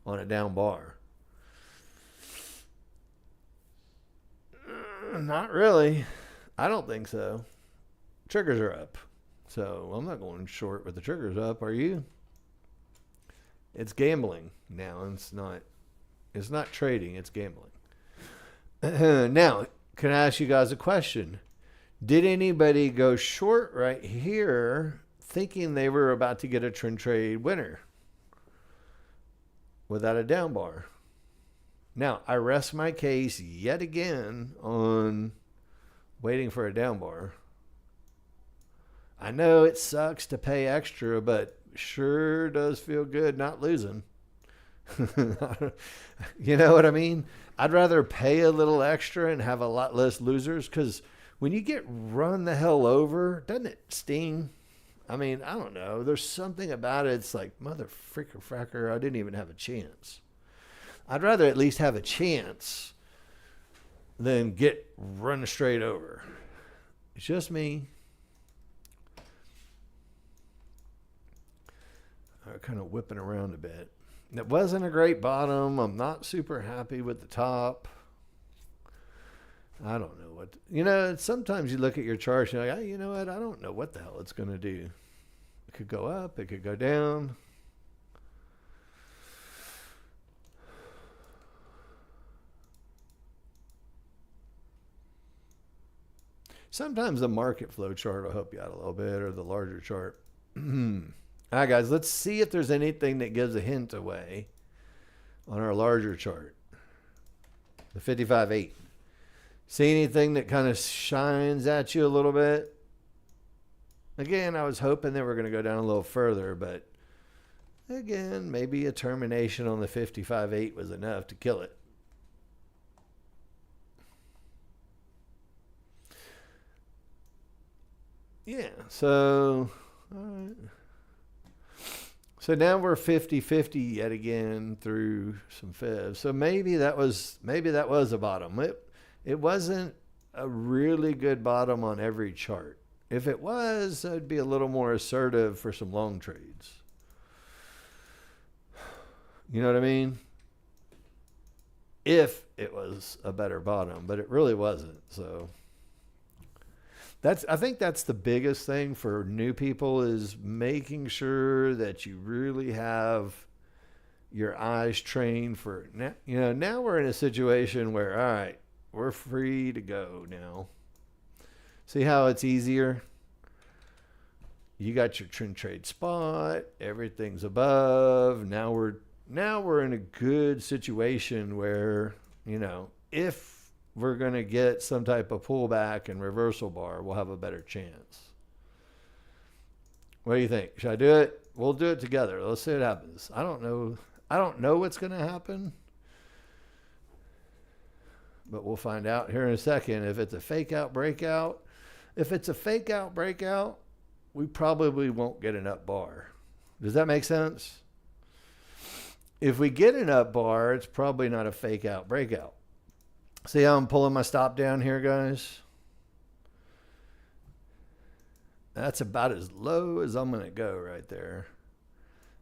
on a down bar? Not really. I don't think so. Triggers are up. So I'm not going short with the triggers up. Are you? It's gambling now. It's not trading. It's gambling. Now, can I ask you guys a question? Did anybody go short right here thinking they were about to get a trend trade winner without a down bar? Now, I rest my case yet again on waiting for a down bar. I know it sucks to pay extra, but sure does feel good not losing. You know what I mean? I'd rather pay a little extra and have a lot less losers, because when you get run the hell over, doesn't it sting? I mean, I don't know. There's something about it. It's like, mother fricker fracker, I didn't even have a chance. I'd rather at least have a chance than get run straight over. It's just me. Kind of whipping around a bit. It wasn't a great bottom. I'm not super happy with the top. I don't know what, sometimes you look at your charts and you're like, you know what? I don't know what the hell it's going to do. It could go up. It could go down. Sometimes the market flow chart will help you out a little bit, or the larger chart. All right, guys, let's see if there's anything that gives a hint away on our larger chart. The 55.8. See anything that kind of shines at you a little bit? Again, I was hoping they were going to go down a little further, but again, maybe a termination on the 55.8 was enough to kill it. Yeah, so all right. So now we're 50-50 yet again through some fibs. So maybe that was a bottom. It wasn't a really good bottom on every chart. If it was, I'd be a little more assertive for some long trades. You know what I mean? If it was a better bottom, but it really wasn't. So I think that's the biggest thing for new people, is making sure that you really have your eyes trained for now. Now we're in a situation where, all right, we're free to go now. See how it's easier? You got your trend trade spot, everything's above. Now we're in a good situation where, if we're going to get some type of pullback and reversal bar, we'll have a better chance. What do you think? Should I do it? We'll do it together. Let's see what happens. I don't know what's going to happen, but we'll find out here in a second. If it's a fake out breakout, we probably won't get an up bar. Does that make sense? If we get an up bar, it's probably not a fake out breakout. See how I'm pulling my stop down here, guys? That's about as low as I'm going to go right there.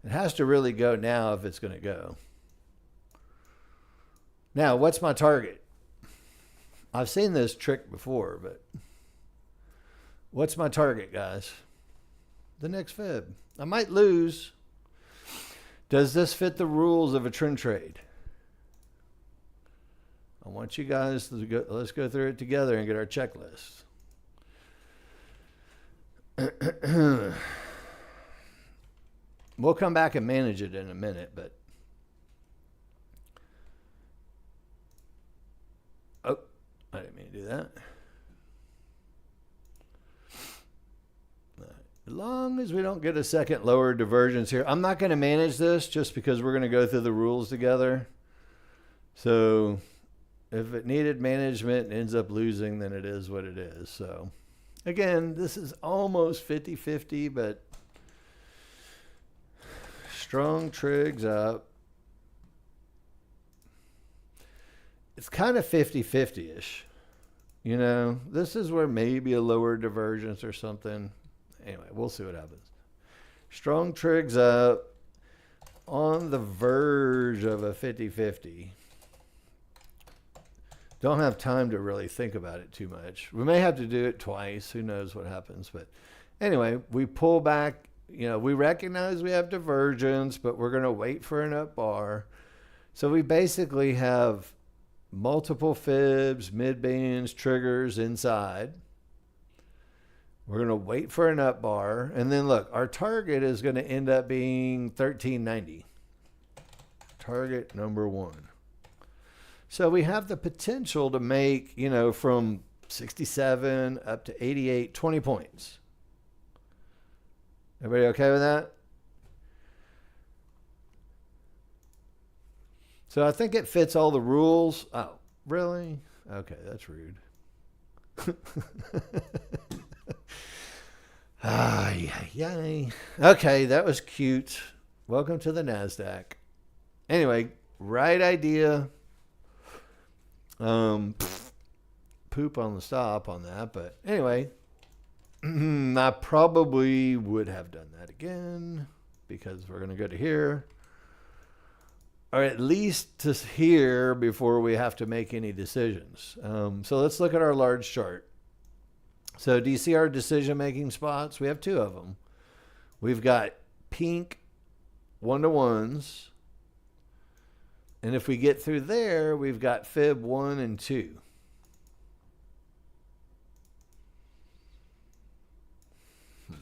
It has to really go now if it's going to go. Now, what's my target? I've seen this trick before, but what's my target, guys? The next fib. I might lose. Does this fit the rules of a trend trade? I want you guys to go, let's go through it together and get our checklist. We'll come back and manage it in a minute, but oh, I didn't mean to do that. As long as we don't get a second lower divergence here. I'm not going to manage this just because we're going to go through the rules together. So if it needed management and ends up losing, then it is what it is. So again, this is almost 50-50, but strong trigs up. It's kind of 50-50-ish. This is where maybe a lower divergence or something. Anyway, we'll see what happens. Strong trigs up on the verge of a 50-50. Don't have time to really think about it too much. We may have to do it twice. Who knows what happens. But anyway, we pull back. We recognize we have divergence, but we're going to wait for an up bar. So we basically have multiple fibs, mid bands, triggers inside. We're going to wait for an up bar. And then look, our target is going to end up being 1390. Target number one. So we have the potential to make, from 67 up to 88, 20 points. Everybody okay with that? So I think it fits all the rules. Oh, really? Okay, that's rude. Yay. Okay, that was cute. Welcome to the NASDAQ. Anyway, right idea. Poop on the stop on that, but anyway, I probably would have done that again because we're going to go to here. or at least to hear before we have to make any decisions. So let's look at our large chart. So do you see our decision-making spots? We have two of them. We've got pink 1-to-1s. And if we get through there, we've got fib 1 and 2. All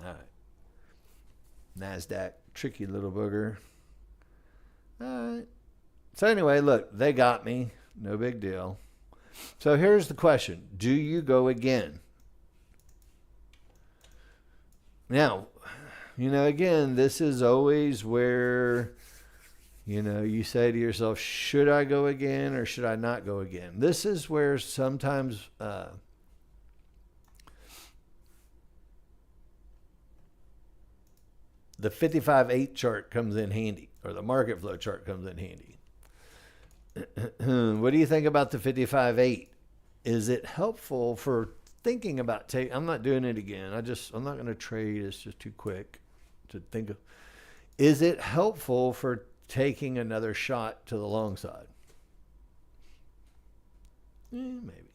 right. NASDAQ, tricky little booger. All right. So anyway, look, they got me. No big deal. So here's the question. Do you go again? Now, again, this is always where, you say to yourself, should I go again or should I not go again? This is where sometimes the 55-8 chart comes in handy, or the market flow chart comes in handy. What do you think about the 55-8? Is it helpful for thinking about I'm not doing it again. I'm not going to trade. It's just too quick to think of. Is it helpful for taking another shot to the long side? Maybe.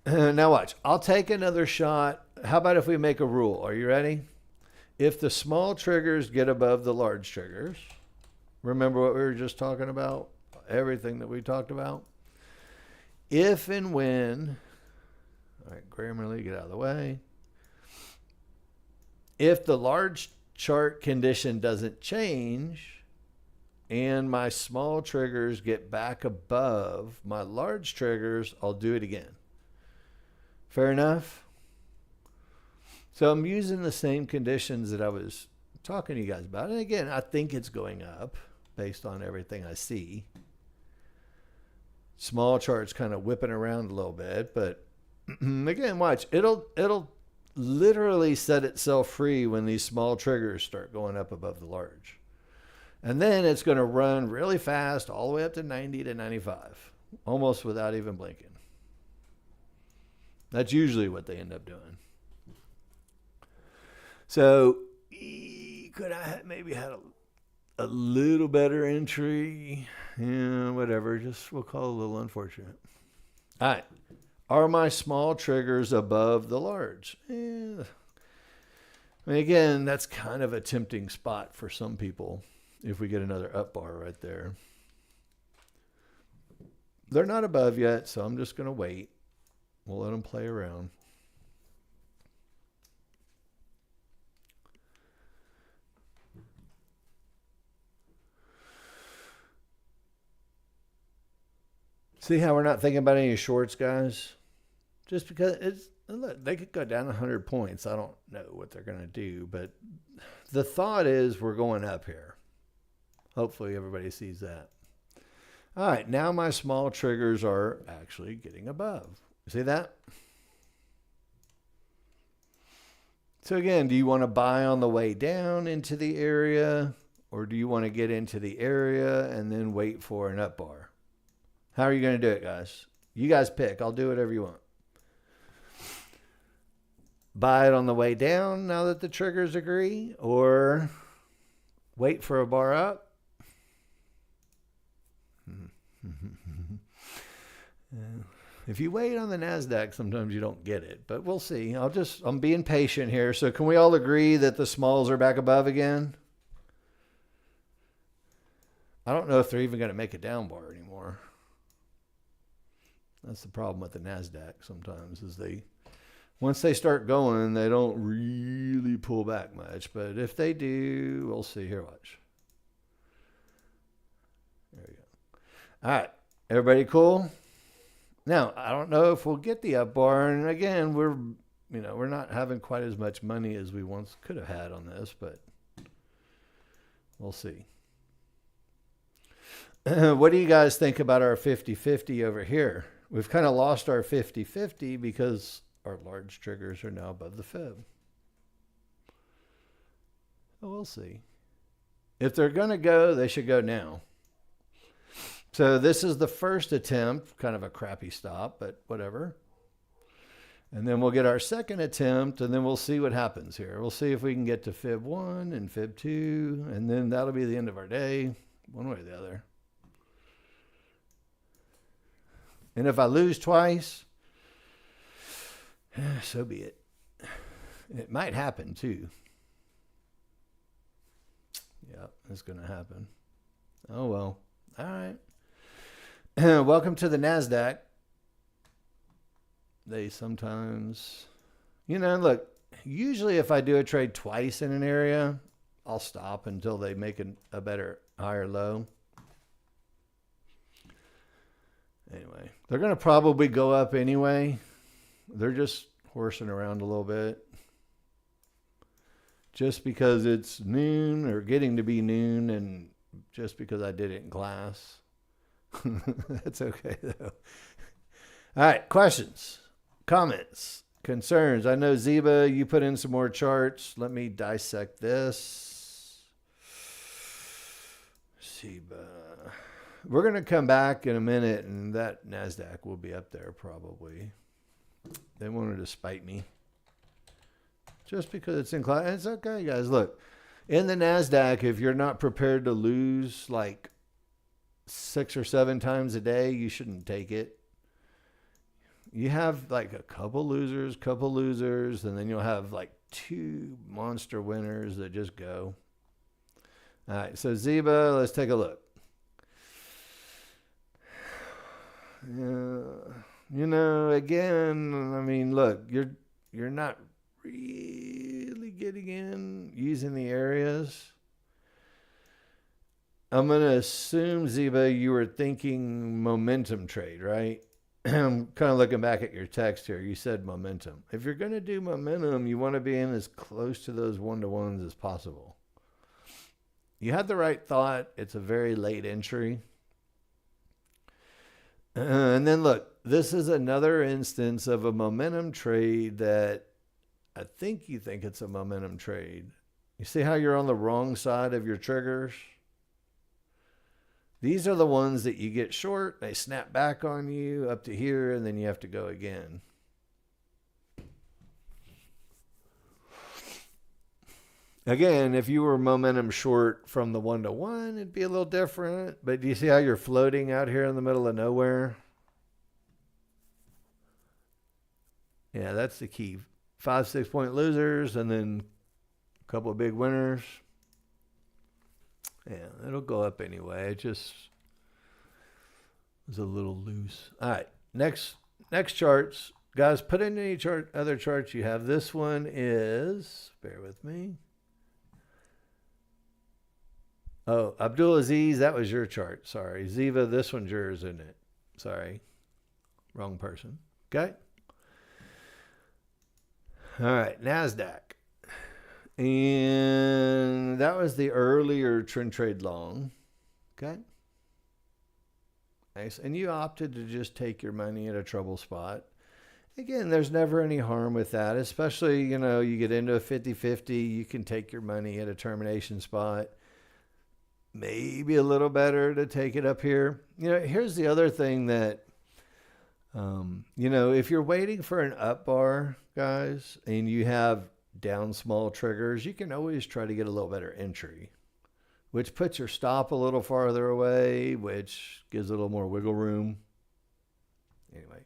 Now watch. I'll take another shot. How about if we make a rule? Are you ready? If the small triggers get above the large triggers, remember what we were just talking about? Everything that we talked about. If and when, all right, Grammarly, get out of the way. If the large chart condition doesn't change and my small triggers get back above my large triggers, I'll do it again. Fair enough? So I'm using the same conditions that I was talking to you guys about. And again, I think it's going up based on everything I see. Small chart's kind of whipping around a little bit, but again, watch. It'll literally set itself free when these small triggers start going up above the large. And then it's going to run really fast all the way up to 90 to 95, almost without even blinking. That's usually what they end up doing. So could I maybe had a little better entry? Yeah, whatever. Just we'll call it a little unfortunate. All right. Are my small triggers above the large? I mean, again, that's kind of a tempting spot for some people if we get another up bar right there. They're not above yet, so I'm just going to wait. We'll let them play around. See how we're not thinking about any shorts, guys? Just because look, they could go down 100 points. I don't know what they're going to do, but the thought is we're going up here. Hopefully everybody sees that. All right, now my small triggers are actually getting above. See that? So again, do you want to buy on the way down into the area, or do you want to get into the area and then wait for an up bar? How are you going to do it, guys? You guys pick. I'll do whatever you want. Buy it on the way down now that the triggers agree, or wait for a bar up. If you wait on the NASDAQ, sometimes you don't get it, but we'll see. I'm being patient here. So can we all agree that the smalls are back above again? I don't know if they're even going to make a down bar anymore. That's the problem with the NASDAQ sometimes is once they start going, they don't really pull back much. But if they do, we'll see. Here, watch. There we go. All right. Everybody cool? Now, I don't know if we'll get the up bar. And again, we're not having quite as much money as we once could have had on this, but we'll see. What do you guys think about our 50-50 over here? We've kind of lost our 50-50 because our large triggers are now above the fib. So we'll see. If they're going to go, they should go now. So this is the first attempt, kind of a crappy stop, but whatever. And then we'll get our second attempt, and then we'll see what happens here. We'll see if we can get to Fib 1 and Fib 2, and then that'll be the end of our day, one way or the other. And if I lose twice, so be it. It might happen too. Yeah, it's going to happen. Oh, well. All right. Welcome to the NASDAQ. They sometimes, look, usually if I do a trade twice in an area, I'll stop until they make a better higher low. Anyway, they're going to probably go up anyway. They're just horsing around a little bit. Just because it's noon or getting to be noon, and just because I did it in class. That's okay, though. All right, questions, comments, concerns. I know, Ziba, you put in some more charts. Let me dissect this. Ziba. We're going to come back in a minute, and that NASDAQ will be up there probably. They wanted to spite me. Just because it's in class. It's okay, guys. Look, in the NASDAQ, if you're not prepared to lose like 6 or 7 times a day, you shouldn't take it. You have like a couple losers, and then you'll have like 2 monster winners that just go. All right, so Ziba, let's take a look. Again, I mean, look, you're not really getting in using the areas. I'm going to assume, Ziba, you were thinking momentum trade, right? I'm kind of looking back at your text here. You said momentum. If you're going to do momentum, you want to be in as close to those 1-to-1s as possible. You had the right thought. It's a very late entry. And then look, this is another instance of a momentum trade that I think you think it's a momentum trade. You see how you're on the wrong side of your triggers? These are the ones that you get short, they snap back on you up to here, and then you have to go again. Again, if you were momentum short from the 1-to-1, it'd be a little different. But do you see how you're floating out here in the middle of nowhere? Yeah, that's the key. 5-6 point losers, and then a couple of big winners. Yeah, it'll go up anyway. It just was a little loose. All right, next charts. Guys, put in any other charts you have. This one is, bear with me. Oh, Abdul Aziz, that was your chart. Sorry. Ziva, this one's yours, isn't it? Sorry. Wrong person. Okay. All right, NASDAQ. And that was the earlier trend trade long. Okay. Nice. And you opted to just take your money at a trouble spot. Again, there's never any harm with that, especially, you get into a 50-50, you can take your money at a termination spot. Maybe a little better to take it up here. Here's the other thing that, if you're waiting for an up bar, guys, and you have down small triggers, you can always try to get a little better entry, which puts your stop a little farther away, which gives it a little more wiggle room. Anyway.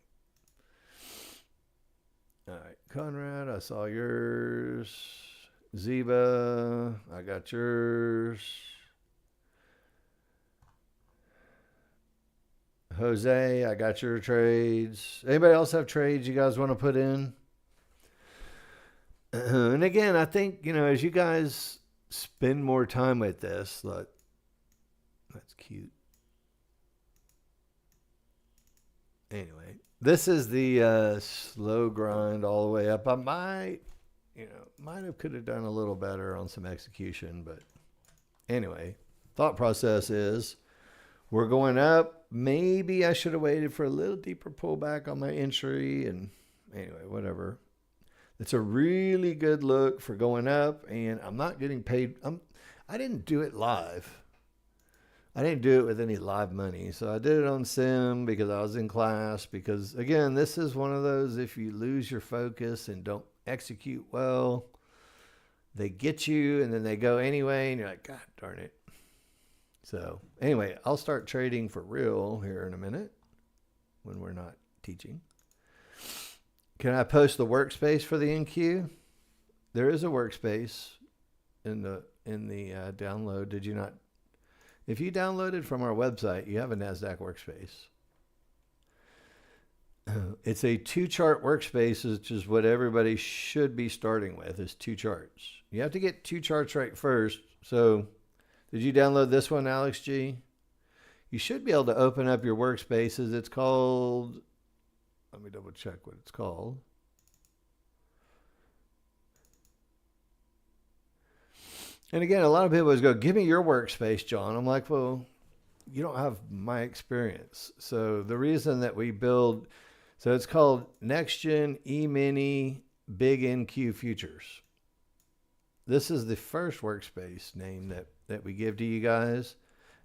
All right, Conrad, I saw yours. Ziba, I got yours. Jose, I got your trades. Anybody else have trades you guys want to put in? And again, I think, as you guys spend more time with this, look, that's cute. Anyway, this is the slow grind all the way up. I might could have done a little better on some execution, but anyway, thought process is we're going up. Maybe I should have waited for a little deeper pullback on my entry, and anyway, whatever. It's a really good look for going up, and I'm not getting paid. I didn't do it live. I didn't do it with any live money. So I did it on sim because I was in class. Because again, this is one of those, if you lose your focus and don't execute well, they get you and then they go anyway. And you're like, God darn it. So anyway, I'll start trading for real here in a minute when we're not teaching. Can I post the workspace for the NQ? There is a workspace in the download. Did you not? If you downloaded from our website, you have a NASDAQ workspace. It's a 2-chart workspace, which is what everybody should be starting with, is 2 charts. You have to get 2 charts right first. So did you download this one, Alex G? You should be able to open up your workspaces. It's called, let me double check what it's called. And again, a lot of people always go, give me your workspace, John. I'm like, well, you don't have my experience. So the reason that we build, so it's called Nexgen E-mini Big NQ Futures. This is the first workspace name that we give to you guys.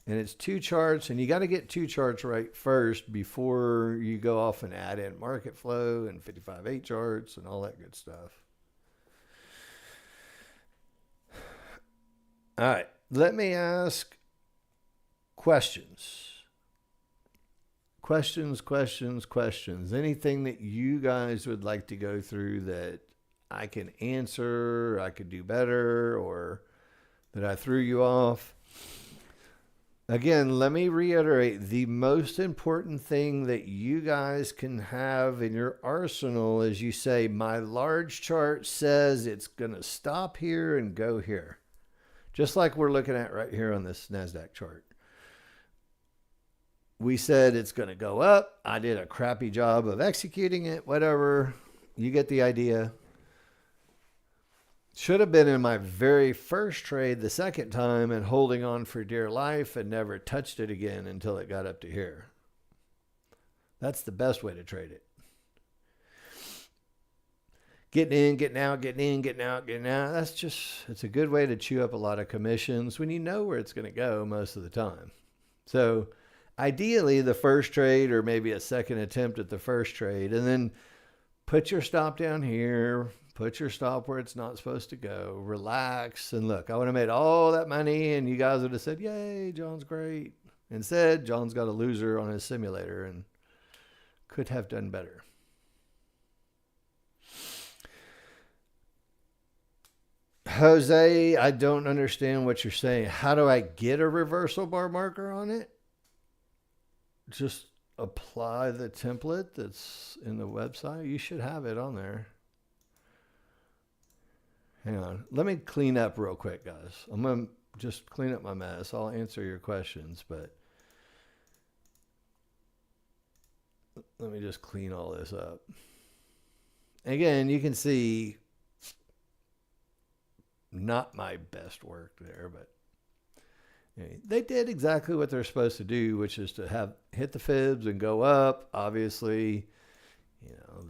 And it's 2 charts, and you got to get 2 charts right first before you go off and add in market flow and 55/8 charts and all that good stuff. All right, let me ask questions. Questions. Anything that you guys would like to go through that I can answer, I could do better, or that I threw you off? Again, let me reiterate, the most important thing that you guys can have in your arsenal is you say, my large chart says it's going to stop here and go here. Just like we're looking at right here on this NASDAQ chart. We said it's going to go up. I did a crappy job of executing it, whatever. You get the idea. Should have been in my very first trade the second time and holding on for dear life and never touched it again until it got up to here. That's the best way to trade it. Getting in, getting out, getting in, getting out, getting out. That's just, it's a good way to chew up a lot of commissions when you know where it's going to go most of the time. So ideally the first trade, or maybe a second attempt at the first trade, and then put your stop down here, put your stop where it's not supposed to go, relax. And look, I would have made all that money and you guys would have said, yay, John's great. Instead, John's got a loser on his simulator and could have done better. Jose, I don't understand what you're saying. How do I get a reversal bar marker on it? Just apply the template that's in the website. You should have it on there. Hang on. Let me clean up real quick, guys. I'm going to just clean up my mess. I'll answer your questions, but let me just clean all this up. Again, you can see not my best work there, but they did exactly what they're supposed to do, which is to hit the fibs and go up. Obviously,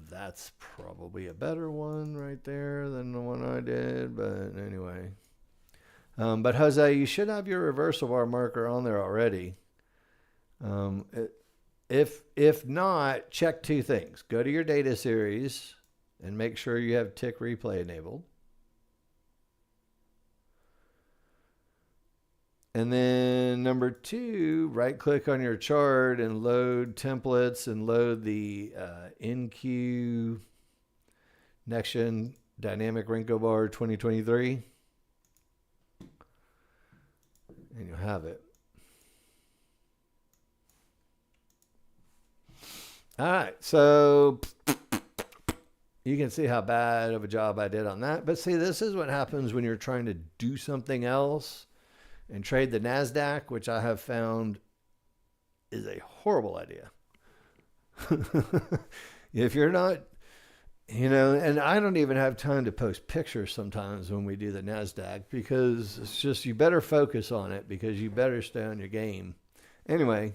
that's probably a better one right there than the one I did. But anyway, but Jose, you should have your reversal bar marker on there already. If not, check 2 things. Go to your data series and make sure you have tick replay enabled. And then number 2, right click on your chart and load templates and load the NQ Nexgen Dynamic Renko Bar 2023. And you'll have it. All right, so you can see how bad of a job I did on that. But see, this is what happens when you're trying to do something else and trade the NASDAQ, which I have found is a horrible idea. If you're not, and I don't even have time to post pictures sometimes when we do the NASDAQ, because it's just, you better focus on it because you better stay on your game. Anyway,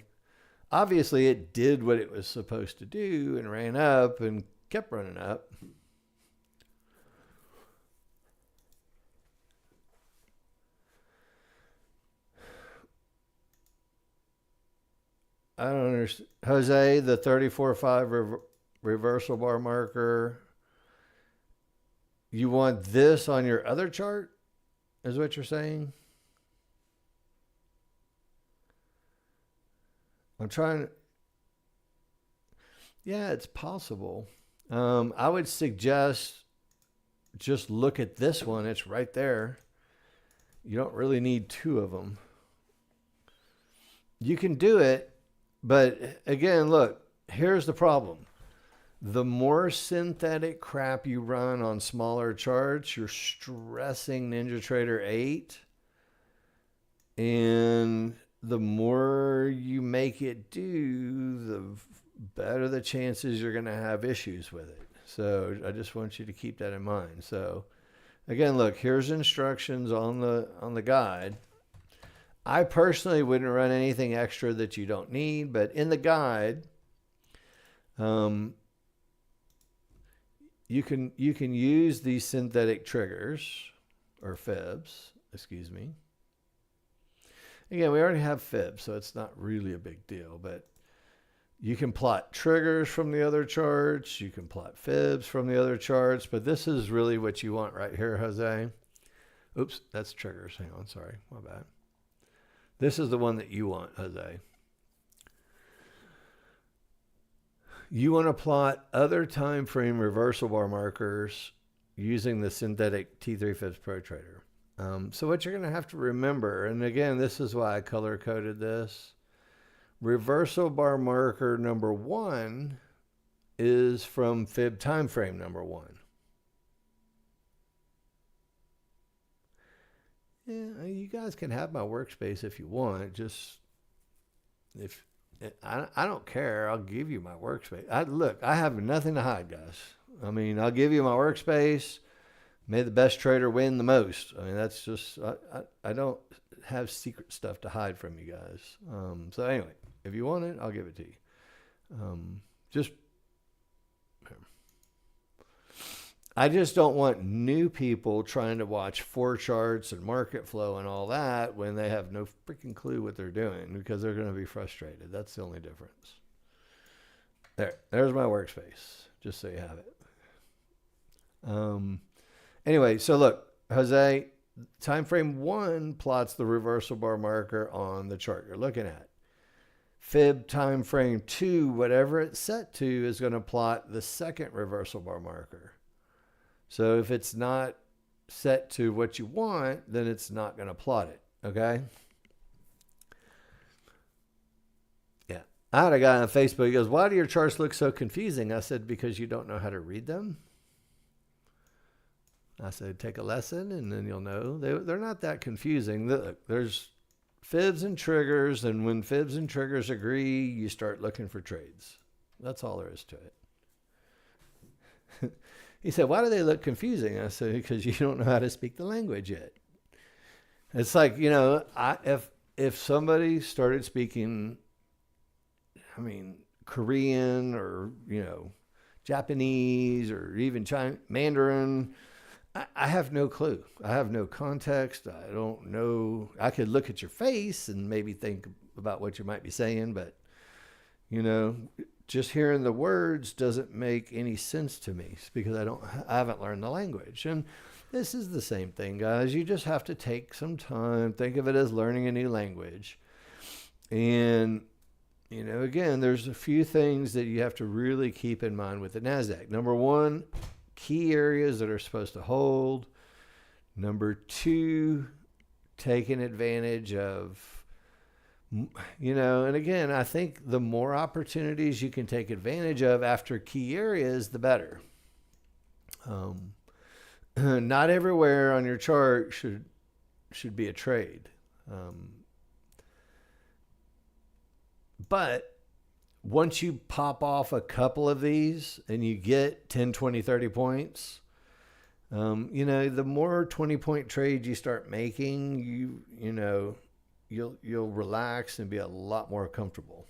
obviously it did what it was supposed to do and ran up and kept running up. I don't understand. Jose, the 34.5 reversal bar marker, you want this on your other chart, is what you're saying? I'm trying. Yeah, it's possible. I would suggest just look at this one. It's right there. You don't really need two of them. You can do it, but again, look, here's the problem. The more synthetic crap you run on smaller charts, you're stressing NinjaTrader 8. And the more you make it do, the better the chances you're going to have issues with it. So I just want you to keep that in mind. So again, look, here's instructions on the guide. I personally wouldn't run anything extra that you don't need, but in the guide, you can use these synthetic triggers or fibs, excuse me. Again, we already have fibs, so it's not really a big deal, but you can plot triggers from the other charts. You can plot fibs from the other charts, but this is really what you want right here, Jose. Oops, that's triggers. Hang on, sorry, my bad. This is the one that you want, Jose. You want to plot other time frame reversal bar markers using the synthetic T3 Fibs ProTrader. So what you're going to have to remember, and again, this is why I color coded this. Reversal bar marker number 1 is from fib time frame number 1. Yeah, you guys can have my workspace if you want. Just if I don't care, I'll give you my workspace. Look, I have nothing to hide, guys. I mean, I'll give you my workspace. May the best trader win the most. I mean, that's just, I don't have secret stuff to hide from you guys. So anyway, if you want it, I'll give it to you. I just don't want new people trying to watch 4 charts and market flow and all that when they have no freaking clue what they're doing, because they're going to be frustrated. That's the only difference. There's my workspace, just so you have it. Anyway, so look, Jose, time frame 1 plots the reversal bar marker on the chart you're looking at. Fib time frame 2, whatever it's set to, is going to plot the second reversal bar marker. So if it's not set to what you want, then it's not going to plot it, okay? Yeah. I had a guy on Facebook, he goes, "Why do your charts look so confusing?" I said, "Because you don't know how to read them." I said, "Take a lesson and then you'll know." They're not that confusing. Look, there's fibs and triggers, and when fibs and triggers agree, you start looking for trades. That's all there is to it. He said, "Why do they look confusing?" I said, "Because you don't know how to speak the language yet." It's like, you know, if somebody started speaking, I mean, Korean or, you know, Japanese or even Mandarin, I have no clue. I have no context. I don't know. I could look at your face and maybe think about what you might be saying, but, you know, just hearing the words doesn't make any sense to me because I haven't learned the language. And this is the same thing, guys. You just have to take some time. Think of it as learning a new language. And, you know, again, there's a few things that you have to really keep in mind with the NASDAQ. Number 1, key areas that are supposed to hold. Number 2, taking advantage of, you know, and again, I think the more opportunities you can take advantage of after key areas, the better. Not everywhere on your chart should be a trade. But once you pop off a couple of these and you get 10, 20, 30 points, you know, the more 20-point trades you start making, you know, you'll relax and be a lot more comfortable.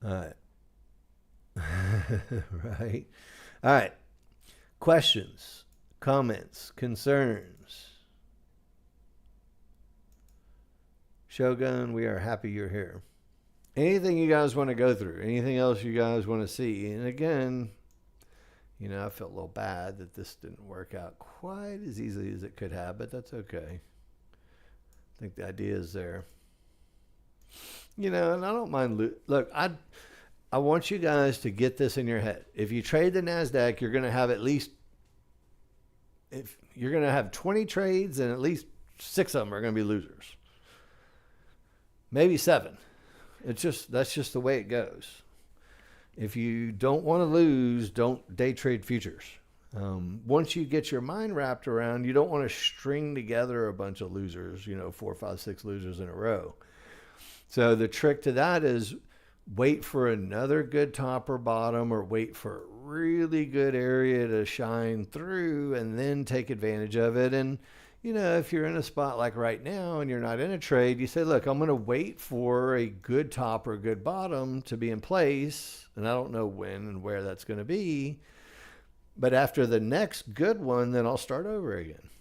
All right. Right. All right. Questions, comments, concerns. Shogun, we are happy you're here. Anything you guys want to go through? Anything else you guys want to see? And again, you know, I felt a little bad that this didn't work out quite as easily as it could have, but that's okay. I think the idea is there. You know, and I don't mind. Look, I want you guys to get this in your head. If you trade the NASDAQ, you're going to have at least, if you're going to have 20 trades and at least 6 of them are going to be losers. Maybe 7. That's just the way it goes. If you don't want to lose, don't day trade futures. Once you get your mind wrapped around, you don't want to string together a bunch of losers, you know, 4, 5, 6 losers in a row. So the trick to that is wait for another good top or bottom, or wait for a really good area to shine through and then take advantage of it. And, you know, if you're in a spot like right now and you're not in a trade, you say, look, I'm going to wait for a good top or a good bottom to be in place. And I don't know when and where that's going to be. But after the next good one, then I'll start over again.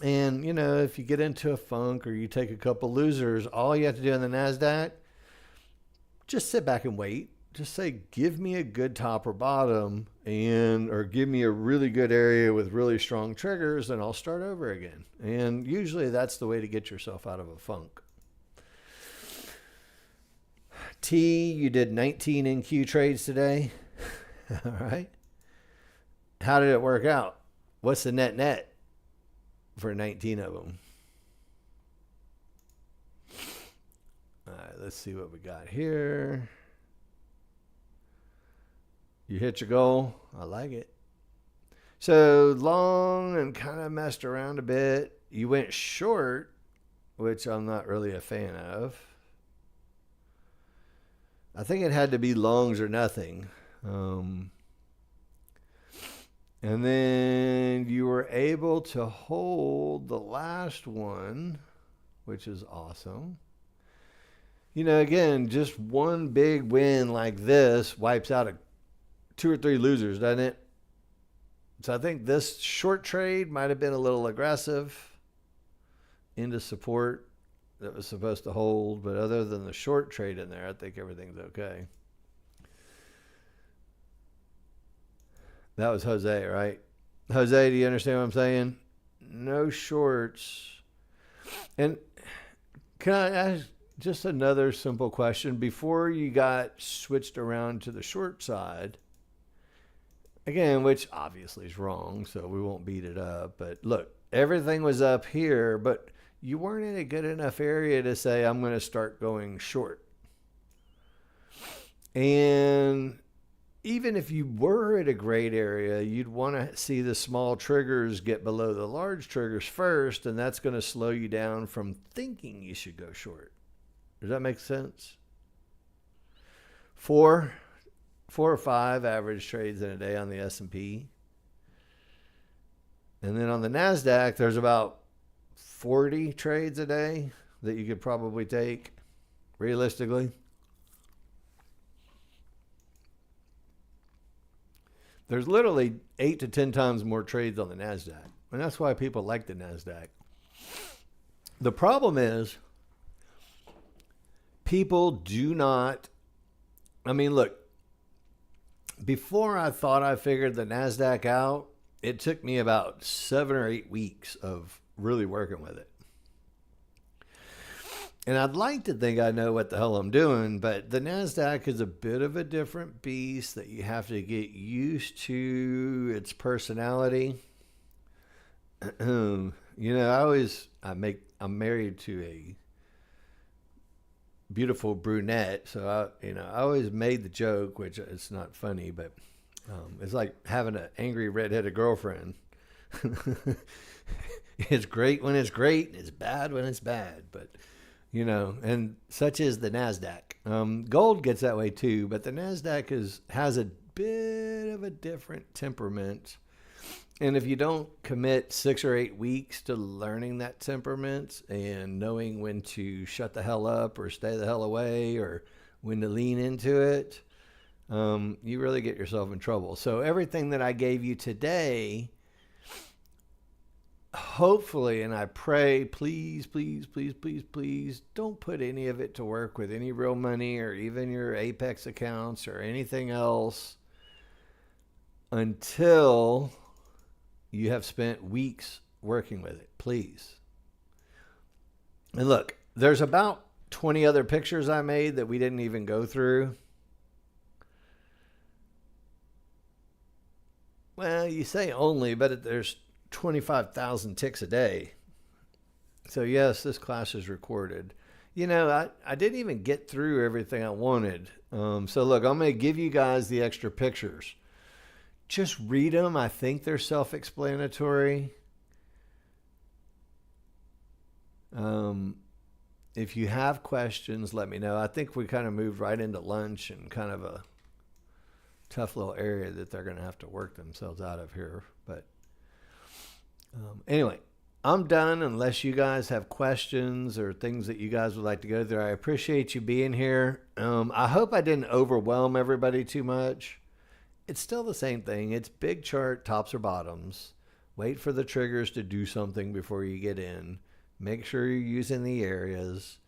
And, you know, if you get into a funk or you take a couple losers, all you have to do in the NASDAQ, just sit back and wait. Just say, give me a good top or bottom, or give me a really good area with really strong triggers, and I'll start over again. And usually that's the way to get yourself out of a funk. T, you did 19 NQ trades today. All right. How did it work out? What's the net for 19 of them? All right, let's see what we got here. You hit your goal. I like it. So long and kind of messed around a bit. You went short, which I'm not really a fan of. I think it had to be longs or nothing. And then you were able to hold the last one, which is awesome. You know, again, just one big win like this wipes out 2 or 3 losers, doesn't it? So I think this short trade might have been a little aggressive into support that was supposed to hold. But other than the short trade in there, I think everything's okay. That was Jose, right? Jose, do you understand what I'm saying? No shorts. And can I ask just another simple question? Before you got switched around to the short side, again, which obviously is wrong, so we won't beat it up. But look, everything was up here, but you weren't in a good enough area to say, I'm going to start going short. And even if you were at a great area, you'd want to see the small triggers get below the large triggers first, and that's going to slow you down from thinking you should go short. Does that make sense? 4 or 5 average trades in a day on the S&P. And then on the NASDAQ, there's about 40 trades a day that you could probably take realistically. There's literally 8 to 10 times more trades on the NASDAQ. And that's why people like the NASDAQ. The problem is people do not, I mean, look, before I thought I figured the NASDAQ out, it took me about 7 or 8 weeks of really working with it. And I'd like to think I know what the hell I'm doing, but the NASDAQ is a bit of a different beast that you have to get used to its personality. You know, I'm married to a beautiful brunette, so I always made the joke, which it's not funny, but it's like having an angry redheaded girlfriend. It's great when it's great, and it's bad when it's bad, but you know, and such is the NASDAQ. Gold gets that way too, but the NASDAQ has a bit of a different temperament. And if you don't commit 6 or 8 weeks to learning that temperament and knowing when to shut the hell up or stay the hell away or when to lean into it, you really get yourself in trouble. So everything that I gave you today hopefully, and I pray, please, please, please, please, please, don't put any of it to work with any real money or even your Apex accounts or anything else until you have spent weeks working with it, please. And look, there's about 20 other pictures I made that we didn't even go through. Well, you say only, but there's 25,000 ticks a day. So yes, this class is recorded. You know, I didn't even get through everything I wanted. So look, I'm going to give you guys the extra pictures. Just read them. I think they're self-explanatory. If you have questions, let me know. I think we kind of moved right into lunch and kind of a tough little area that they're going to have to work themselves out of here. But anyway, I'm done unless you guys have questions or things that you guys would like to go through. I appreciate you being here. I hope I didn't overwhelm everybody too much. It's still the same thing. It's big chart, tops or bottoms. Wait for the triggers to do something before you get in. Make sure you're using the areas.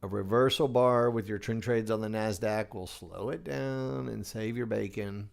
A reversal bar with your trend trades on the NASDAQ will slow it down and save your bacon.